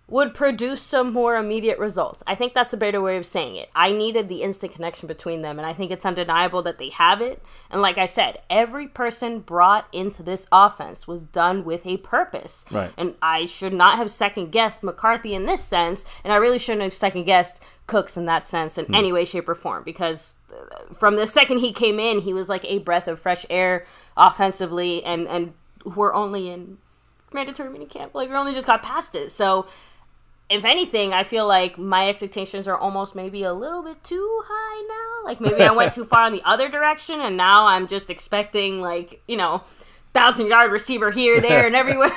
would produce some more immediate results. I think that's a better way of saying it. I needed the instant connection between them, and I think it's undeniable that they have it. And like I said, every person brought into this offense was done with a purpose. Right. And I should not have second-guessed McCarthy in this sense, and I really shouldn't have second-guessed Cooks in that sense in any way, shape, or form, because from the second he came in, he was like a breath of fresh air offensively, and we're only in mandatory minicamp. Like, we only just got past it. So if anything, I feel like my expectations are almost maybe a little bit too high now. Like, maybe I went too far in the other direction, and now I'm just expecting, 1,000-yard receiver here, there, and everywhere.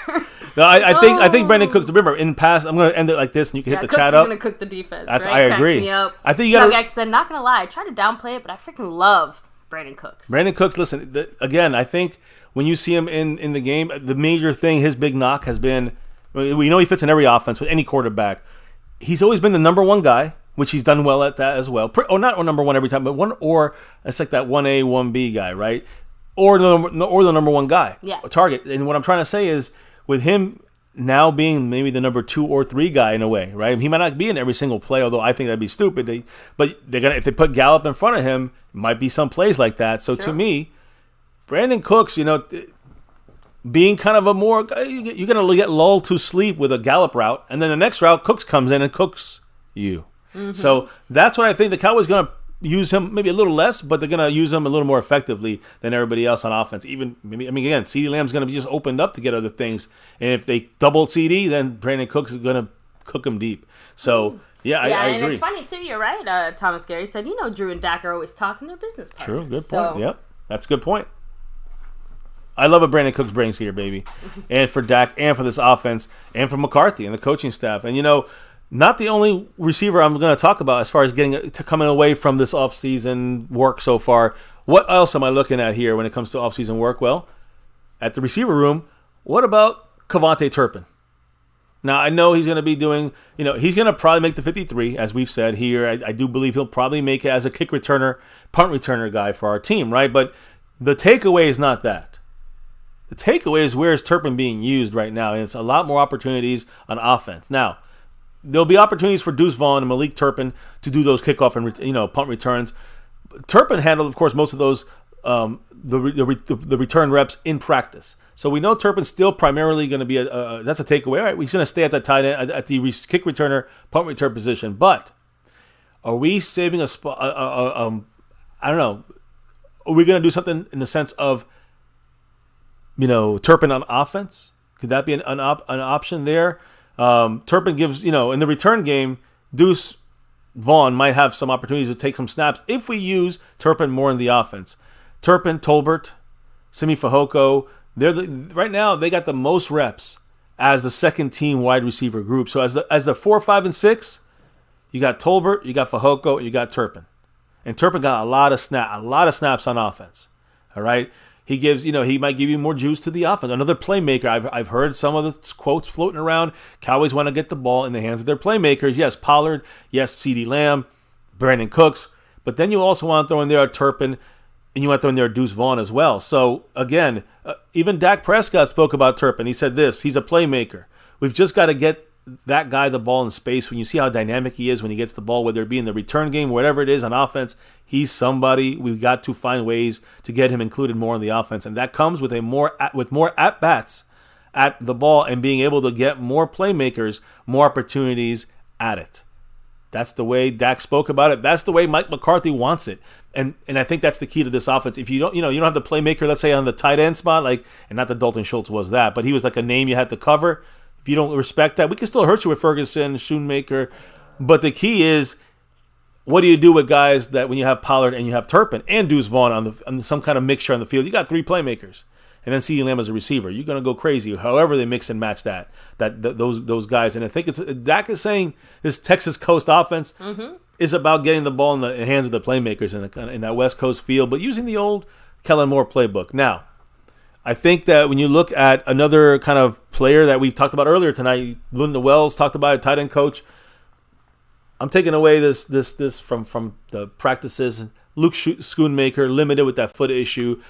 No, I think Brandon Cooks. Remember, in past, I'm going to end it like this, and you can hit the Cooks chat up. Cooks is going to cook the defense. I agree. Me up. I think you got to. Like I said, not going to lie, I try to downplay it, but I freaking love Brandon Cooks. Brandon Cooks, listen, again, I think when you see him in the game, the major thing, his big knock has been, we know he fits in every offense with any quarterback. He's always been the number one guy, which he's done well at that as well. Or not number one every time, but it's like that 1A, 1B guy, right? Or the number one guy, target. And what I'm trying to say is, with him now being maybe the number 2 or 3 guy in a way, right? He might not be in every single play, although I think that'd be stupid. But if they put Gallup in front of him, it might be some plays like that. So to me, Brandon Cooks, being kind of a more, you're going to get lulled to sleep with a Gallup route, and then the next route, Cooks comes in and cooks you. Mm-hmm. So that's what I think the Cowboys going to use him maybe a little less, but they're going to use him a little more effectively than everybody else on offense. Again, CeeDee Lamb's going to be just opened up to get other things, and if they double CeeDee, then Brandon Cooks is going to cook him deep. So I agree. And it's funny too. You're right. Thomas Gary said, Drew and Dak are always talking their business partners. True, good point. Yep, that's a good point. I love what Brandon Cooks brings here, baby, and for Dak, and for this offense, and for McCarthy and the coaching staff, and not the only receiver I'm going to talk about as far as coming away from this offseason work so far. What else am I looking at here when it comes to offseason work? Well, at the receiver room, what about Kevontae Turpin? Now, I know he's going to be doing, he's going to probably make the 53, as we've said here. I do believe he'll probably make it as a kick returner, punt returner guy for our team, right? But the takeaway is not that. The takeaway is, where is Turpin being used right now? And it's a lot more opportunities on offense. Now, there'll be opportunities for Deuce Vaughn and Malik Turpin to do those kickoff and punt returns. Turpin handled, of course, most of those the return reps in practice. So we know Turpin's still primarily going to be that's a takeaway. All right, he's going to stay at that tight end, at the kick returner, punt return position. But are we saving a spot? I don't know. Are we going to do something in the sense of Turpin on offense? Could that be an option there? Turpin gives, in the return game, Deuce Vaughn might have some opportunities to take some snaps if we use Turpin more in the offense. Turpin, Tolbert, Simi Fehoko, right now they got the most reps as the second team wide receiver group. So as the 4, 5, and 6, you got Tolbert, you got Fehoko, you got Turpin. And Turpin got a lot of snaps on offense. All right. He gives, he might give you more juice to the offense. Another playmaker. I've heard some of the quotes floating around. Cowboys want to get the ball in the hands of their playmakers. Yes, Pollard. Yes, CeeDee Lamb, Brandon Cooks. But then you also want to throw in there a Turpin, and you want to throw in there a Deuce Vaughn as well. So, again, even Dak Prescott spoke about Turpin. He said this. He's a playmaker. We've just got to get that guy the ball in space. When you see how dynamic he is when he gets the ball, whether it be in the return game, whatever it is on offense, he's somebody we've got to find ways to get him included more in the offense, and that comes with more at bats at the ball and being able to get more playmakers, more opportunities at it. That's the way Dak spoke about it. That's the way Mike McCarthy wants it, and I think that's the key to this offense. If you don't have the playmaker, let's say on the tight end spot, and not that Dalton Schultz was that, but he was like a name you had to cover. If you don't respect that, we can still hurt you with Ferguson, Schoonmaker. But the key is, what do you do with guys that when you have Pollard and you have Turpin and Deuce Vaughn on some kind of mixture on the field? You got 3 playmakers, and then CeeDee Lamb as a receiver. You're going to go crazy. However they mix and match those guys. And I think Dak is saying this Texas Coast offense is about getting the ball in the hands of the playmakers in that West Coast field, but using the old Kellen Moore playbook. Now, I think that when you look at another kind of player that we've talked about earlier tonight, Linda Wells talked about a tight end coach. I'm taking away this from the practices. Luke Schoonmaker, limited with that foot issue.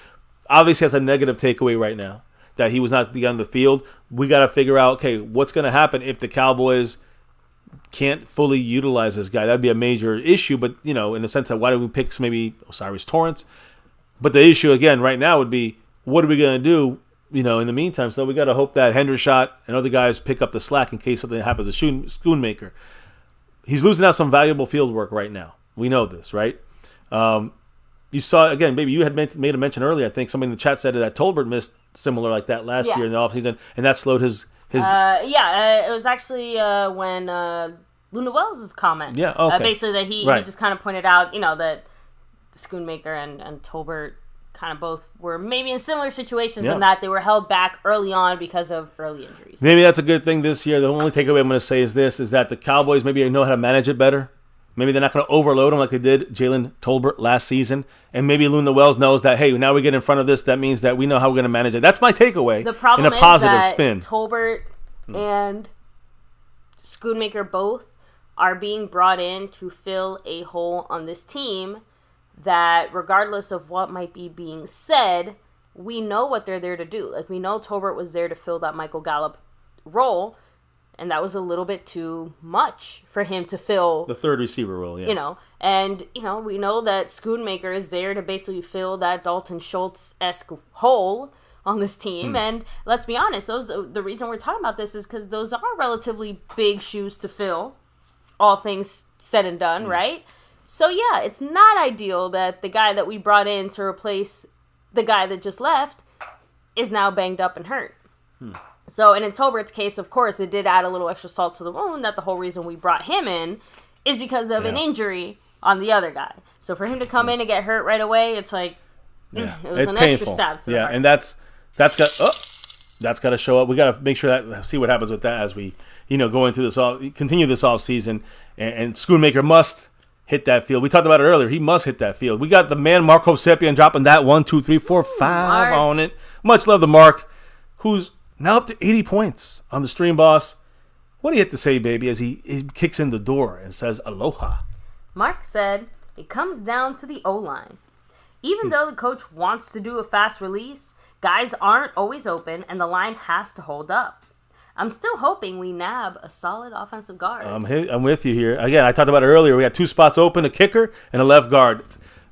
Obviously, that's a negative takeaway right now, that he was not on the field. We got to figure out, okay, what's going to happen if the Cowboys can't fully utilize this guy? That'd be a major issue, but, in the sense that why do we pick maybe Osiris Torrance? But the issue, again, right now would be, what are we going to do, in the meantime? So we got to hope that Hendershot and other guys pick up the slack in case something happens to Schoonmaker. He's losing out some valuable field work right now. We know this, right? You saw, again, baby, you had made a mention earlier. I think somebody in the chat said that Tolbert missed similar like that last year in the offseason, and that slowed his it was actually when Luna Wells' comment. Yeah, okay. Basically that he just kind of pointed out, that Schoonmaker and Tolbert kind of both were maybe in similar situations in that they were held back early on because of early injuries. Maybe that's a good thing this year. The only takeaway I'm going to say is that the Cowboys maybe know how to manage it better. Maybe they're not going to overload him like they did Jalen Tolbert last season. And maybe Luna Wells knows that, hey, now we get in front of this, that means that we know how we're going to manage it. That's my takeaway. The problem in a positive is that spin. Tolbert and Schoonmaker both are being brought in to fill a hole on this team that, regardless of what might be being said, we know what they're there to do. We know Tolbert was there to fill that Michael Gallup role, and that was a little bit too much for him to fill. The third receiver role, yeah. And we know that Schoonmaker is there to basically fill that Dalton Schultz-esque hole on this team. And let's be honest, the reason we're talking about this is because those are relatively big shoes to fill, all things said and done, right? So, yeah, it's not ideal that the guy that we brought in to replace the guy that just left is now banged up and hurt. So, and in Tolbert's case, of course, it did add a little extra salt to the wound that the whole reason we brought him in is because of an injury on the other guy. So, for him to come in and get hurt right away, it's like, it was an extra stab to the heart. And that's got to show up. We got to make sure see what happens with that as we, go into continue this off season. And Schoonmaker must hit that field. We talked about it earlier. He must hit that field. We got the man Mark Hovsepian dropping that 1, 2, 3, 4, 5 on it. Much love to Mark, who's now up to 80 points on the Stream Boss. What do you have to say, baby, as he kicks in the door and says aloha? Mark said, it comes down to the O-line. Even though the coach wants to do a fast release, guys aren't always open, and the line has to hold up. I'm still hoping we nab a solid offensive guard. I'm with you here. Again, I talked about it earlier. We got 2 spots open, a kicker and a left guard.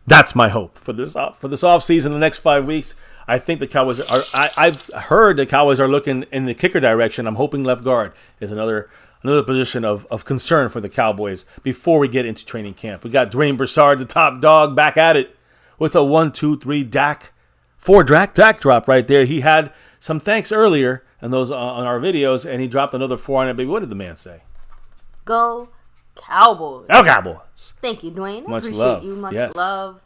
That's my hope for this offseason, the next 5 weeks. I think the Cowboys are. I've heard the Cowboys are looking in the kicker direction. I'm hoping left guard is another position of concern for the Cowboys before we get into training camp. We got Dwayne Broussard, the top dog, back at it with a 1, 2, 3 Dak drop right there. He had some thanks earlier on those on our videos, and he dropped another 4 on it. Baby, what did the man say? Go Cowboys! Go Cowboys! Thank you, Dwayne. Much appreciate love. you. Much love.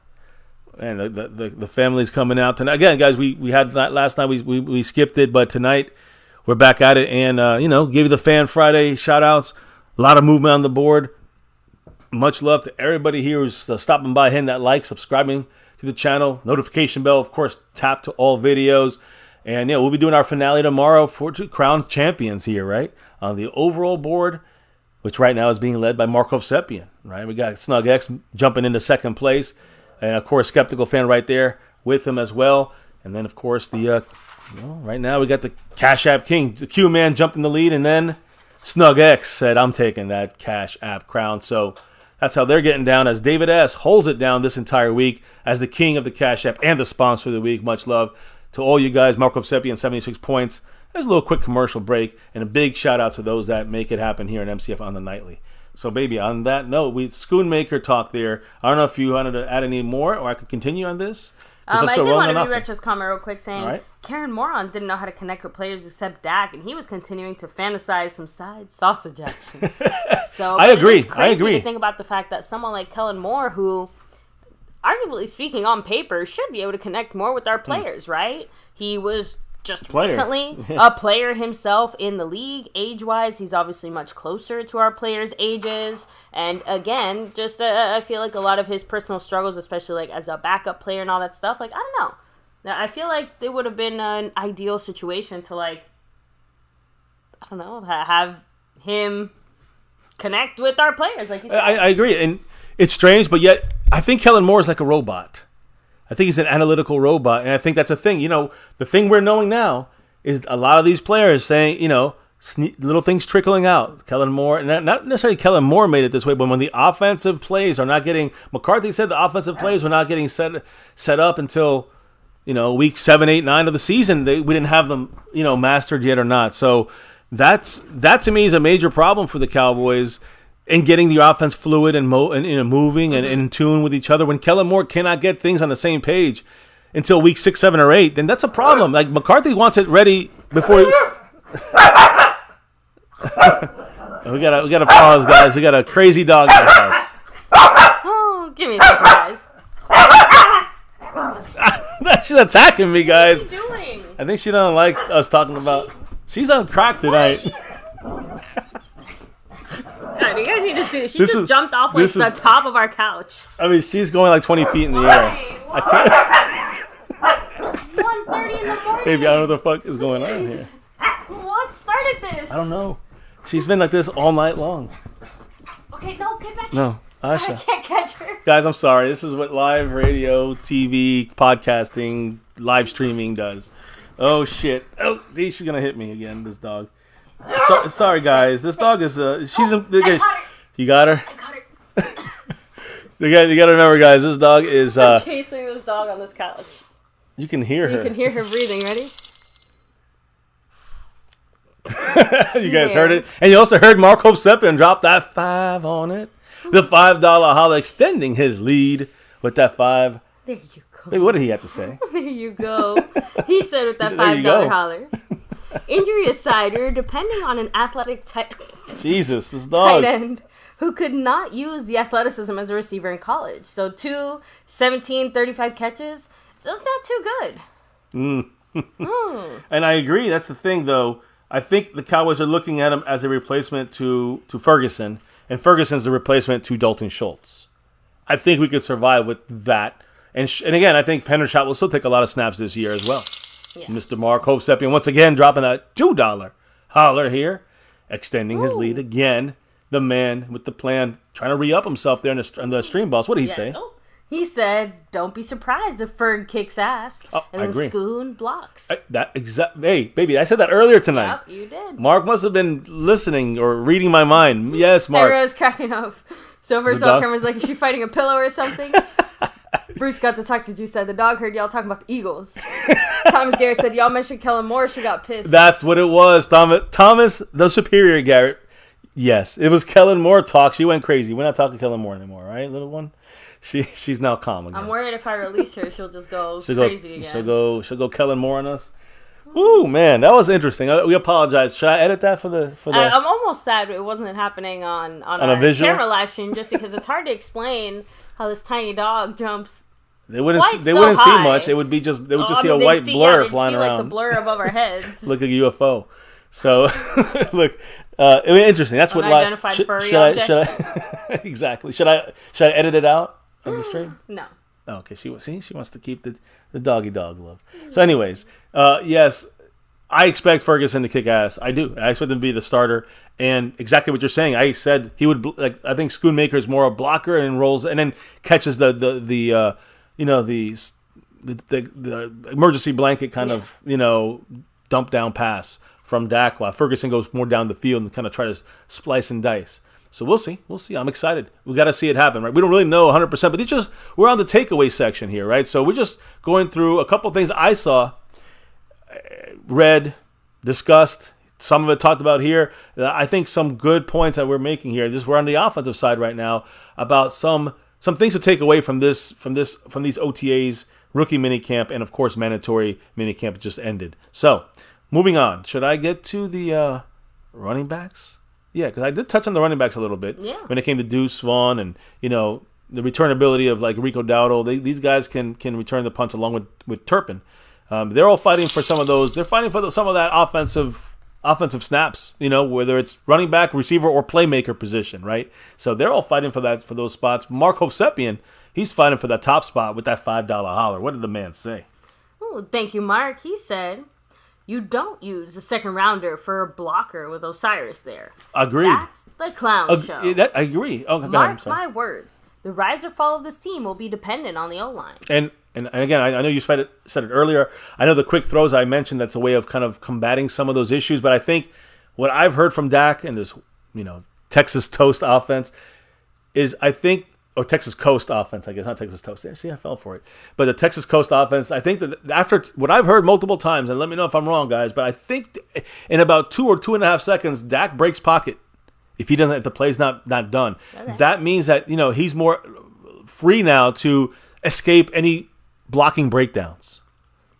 And the family's coming out tonight. Again, guys, we had last night. We skipped it, but tonight we're back at it. And, give you the Fan Friday shout-outs. A lot of movement on the board. Much love to everybody here who's stopping by, hitting that like, subscribing to the channel. Notification bell, of course, tap to all videos. And yeah, we'll be doing our finale tomorrow to crown champions here, right? On the overall board, which right now is being led by Markov Sepian, right? We got Snug X jumping into second place. And of course, Skeptical Fan right there with him as well. And then, of course, right now we got the Cash App King. The Q Man jumped in the lead, and then Snug X said, I'm taking that Cash App crown. So that's how they're getting down, as David S. holds it down this entire week as the king of the Cash App and the sponsor of the week. Much love to all you guys. Markov Sepian, 76 points. There's a little quick commercial break, and a big shout out to those that make it happen here in MCF on the Nightly. So, baby, on that note, Schoonmaker talk there. I don't know if you wanted to add any more, or I could continue on this. I did want to read Rich's comment real quick, saying Karen Moron didn't know how to connect her players except Dak, and he was continuing to fantasize some side sausage action. So I agree. It's crazy to think about the fact that someone like Kellen Moore, who, arguably speaking, on paper, should be able to connect more with our players, right? He was just recently a player himself in the league. Age-wise, he's obviously much closer to our players' ages. And again, just I feel like a lot of his personal struggles, especially like as a backup player and all that stuff, like, I don't know. Now, I feel like it would have been an ideal situation to, like, I don't know, have him connect with our players, like you said. I agree. And it's strange, but yet I think Kellen Moore is like a robot. I think he's an analytical robot, and I think that's a thing. You know, the thing we're knowing now is a lot of these players saying, you know, little things trickling out. Kellen Moore, and not necessarily Kellen Moore made it this way, but when the offensive plays are not getting, McCarthy said the offensive plays were not getting set up until, you know, week 7, 8, 9 of the season. We didn't have them, you know, mastered yet or not. So that to me is a major problem for the Cowboys. And getting the offense fluid and moving and in tune with each other. When Kellen Moore cannot get things on the same page until week 6, 7, or 8, then that's a problem. Like, McCarthy wants it ready before. We gotta pause, guys. We got a crazy dog in the house. Oh, give me a surprise. She's attacking me, guys. What are you doing? I think she doesn't like us talking about. She's on crack tonight. God, you guys need to see this. She just jumped off like the top of our couch. I mean, she's going like 20 feet in the air. I can't. 1:30 in the morning. Baby, I don't know what the fuck is going on here. What started this? I don't know. She's been like this all night long. Okay, no, get back. No, Asha. I can't catch her. Guys, I'm sorry. This is what live radio, TV, podcasting, live streaming does. Oh, shit. Oh, she's going to hit me again, this dog. Sorry, guys. This dog is she's a. You got her. I got her. You got to remember, guys. This dog is. I'm chasing this dog on this couch. You can hear her. You can hear her breathing. Ready? You guys heard it, and you also heard Markov Sepian drop that 5 on it. The $5 holla, extending his lead with that 5. There you go. Baby, what did he have to say? There you go. He said with that $5 holler. Injury aside, we were depending on an athletic Jesus, this dog. tight end who could not use the athleticism as a receiver in college. So 17, 35 catches, that's not too good. And I agree. That's the thing, though. I think the Cowboys are looking at him as a replacement to Ferguson, and Ferguson's a replacement to Dalton Schultz. I think we could survive with that. And again, I think Hendershot will still take a lot of snaps this year as well. Yeah. Mr. Markov Sepian once again dropping that $2 holler here, extending his lead again. The man with the plan, trying to re-up himself there in the stream boss. What did he say? Oh, he said, "Don't be surprised if Ferg kicks ass." And then Schoon blocks. Hey, baby, I said that earlier tonight. Yep, you did. Mark must have been listening or reading my mind. Yes, Mark. Everyone's cracking up. So first of all, Cameron's like, "Is she fighting a pillow or something?" Bruce got the text that you said the dog heard y'all talking about the Eagles. Thomas Garrett said y'all mentioned Kellen Moore. She got pissed. That's what it was. Thomas, the superior Garrett. Yes, it was Kellen Moore talk. She went crazy. We're not talking Kellen Moore anymore, right, little one? She's now calm again. I'm worried if I release her, she'll just go crazy again. She'll go Kellen Moore on us. Ooh, man, that was interesting. We apologize. Should I edit that for the? I'm almost sad it wasn't happening on a visual camera live stream, just because it's hard to explain how this tiny dog jumps. They wouldn't see much. They would just see a white blur flying around. Like the blur above our heads. Look like a UFO. So look, it was interesting. That's what unidentified furry object. Should I exactly? Should I edit it out of the stream? No. Okay, she wants to keep the doggy dog love. So, anyways, yes, I expect Ferguson to kick ass. I do. I expect him to be the starter, and exactly what you're saying. I said he would. I think Schoonmaker is more a blocker and rolls and then catches the emergency blanket kind of dump down pass from Dak, while Ferguson goes more down the field and kind of try to splice and dice. So we'll see. I'm excited. We got to see it happen, right? We don't really know 100%, but we're on the takeaway section here, right? So we're just going through a couple of things I saw, read, discussed, some of it talked about here. I think some good points that we're making here. We're on the offensive side right now about some things to take away from these OTAs, rookie minicamp, and of course mandatory minicamp just ended. So moving on. Should I get to the running backs? Yeah, because I did touch on the running backs a little bit when it came to Deuce Vaughn and the returnability of like Rico Dowdle. These guys can return the punts along with Turpin. They're all fighting for some of those. They're fighting for some of that offensive snaps. Whether it's running back, receiver, or playmaker position, right? So they're all fighting for those spots. Mark Hovsepian, he's fighting for that top spot with that $5 holler. What did the man say? Oh, thank you, Mark. He said, "You don't use a second rounder for a blocker with Osiris there." Agreed. That's the clown show. I agree. Oh, Mark my words. The rise or fall of this team will be dependent on the O-line. And again, I know you said it earlier. I know the quick throws I mentioned, that's a way of kind of combating some of those issues. But I think what I've heard from Dak and this, Texas Toast offense is Texas Coast offense, I guess, not Texas Toast. See, I fell for it. But the Texas Coast offense, I think that after what I've heard multiple times, and let me know if I'm wrong, guys, but I think in about 2 or 2.5 seconds, Dak breaks pocket. If the play's not done, okay. That means that he's more free now to escape any blocking breakdowns.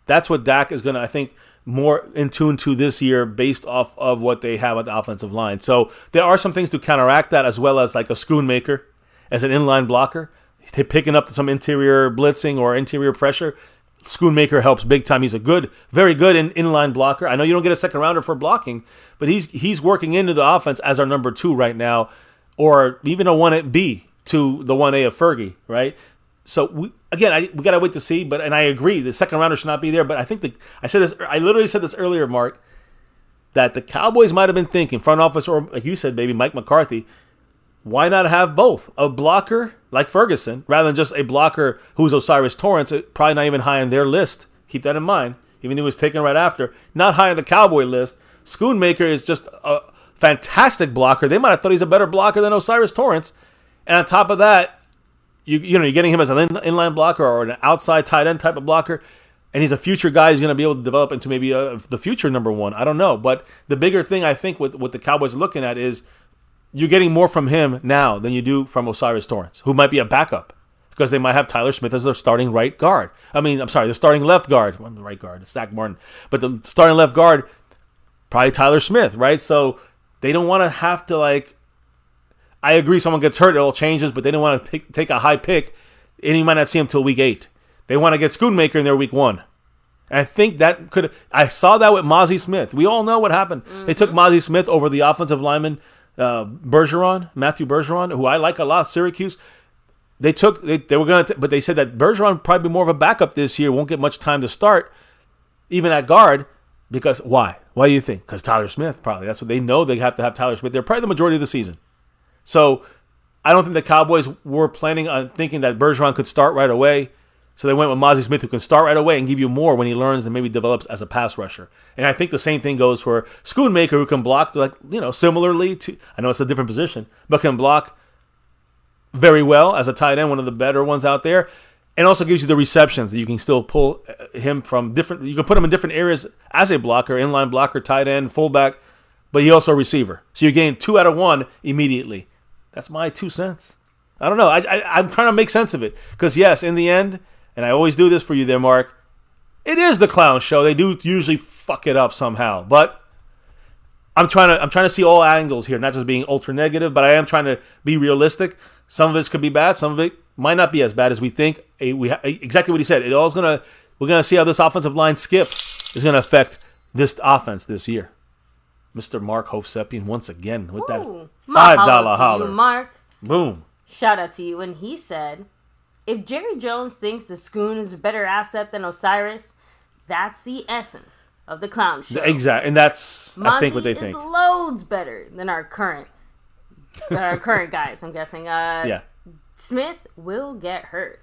That's what Dak is going to, I think, more in tune to this year based off of what they have at the offensive line. So there are some things to counteract that, as well as like a Schoonmaker as an inline blocker, picking up some interior blitzing or interior pressure. Schoonmaker helps big time. He's very good inline blocker. I know you don't get a second rounder for blocking, but he's working into the offense as our number 2 right now, or even a 1B to the 1A of Fergie, right? So we got to wait to see. And I agree, the second rounder should not be there. But I think I literally said this earlier, Mark, that the Cowboys might have been thinking, front office, or like you said, baby, Mike McCarthy, why not have both? A blocker like Ferguson, rather than just a blocker who's Osiris Torrance, probably not even high on their list. Keep that in mind. Even though he was taken right after. Not high on the Cowboy list. Schoonmaker is just a fantastic blocker. They might have thought he's a better blocker than Osiris Torrance. And on top of that, you're getting him as an inline blocker or an outside tight end type of blocker. And he's a future guy who's going to be able to develop into maybe the future number 1. I don't know. But the bigger thing I think what the Cowboys are looking at is you're getting more from him now than you do from Osiris Torrance, who might be a backup because they might have Tyler Smith as their starting right guard. The starting left guard. Well, the right guard, it's Zach Martin. But the starting left guard, probably Tyler Smith, right? So they don't want to have to, I agree, someone gets hurt, it all changes, but they don't want to take a high pick, and you might not see him till week 8. They want to get Schoonmaker in their week 1. And I think I saw that with Mozzie Smith. We all know what happened. Mm-hmm. They took Mozzie Smith over the offensive lineman, Matthew Bergeron, who I like a lot, Syracuse. They were going to, but they said that Bergeron would probably be more of a backup this year, won't get much time to start, even at guard, because why? Why do you think? Because Tyler Smith, probably. That's what they know. They have to have Tyler Smith there probably the majority of the season. So I don't think the Cowboys were planning on thinking that Bergeron could start right away. So they went with Mozzie Smith, who can start right away and give you more when he learns and maybe develops as a pass rusher. And I think the same thing goes for Schoonmaker, who can block similarly to, I know it's a different position, but can block very well as a tight end, one of the better ones out there, and also gives you the receptions that you can still pull him from different. You can put him in different areas as a blocker, inline blocker, tight end, fullback, but he also a receiver. So you're getting 2 out of 1 immediately. That's my 2 cents. I don't know. I'm trying to make sense of it because yes, in the end. And I always do this for you there, Mark, it is the clown show. They do usually fuck it up somehow. But I'm trying to see all angles here, not just being ultra negative, but I am trying to be realistic. Some of it could be bad. Some of it might not be as bad as we think. Exactly what he said. We're going to see how this offensive line skip is going to affect this offense this year. Mr. Mark Hovsepian once again with that $5 holler. Mark. Boom. Shout out to you. And he said, if Jerry Jones thinks the Scoon is a better asset than Osiris, that's the essence of the clown show. Exactly, and that's Mozzie I think what they think. Is loads better than our current guys. I'm guessing. Yeah. Smith will get hurt.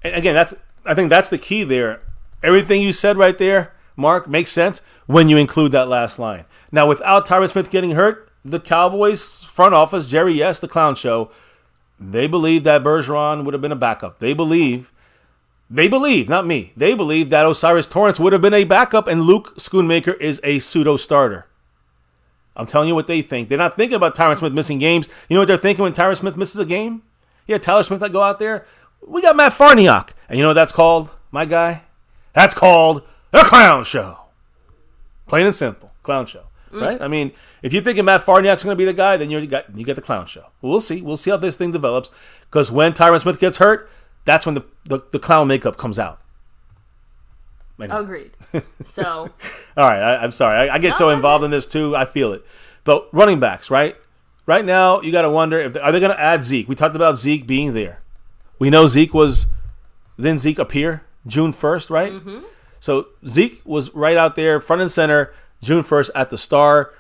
And again, I think that's the key there. Everything you said right there, Mark, makes sense when you include that last line. Now, without Tyron Smith getting hurt, the Cowboys front office, Jerry Yes, the clown show, they believe that Bergeron would have been a backup. They believe, not me, they believe that Osiris Torrance would have been a backup and Luke Schoonmaker is a pseudo-starter. I'm telling you what they think. They're not thinking about Tyron Smith missing games. You know what they're thinking when Tyron Smith misses a game? Yeah, Tyler Smith that go out there. We got Matt Farniok. And you know what that's called, my guy? That's called a clown show. Plain and simple. Clown show. Right? I mean, if you're thinking Matt Farniok's going to be the guy, then you get the clown show. We'll see. We'll see how this thing develops. Because when Tyron Smith gets hurt, that's when the clown makeup comes out. Agreed. So. All right. I'm sorry. I get so involved in this too. I feel it. But running backs, right? Right now, you got to wonder, are they going to add Zeke? We talked about Zeke being there. We know didn't Zeke appear June 1st, right? Mm-hmm. So Zeke was right out there, front and center, June 1st at the Star.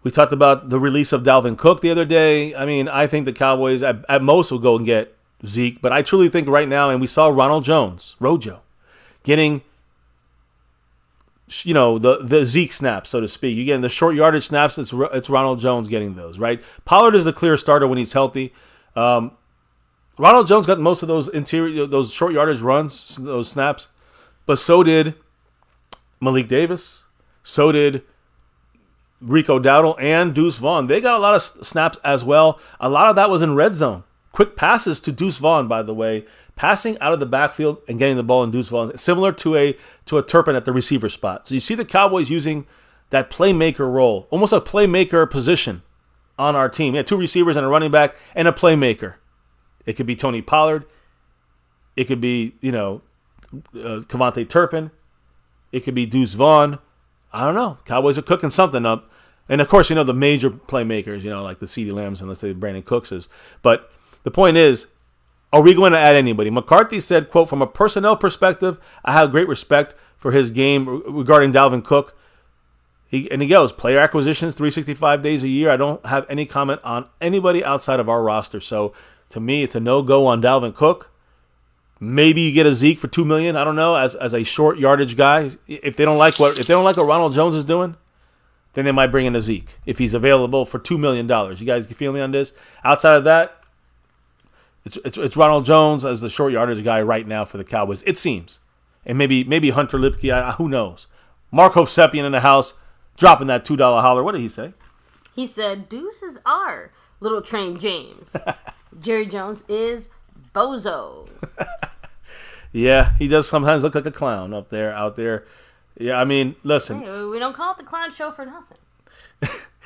We talked about the release of Dalvin Cook the other day. I mean, I think the Cowboys at most will go and get Zeke, but I truly think right now, and we saw Ronald Jones, Rojo, getting, the Zeke snaps, so to speak. You getting the short yardage snaps, it's Ronald Jones getting those, right? Pollard is the clear starter when he's healthy. Ronald Jones got most of those short yardage runs, those snaps, but so did Malik Davis, so did Rico Dowdle and Deuce Vaughn. They got a lot of snaps as well. A lot of that was in red zone. Quick passes to Deuce Vaughn, by the way, passing out of the backfield and getting the ball in Deuce Vaughn, similar to a Turpin at the receiver spot. So you see the Cowboys using that playmaker role, almost a playmaker position on our team. Yeah, two receivers and a running back and a playmaker. It could be Tony Pollard. It could be, Kevontae Turpin. It could be Deuce Vaughn. I don't know. Cowboys are cooking something up. And, of course, the major playmakers, like the CeeDee Lambs and let's say Brandon Cooks is. But the point is, are we going to add anybody? McCarthy said, quote, from a personnel perspective, I have great respect for his game regarding Dalvin Cook. He goes, player acquisitions, 365 days a year. I don't have any comment on anybody outside of our roster. So, to me, it's a no-go on Dalvin Cook. Maybe you get a Zeke for $2 million. I don't know, as a short yardage guy. If they don't like what Ronald Jones is doing, then they might bring in a Zeke if he's available for $2 million. You guys can feel me on this? Outside of that, it's Ronald Jones as the short yardage guy right now for the Cowboys. It seems, and maybe Hunter Lipke. Who knows? Mark Hovsepian in the house dropping that $2 holler. What did he say? He said, "Deuces are Little Train James. Jerry Jones is bozo." Yeah, he does sometimes look like a clown out there. Yeah, I mean, listen. Hey, we don't call it the clown show for nothing.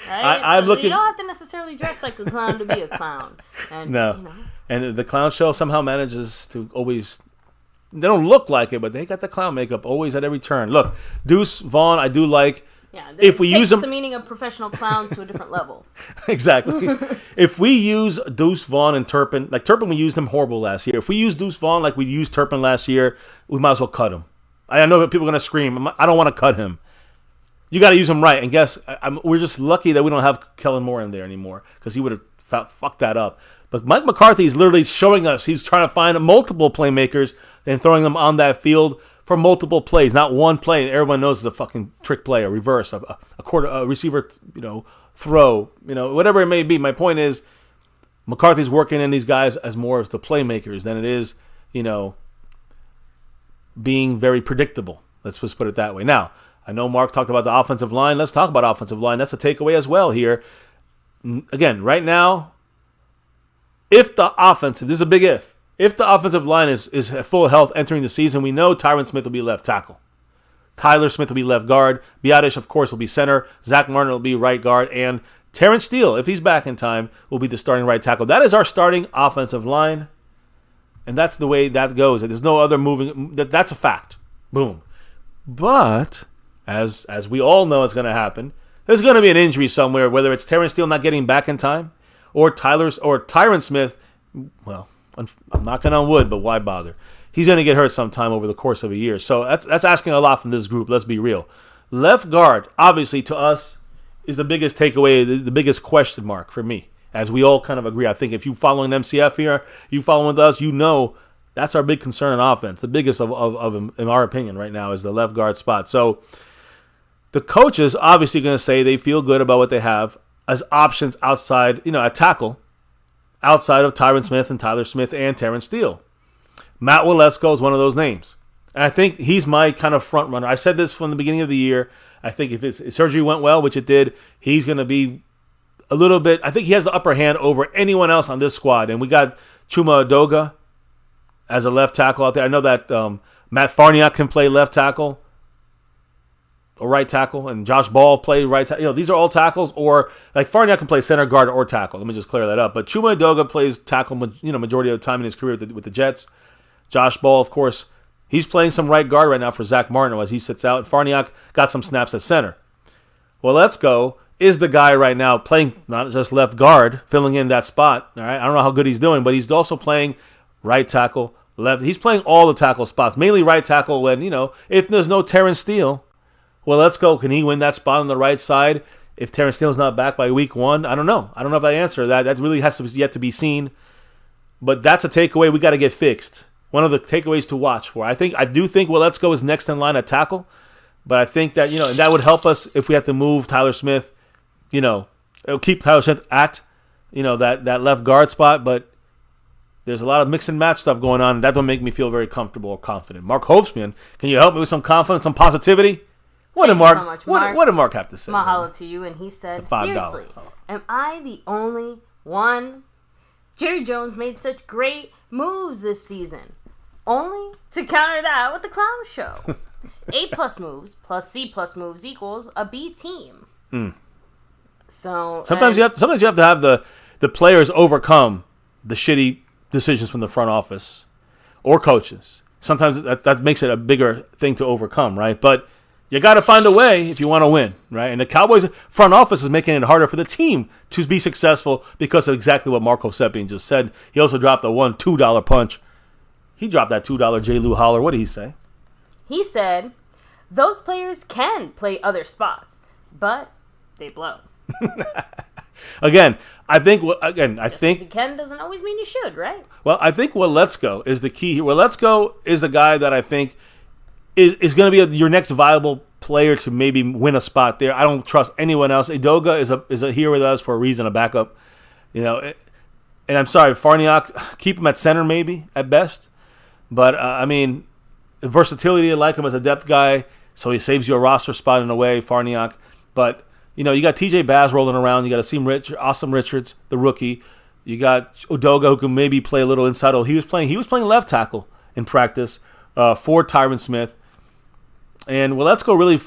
Right? I'm looking. You don't have to necessarily dress like a clown to be a clown. And, no. And the clown show somehow manages to always. They don't look like it, but they got the clown makeup always at every turn. Look, Deuce Vaughn, I do like. Yeah, if we use them, the meaning of professional clown to a different level. Exactly. If we use Deuce Vaughn and Turpin, like Turpin, we used him horrible last year. If we use Deuce Vaughn like we used Turpin last year, we might as well cut him. I know that people are going to scream. I don't want to cut him. You got to use him right. And guess, we're just lucky that we don't have Kellen Moore in there anymore because he would have fucked that up. But Mike McCarthy is literally showing us he's trying to find multiple playmakers and throwing them on that field for multiple plays, not one play. Everyone knows it's a fucking trick play, a reverse, a receiver, throw, whatever it may be. My point is, McCarthy's working in these guys as more of the playmakers than it is, being very predictable. Let's just put it that way. Now, I know Mark talked about the offensive line. Let's talk about offensive line. That's a takeaway as well here. Again, right now, if the offensive, this is a big if the offensive line is at full health entering the season, we know Tyron Smith will be left tackle. Tyler Smith will be left guard. Biadasz, of course, will be center. Zach Martin will be right guard. And Terrence Steele, if he's back in time, will be the starting right tackle. That is our starting offensive line. And that's the way that goes. There's no other moving. That's a fact. Boom. But, as we all know it's going to happen, there's going to be an injury somewhere, whether it's Terrence Steele not getting back in time or Tyron Smith. Well, I'm knocking on wood, but why bother? He's going to get hurt sometime over the course of a year. So that's asking a lot from this group. Let's be real. Left guard, obviously, to us, is the biggest takeaway, the biggest question mark for me, as we all kind of agree. I think if you following MCF here, you following with us, you know that's our big concern on offense. The biggest of in our opinion right now is the left guard spot. So the coaches obviously going to say they feel good about what they have as options outside, at tackle, outside of Tyron Smith and Tyler Smith and Terrence Steele. Matt Waletzko is one of those names. And I think he's my kind of front runner. I've said this from the beginning of the year. I think if his surgery went well, which it did, he's going to be a little bit, I think he has the upper hand over anyone else on this squad. And we got Chuma Edoga as a left tackle out there. I know that Matt Farniok can play left tackle or right tackle, and Josh Ball play right tackle. These are all tackles, or like Farniok can play center guard or tackle. Let me just clear that up. But Chuma Edoga plays tackle, majority of the time in his career with the Jets. Josh Ball, of course, he's playing some right guard right now for Zach Martin as he sits out. And Farniok got some snaps at center. Waletzko is the guy right now playing not just left guard, filling in that spot. All right, I don't know how good he's doing, but he's also playing right tackle, left. He's playing all the tackle spots, mainly right tackle when, if there's no Terrence Steele, Waletzko, can he win that spot on the right side if Terrence Steele's not back by week 1? I don't know. I don't know if I answer that. That really has to yet to be seen. But that's a takeaway we got to get fixed. One of the takeaways to watch for. I do think Waletzko is next in line at tackle, but I think that and that would help us if we have to move Tyler Smith. It'll keep Tyler Smith at that left guard spot, but there's a lot of mix and match stuff going on, and that don't make me feel very comfortable or confident. Mark Hofsman, can you help me with some confidence, some positivity? What did Mark? What did Mark have to say? Mahalo to you, and he said, "Seriously, am I the only one? Jerry Jones made such great moves this season, only to counter that with the clown show. A+ moves plus C+ moves equals a B team. So sometimes you have to have the players overcome the shitty decisions from the front office or coaches. Sometimes that makes it a bigger thing to overcome, right? But you got to find a way if you want to win, right? And the Cowboys front office is making it harder for the team to be successful because of exactly what Marco Seppian just said. He also dropped a $2 punch. He dropped that $2 J. Lou holler. What did he say? He said, those players can play other spots, but they blow. I think you can doesn't always mean you should, right? Well, I think Waletzko is the key here. Waletzko is the guy that I think is going to be your next viable player to maybe win a spot there. I don't trust anyone else. Edoga is here with us for a reason, a backup. And I'm sorry, Farniok, keep him at center maybe at best. But the versatility, I like him as a depth guy, so he saves you a roster spot in a way, Farniok. But you got TJ Bass rolling around. You got Awesome Richards, the rookie. You got Edoga, who can maybe play a little inside. He was playing left tackle in practice for Tyron Smith. And Waletzko really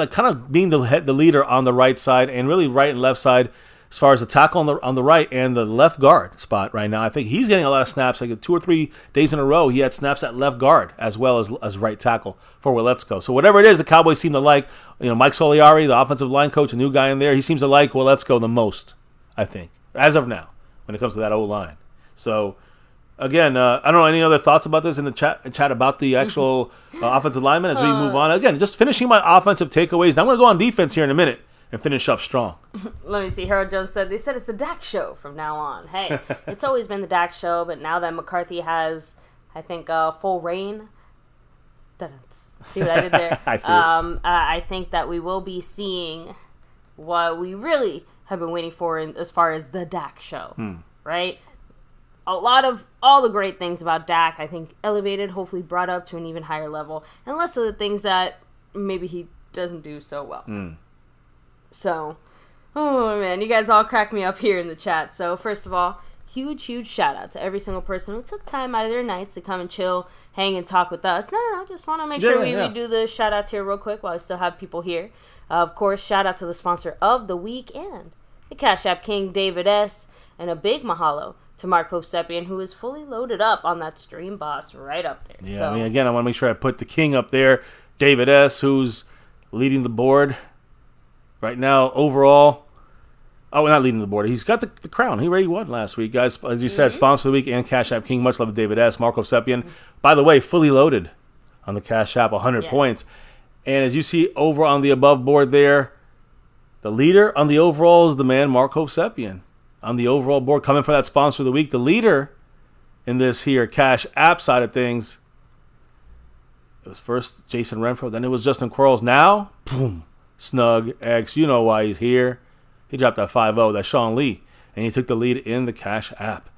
kind of being the leader on the right side and really right and left side as far as the tackle on the right and the left guard spot right now. I think he's getting a lot of snaps. Like 2 or 3 days in a row, he had snaps at left guard as well as right tackle for Waletzko. So whatever it is, the Cowboys seem to like. Mike Soliari, the offensive line coach, a new guy in there, he seems to like Waletzko the most, I think, as of now, when it comes to that O-line. So again, I don't know any other thoughts about this in the chat about the actual offensive lineman as we move on. Again, just finishing my offensive takeaways. Now I'm going to go on defense here in a minute and finish up strong. Let me see. Harold Jones said, they said it's the Dak show from now on. Hey, it's always been the Dak show, but now that McCarthy has, I think, full reign. See what I did there? I see I think that we will be seeing what we really have been waiting for as far as the Dak show, right? A lot of all the great things about Dak, I think, elevated, hopefully brought up to an even higher level, and less of the things that maybe he doesn't do so well. So, oh man, you guys all crack me up here in the chat. So first of all, huge shout out to every single person who took time out of their nights to come and chill, hang and talk with us. No, just want to make sure we do the shout outs here real quick while I still have people here. Of course, shout out to the sponsor of the week and the Cash App King, David S., and a big mahalo to Mark Seppian, who is fully loaded up on that stream boss right up there. Yeah, so, again, I want to make sure I put the king up there, David S., who's leading the board right now overall. Oh, not leading the board. He's got the crown. He already won last week, guys. As you said, Sponsor of the Week and Cash App King. Much love to David S. Marco Seppian. By the way, fully loaded on the Cash App, 100 points. And as you see over on the above board there, the leader on the overall is the man Marco Seppian. On the overall board, coming for that Sponsor of the Week. The leader in this here Cash App side of things, it was first Jason Renfro, then it was Justin Quarles. Now, boom, Snug X. You know why he's here. He dropped that 5-0, that's Sean Lee, and he took the lead in the Cash App.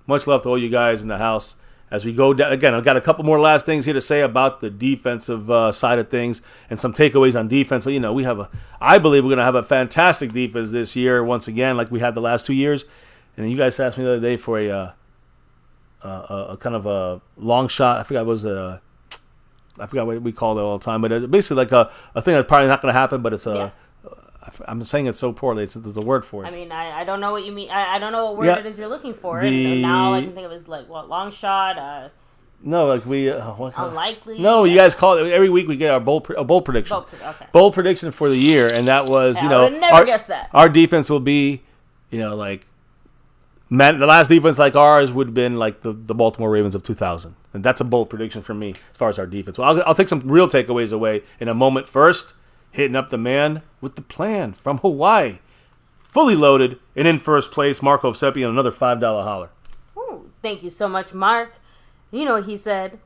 Much love to all you guys in the house. As we go down, again, I've got a couple more last things here to say about the defensive side of things and some takeaways on defense. But, I believe we're going to have a fantastic defense this year once again, like we had the last 2 years. And then you guys asked me the other day for a kind of a long shot. I forgot what we call it all the time. But it's basically like a thing that's probably not going to happen, but it's a... I'm saying it so poorly. There's a word for it. I mean, I don't know what you mean. I don't know what word it is you're looking for. And now all I can think of is like what, long shot. No, like we unlikely. No, you guys call it every week. We get our bold prediction. Bold prediction for the year, and that was I would never guess that. Our defense will be, like the last defense like ours would have been like the Baltimore Ravens of 2000, and that's a bold prediction for me as far as our defense. Well, I'll take some real takeaways away in a moment. First, hitting up the man with the plan from Hawaii. Fully loaded and in first place, Marco Seppian, another $5 holler. Ooh, thank you so much, Mark. You know what he said?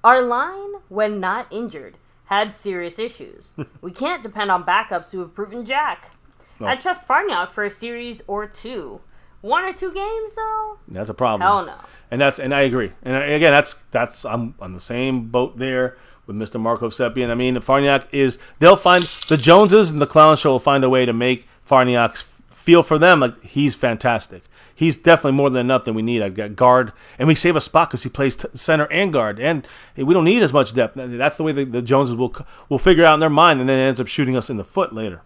Our line, when not injured, had serious issues. We can't depend on backups who have proven jack. No. I trust Farniok for a series or two. 1 or 2 games, though? That's a problem. Hell no. And I agree. And again, that's I'm on the same boat there with Mr. Marco Seppian. I mean, Farniok they'll find, the Joneses and the Clown Show will find a way to make Farniok feel for them like he's fantastic. He's definitely more than enough that we need. I got guard, and we save a spot because he plays center and guard, and we don't need as much depth. That's the way the Joneses will figure it out in their mind, and then it ends up shooting us in the foot later.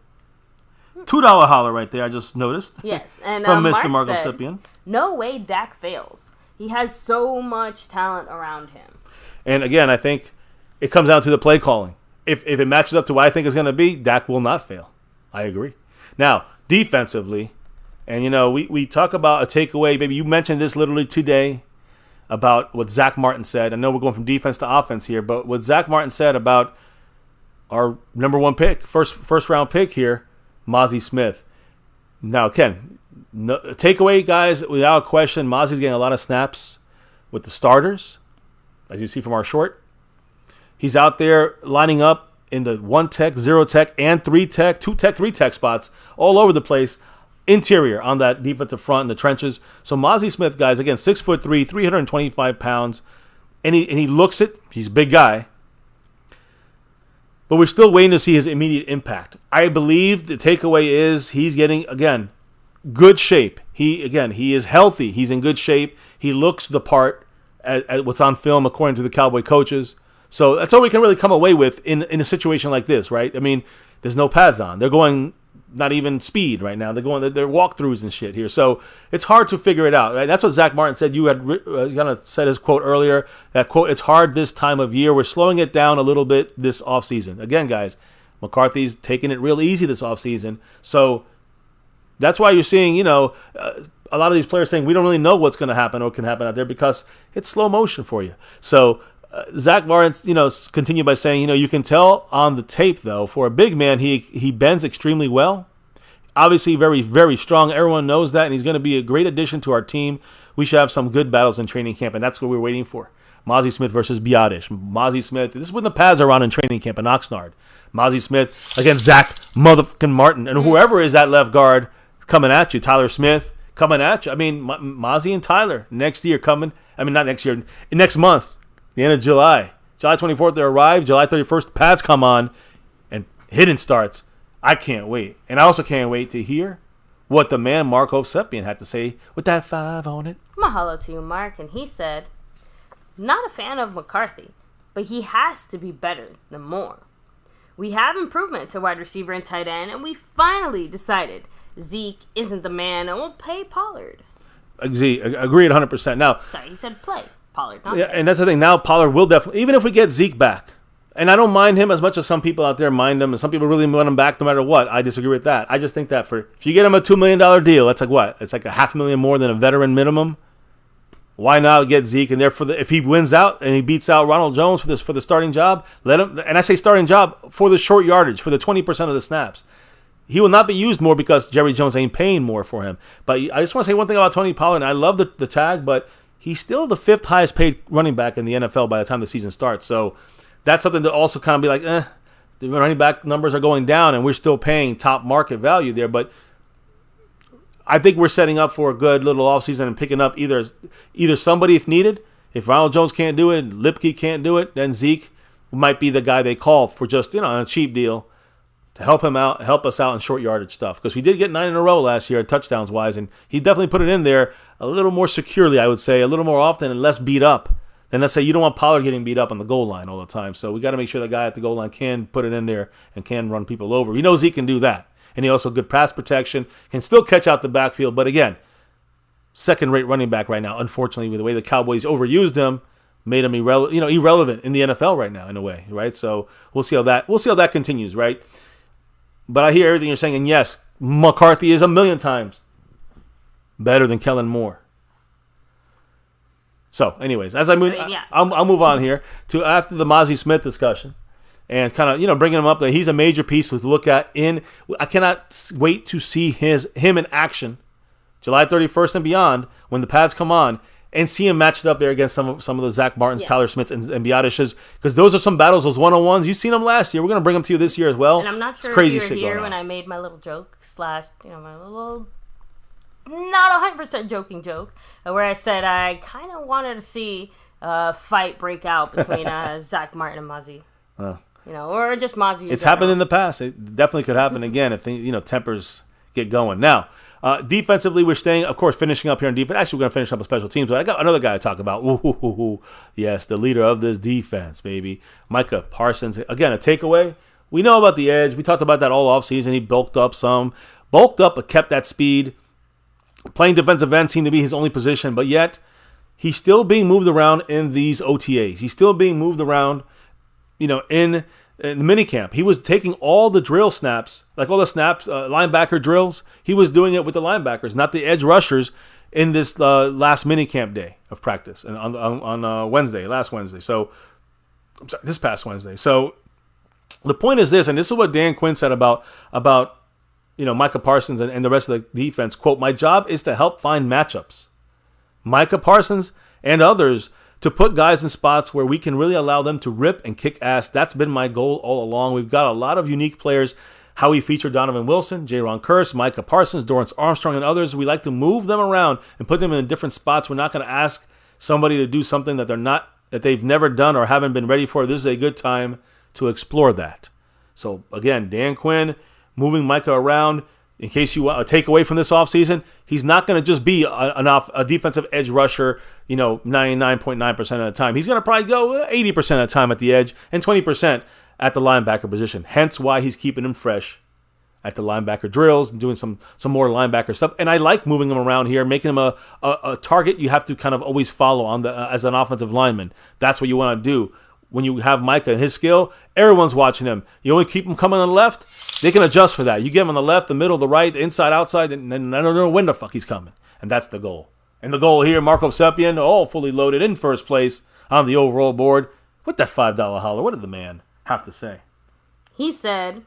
$2 holler right there, I just noticed. Yes, and from Mr. Marco Seppian. No way Dak fails. He has so much talent around him. And again, I think it comes down to the play calling. If it matches up to what I think it's going to be, Dak will not fail. I agree. Now, defensively, and we talk about a takeaway. Baby, you mentioned this literally today about what Zach Martin said. I know we're going from defense to offense here, but what Zach Martin said about our number 1 pick, first round pick here, Mazi Smith. Now, Ken, takeaway, guys, without question, Mazi's getting a lot of snaps with the starters, as you see from our short. He's out there lining up in the 1 tech, 0 tech, and 3 tech, 2 tech, 3 tech spots all over the place, interior on that defensive front in the trenches. So Mazi Smith, guys, again, 6'3", 325 pounds, and he looks it. He's a big guy. But we're still waiting to see his immediate impact. I believe the takeaway is he's getting, again, good shape. He is healthy. He's in good shape. He looks the part at what's on film, according to the Cowboy coaches. So that's all we can really come away with in a situation like this, right? I mean, there's no pads on. They're going not even speed right now. They're walkthroughs and shit here. So it's hard to figure it out. Right? That's what Zach Martin said. You had kind of said his quote earlier. That quote, it's hard this time of year. We're slowing it down a little bit this offseason. Again, guys, McCarthy's taking it real easy this offseason. So that's why you're seeing, a lot of these players saying we don't really know what's going to happen or can happen out there because it's slow motion for you. So Zach Martin, continued by saying, you can tell on the tape, though, for a big man, he bends extremely well. Obviously, very, very strong. Everyone knows that, and he's going to be a great addition to our team. We should have some good battles in training camp, and that's what we're waiting for. Mazi Smith versus Biotish. Mazi Smith, this is when the pads are on in training camp in Oxnard. Mazi Smith against Zach motherfucking Martin, and whoever is that left guard coming at you, Tyler Smith coming at you. I mean, Mazi and Tyler next year coming. I mean, not next year, next month. The end of July. July 24th, they arrive. July 31st, pads come on, and hitting starts. I can't wait. And I also can't wait to hear what the man Marco Seppian had to say with that 5 on it. Mahalo to you, Mark. And he said, not a fan of McCarthy, but he has to be better than more. We have improvement to wide receiver and tight end, and we finally decided Zeke isn't the man, and we'll pay Pollard. Agreed 100%. Now, sorry, he said play Pollard. Yeah, and that's the thing. Now Pollard will definitely, even if we get Zeke back, And I don't mind him as much as some people out there mind him, and some people really want him back no matter what. I disagree with that. I just think that if you get him a $2 million deal, that's like what? It's like a $500,000 more than a veteran minimum. Why not get Zeke? And therefore, if he wins out and he beats out Ronald Jones for the starting job, let him. And I say starting job for the short yardage, for the 20% of the snaps. He will not be used more because Jerry Jones ain't paying more for him. But I just want to say one thing about Tony Pollard. I love the tag, but he's still the 5th highest paid running back in the NFL by the time the season starts. So that's something to also kind of be like, the running back numbers are going down, and we're still paying top market value there. But I think we're setting up for a good little offseason and picking up either somebody if needed. If Ronald Jones can't do it, Lipke can't do it, then Zeke might be the guy they call for just, a cheap deal to help us out in short yardage stuff. Because we did get 9 in a row last year, touchdowns-wise, and he definitely put it in there a little more securely, I would say, a little more often and less beat up. And let's say you don't want Pollard getting beat up on the goal line all the time. So we got to make sure the guy at the goal line can put it in there and can run people over. We know Zeke can do that. And he also good pass protection, can still catch out the backfield. But again, second-rate running back right now. Unfortunately, with the way the Cowboys overused him, made him irrelevant in the NFL right now in a way, right? So we'll see how that continues, right? But I hear everything you're saying, and yes, McCarthy is 1,000,000 times better than Kellen Moore. So, anyways, as I move, I'll move on here to after the Mozzie Smith discussion, and kind of bringing him up that he's a major piece to look at. I cannot wait to see him in action, July 31st and beyond, when the pads come on, and see him matched up there against some of the Zach Martins, Tyler Smiths, and Biadishes, because those are some battles, those one-on-ones. You've seen them last year. We're going to bring them to you this year as well. And I'm not sure it's crazy if you were here when I made my little joke / my little not 100% joking joke, where I said I kind of wanted to see a fight break out between Zach Martin and Mozzie. Or just Mozzie. It's happened in the past. It definitely could happen again if tempers get going. Now, defensively, we're staying, of course, finishing up here on defense. Actually, we're going to finish up with special teams, but I got another guy to talk about. Yes, the leader of this defense, baby. Micah Parsons. Again, a takeaway. We know about the edge. We talked about that all offseason. He bulked up, but kept that speed. Playing defensive end seemed to be his only position, but yet he's still being moved around in these OTAs. He's still being moved around, in the minicamp. He was taking all the drill snaps, like all the snaps, linebacker drills. He was doing it with the linebackers, not the edge rushers, in this last minicamp day of practice and on last Wednesday. So, I'm sorry, this past Wednesday. So, the point is this, and this is what Dan Quinn said about Micah Parsons and the rest of the defense. Quote, "My job is to help find matchups. Micah Parsons and others to put guys in spots where we can really allow them to rip and kick ass. That's been my goal all along. We've got a lot of unique players. How we feature Donovan Wilson, Jaron Kearse, Micah Parsons, Dorrance Armstrong, and others. We like to move them around and put them in different spots. We're not going to ask somebody to do something that they've never done or haven't been ready for. This is a good time to explore that." So again, Dan Quinn moving Micah around. In case you want a takeaway from this offseason, he's not going to just be a defensive edge rusher, 99.9% of the time. He's going to probably go 80% of the time at the edge and 20% at the linebacker position. Hence why he's keeping him fresh at the linebacker drills and doing some more linebacker stuff. And I like moving him around here, making him a target you have to kind of always follow as an offensive lineman. That's what you want to do. When you have Micah and his skill, everyone's watching him. You only keep him coming on the left, they can adjust for that. You get him on the left, the middle, the right, the inside, outside, and I don't know when the fuck he's coming. And that's the goal. And the goal here, Marco Sepien, all fully loaded in first place on the overall board with that $5 holler. What did the man have to say? He said,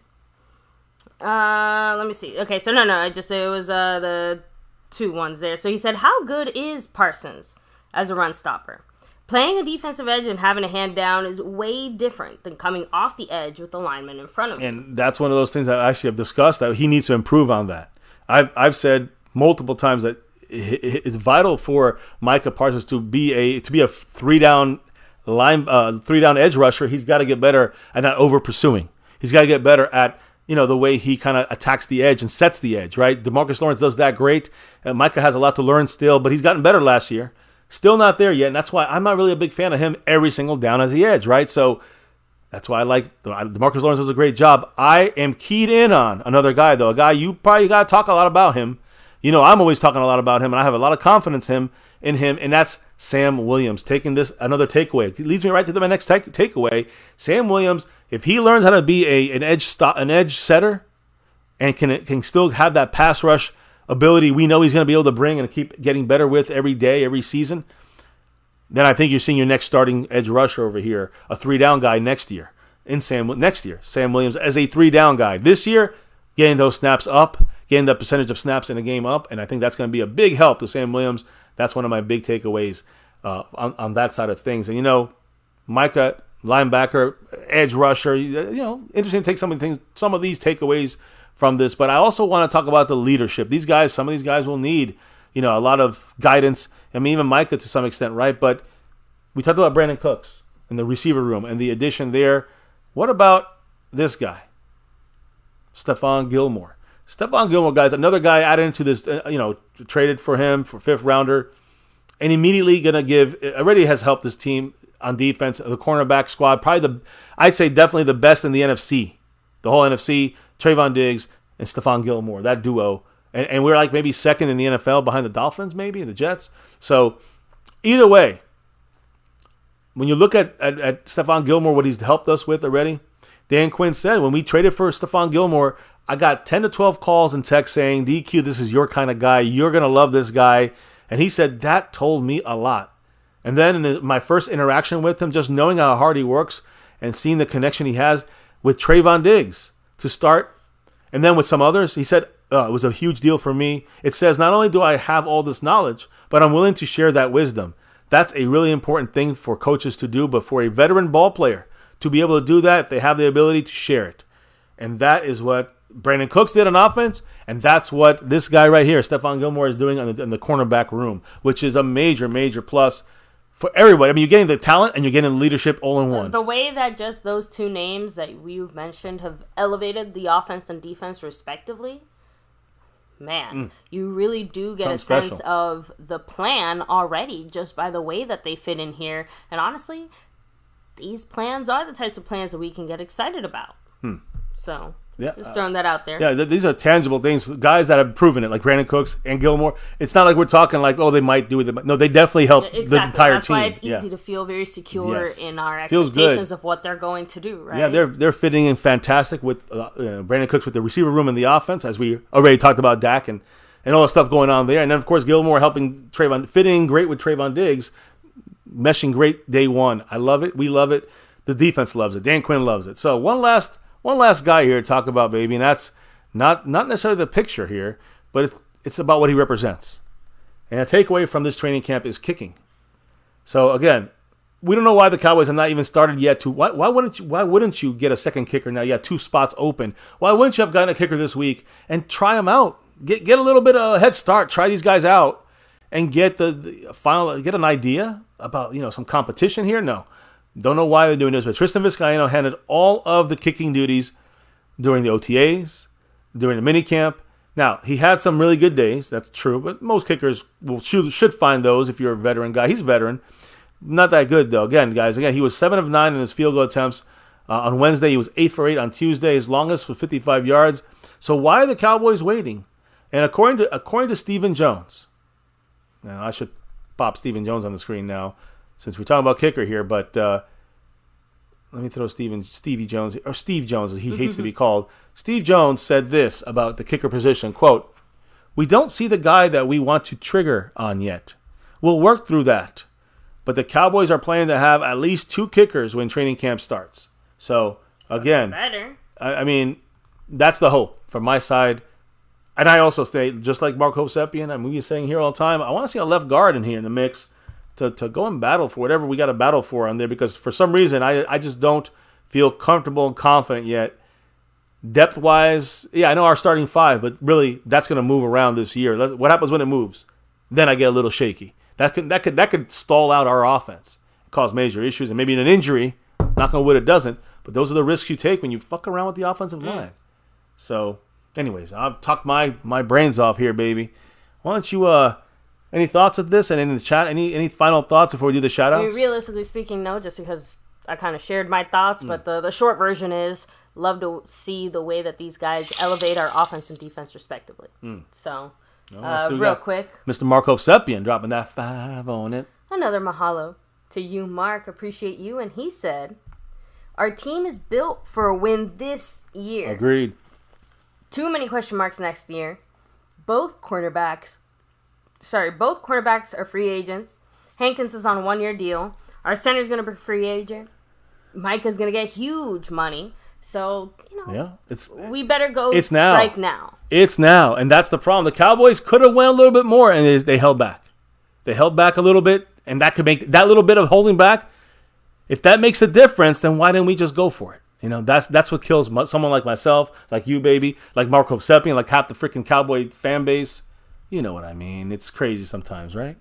let me see. Okay, so no, it was the two ones there. So he said, "How good is Parsons as a run stopper? Playing a defensive edge and having a hand down is way different than coming off the edge with the lineman in front of him." And that's one of those things that I actually have discussed, that he needs to improve on that. I've said multiple times that it's vital for Micah Parsons to be a 3-down edge rusher. He's got to get better at not over pursuing. He's got to get better at the way he kind of attacks the edge and sets the edge. Right, DeMarcus Lawrence does that great. Micah has a lot to learn still, but he's gotten better last year. Still not there yet, and that's why I'm not really a big fan of him every single down as the edge, right? So that's why I like DeMarcus Lawrence does a great job. I am keyed in on another guy, though, a guy you probably got to talk a lot about him. I'm always talking a lot about him, and I have a lot of confidence in him, and that's Sam Williams, taking this another takeaway. It leads me right to my next takeaway. Sam Williams, if he learns how to be an edge setter, and can still have that pass rush ability we know he's going to be able to bring and keep getting better with every day, every season, then I think you're seeing your next starting edge rusher over here, a 3-down guy next year. Sam Williams as a 3-down guy. This year, getting those snaps up, getting the percentage of snaps in a game up, and I think that's going to be a big help to Sam Williams. That's one of my big takeaways on that side of things. And, Micah, linebacker, edge rusher, interesting to take some of these takeaways from this. But I also want to talk about the leadership. Some of these guys will need, a lot of guidance. I mean, even Micah to some extent, right? But we talked about Brandon Cooks in the receiver room and the addition there. What about this guy, Stephon Gilmore? Stephon Gilmore, guys, another guy added into this, traded for him for 5th rounder, and immediately already has helped this team on defense. The cornerback squad, I'd say definitely the best in the NFC. The whole NFC, Trayvon Diggs and Stephon Gilmore, that duo. And we're like maybe second in the NFL behind the Dolphins, maybe, the Jets. So either way, when you look at Stephon Gilmore, what he's helped us with already, Dan Quinn said, when we traded for Stephon Gilmore, I got 10 to 12 calls and texts saying, DQ, this is your kind of guy. You're going to love this guy. And he said, that told me a lot. And then in my first interaction with him, just knowing how hard he works and seeing the connection he has with Trayvon Diggs to start, and then with some others, he said, it was a huge deal for me. It says, not only do I have all this knowledge, but I'm willing to share that wisdom. That's a really important thing for coaches to do, but for a veteran ball player to be able to do that, if they have the ability to share it. And that is what Brandon Cooks did on offense, and that's what this guy right here, Stephon Gilmore, is doing in the cornerback room, which is a major, major plus for everybody. I mean, you're getting the talent and you're getting the leadership all in one. The way that just those two names that you've mentioned have elevated the offense and defense respectively, man, you really do get Something sense special. of the plan already just by the way that they fit in here. And honestly, these plans are the types of plans that we can get excited about. So, just throwing that out there. Yeah, these are tangible things. Guys that have proven it, like Brandon Cooks and Gilmore. It's not like we're talking like, they might do it. No, they definitely help the entire That's team. why it's easy to feel very secure in our Feels expectations good. of what they're going to do, right? Yeah, they're fitting in fantastic with Brandon Cooks with the receiver room and the offense, as we already talked about Dak and all the stuff going on there. And then, of course, Gilmore helping Trayvon, fitting great with Trayvon Diggs, meshing great day one. I love it. We love it. The defense loves it. Dan Quinn loves it. So one last guy here to talk about, baby, and that's not necessarily the picture here, but it's about what he represents. And a takeaway from this training camp is kicking. So again, we don't know why the Cowboys have not even started yet. Why wouldn't you get a second kicker now? You got 2 spots open. Why wouldn't you have gotten a kicker this week and try them out? Get a little bit of a head start. Try these guys out and get get an idea about some competition here. No. Don't know why they're doing this, but Tristan Vizcaino handled all of the kicking duties during the OTAs, during the minicamp. Now, he had some really good days, that's true, but most kickers should find those if you're a veteran guy. He's a veteran. Not that good, though. Again, he was 7 of 9 in his field goal attempts. On Wednesday, he was 8 for 8 on Tuesday. His longest was 55 yards. So why are the Cowboys waiting? And according to Stephen Jones, now I should pop Stephen Jones on the screen now, since we're talking about kicker here, but let me throw Steve Jones, as he hates to be called. Steve Jones said this about the kicker position, quote, "We don't see the guy that we want to trigger on yet. We'll work through that. But the Cowboys are planning to have at least 2 kickers when training camp starts." So, again, Better. I mean, that's the hope from my side. And I also say, just like Marco Sepien, we've been saying here all the time, I want to see a left guard in here in the mix. To go and battle for whatever we got to battle for on there, because for some reason I just don't feel comfortable and confident yet. Depth-wise, I know our starting 5, but really that's going to move around this year. What happens when it moves? Then I get a little shaky. That could stall out our offense, cause major issues, and maybe an injury. Knock on wood, it doesn't. But those are the risks you take when you fuck around with the offensive line. So, anyways, I've talked my brains off here, baby. Why don't you any thoughts of this? And in the chat, any final thoughts before we do the shout-outs? I mean, realistically speaking, no, just because I kind of shared my thoughts. But the short version is, love to see the way that these guys elevate our offense and defense respectively. So, real quick. Mr. Marco Sepien dropping that 5 on it. another mahalo to you, Mark. Appreciate you. And he said, our team is built for a win this year. Agreed. Too many question marks next year. Both cornerbacks are free agents. Hankins is on a 1-year deal. Our center's going to be a free agent. Micah's going to get huge money. So, we better go strike now. It's now. And that's the problem. The Cowboys could have went a little bit more, and they held back. They held back a little bit, and that could make that little bit of holding back. If that makes a difference, then why didn't we just go for it? That's what kills someone like myself, like you, baby, like Marco Seppian, like half the freaking Cowboy fan base. You know what I mean? It's crazy sometimes, right?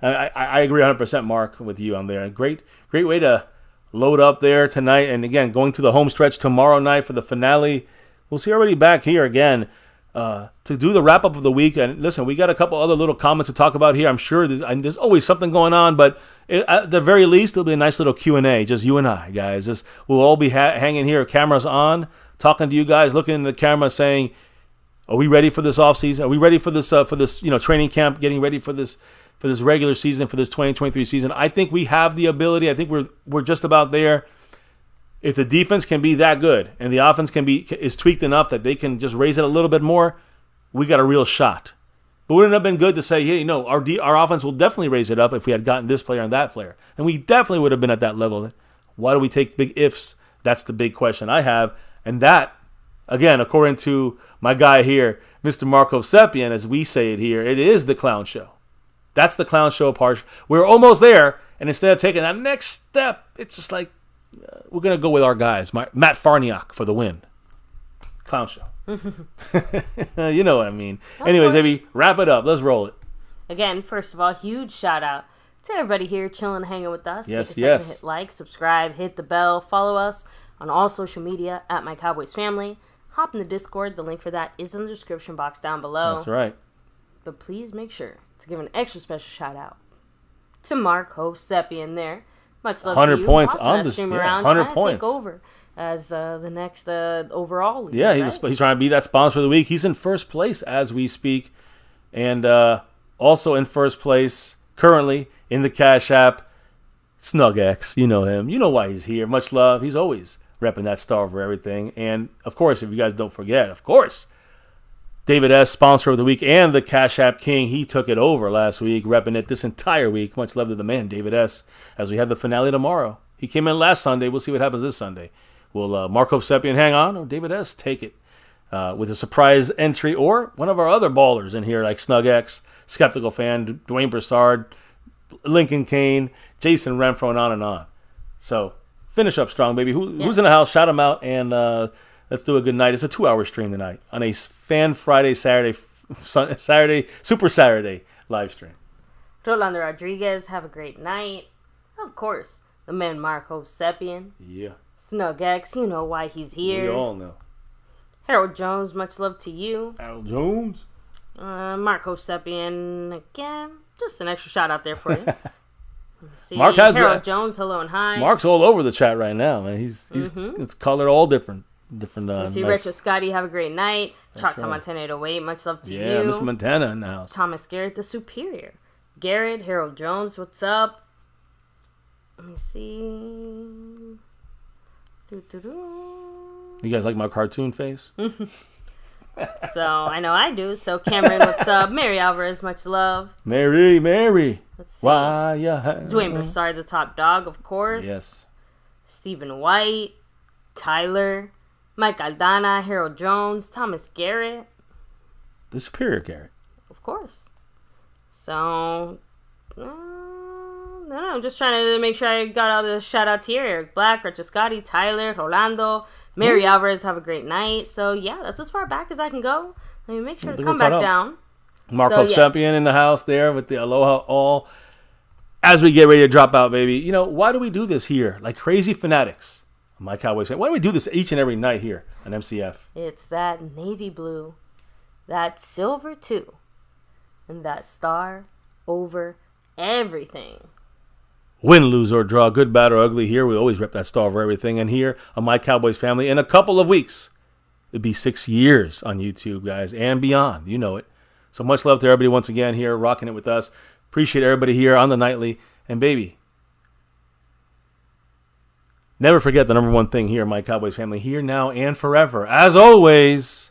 I agree 100%, Mark, with you on there. Great way to load up there tonight. And again, going to the home stretch tomorrow night for the finale. We'll see everybody back here again to do the wrap-up of the week. And listen, we got a couple other little comments to talk about here. I'm sure there's always something going on, but at the very least, it'll be a nice little Q&A, just you and I, guys. We'll all be hanging here, cameras on, talking to you guys, looking in the camera, saying, are we ready for this offseason? Are we ready for this training camp, getting ready for this regular season, for this 2023 season? I think we have the ability. I think we're just about there. If the defense can be that good and the offense is tweaked enough that they can just raise it a little bit more, we got a real shot. But wouldn't it have been good to say, hey, our offense will definitely raise it up if we had gotten this player and that player? And we definitely would have been at that level. Why do we take big ifs? That's the big question I have. And that, again, according to my guy here, Mr. Marco Seppian, as we say it here, it is the clown show. That's the clown show part. We're almost there, and instead of taking that next step, it's just like we're going to go with our guys. Matt Farniok for the win. Clown show. You know what I mean. Anyways, baby, wrap it up. Let's roll it. Again, first of all, huge shout out to everybody here chilling and hanging with us. Yes, Take a second, hit like, subscribe, hit the bell, follow us on all social media at MyCowboysFamily. Hop in the Discord. The link for that is in the description box down below. That's right. But please make sure to give an extra special shout out to Mark Seppian there. Much love 100 to you. points Awesome on the stream 100 trying points. To take over as the next overall leader. Yeah, right? he's trying to be that sponsor of the week. He's in first place as we speak, and also in first place currently in the Cash App, SnugX. You know him. You know why he's here. Much love. He's always repping that star over everything. And of course, if you guys don't forget, of course, David S., sponsor of the week and the Cash App King. He took it over last week, repping it this entire week. Much love to the man, David S., as we have the finale tomorrow. He came in last Sunday. We'll see what happens this Sunday. Will Marco Seppian hang on, or David S. take it with a surprise entry, or one of our other ballers in here like SnugX, Skeptical Fan, Dwayne Broussard, Lincoln Kane, Jason Renfro, and on and on. So finish up strong, baby. Who's in the house? Shout them out, and let's do a good night. It's a 2-hour stream tonight on a Fan Friday, Saturday, Super Saturday live stream. Rolando Rodriguez, have a great night. Of course, the man Marco Seppian. Yeah. SnugX, you know why he's here. We all know. Harold Jones, much love to you. Harold Jones. Marco Seppian, again, just an extra shout out there for you. Let me see. Mark has Harold Jones, hello and hi. Mark's all over the chat right now, man. He's it's colored all different. See, nice. Richard Scotty, have a great night. Choctaw right. Montana 808, much love to you. Yeah, Miss Montana in the house. Thomas Garrett, the Superior. Garrett, Harold Jones, what's up? Let me see. You guys like my cartoon face? So, I know I do. So, Cameron, what's up? Mary Alvarez, much love. Mary. Let's see. Why you Dwayne Broussard, the top dog, of course. Yes. Stephen White. Tyler. Mike Aldana. Harold Jones. Thomas Garrett. The Superior Garrett. Of course. So, I'm just trying to make sure I got all the shout-outs here. Eric Black, Richard Scotty, Tyler, Rolando, Mary Alvarez, have a great night. So, yeah, that's as far back as I can go. Let me make sure to come back down. Marco Seppian in the house there with the Aloha all. As we get ready to drop out, baby, why do we do this here? Like crazy fanatics. My Cowboys fan. Why do we do this each and every night here on MCF? It's that navy blue, that silver too, and that star over everything. Win, lose, or draw, good, bad, or ugly, here we always rep that star over everything. And here on My Cowboys Family, in a couple of weeks, it'll be 6 years on YouTube, guys, and beyond. You know it. So much love to everybody once again here, rocking it with us. Appreciate everybody here on the nightly. And baby, never forget the number one thing here, my Cowboys family, here, now, and forever. As always,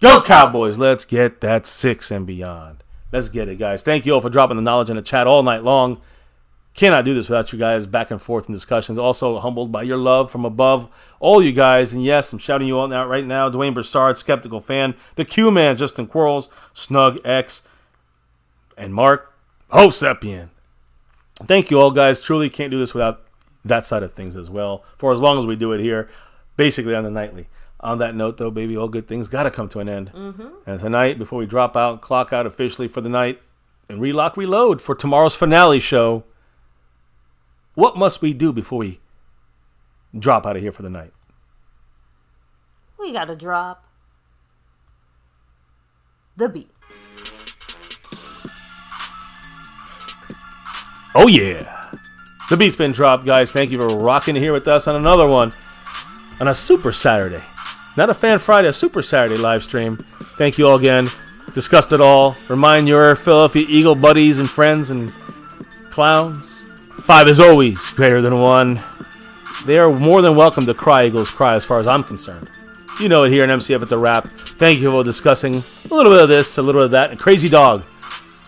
go Cowboys. Let's get that 6 and beyond. Let's get it, guys. Thank you all for dropping the knowledge in the chat all night long. Cannot do this without you guys back and forth in discussions. Also humbled by your love from above, all you guys. And yes, I'm shouting you all out right now. Dwayne Broussard, Skeptical Fan, the Q-Man, Justin Quarles, Snug X, and Mark Hosepian. Thank you all, guys. Truly can't do this without that side of things as well. For as long as we do it here, basically on the nightly. On that note, though, baby, all good things got to come to an end. And tonight, before we drop out, clock out officially for the night, and relock, reload for tomorrow's finale show, what must we do before we drop out of here for the night? We gotta drop the beat. Oh, yeah. The beat's been dropped, guys. Thank you for rocking here with us on another one on a Super Saturday. Not a Fan Friday, a Super Saturday live stream. Thank you all again. Discussed it all. Remind your Philadelphia Eagle buddies and friends and clowns. 5 is always greater than 1. They are more than welcome to cry Eagles cry as far as I'm concerned. You know it here in MCF, it's a wrap. Thank you for discussing a little bit of this, a little bit of that. And Crazy Dog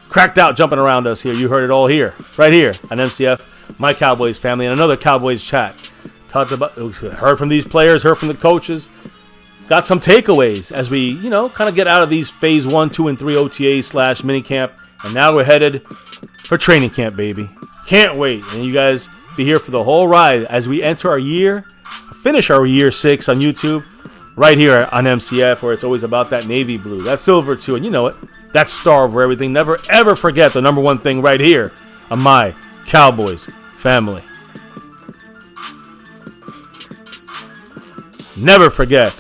cracked out jumping around us here. You heard it all here, right here on MCF, My Cowboys Family, and another Cowboys chat. Talked about, heard from these players, heard from the coaches. Got some takeaways as we, kind of get out of these phase 1, 2, and 3 OTA / minicamp. And now we're headed for training camp, baby. Can't wait. And you guys be here for the whole ride as we enter our year, finish our year 6 on YouTube, right here on MCF, where it's always about that navy blue, that silver too, and you know it, that star over everything. Never ever forget the number one thing right here on My Cowboys Family. Never forget.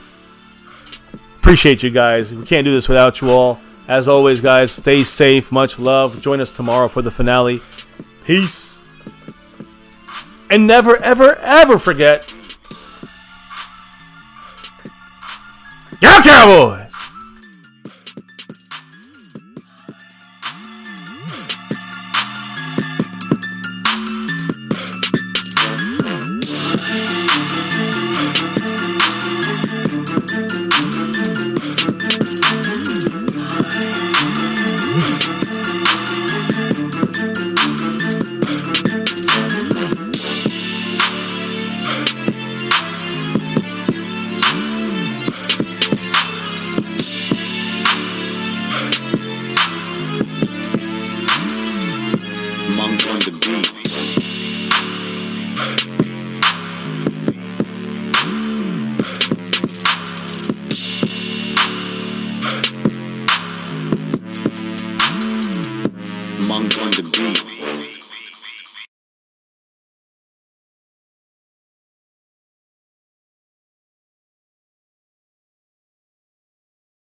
Appreciate you guys. We can't do this without you all. As always, guys, stay safe. Much love. Join us tomorrow for the finale. Peace. And never, ever, ever forget. Go Cowboys! Monk on the beat.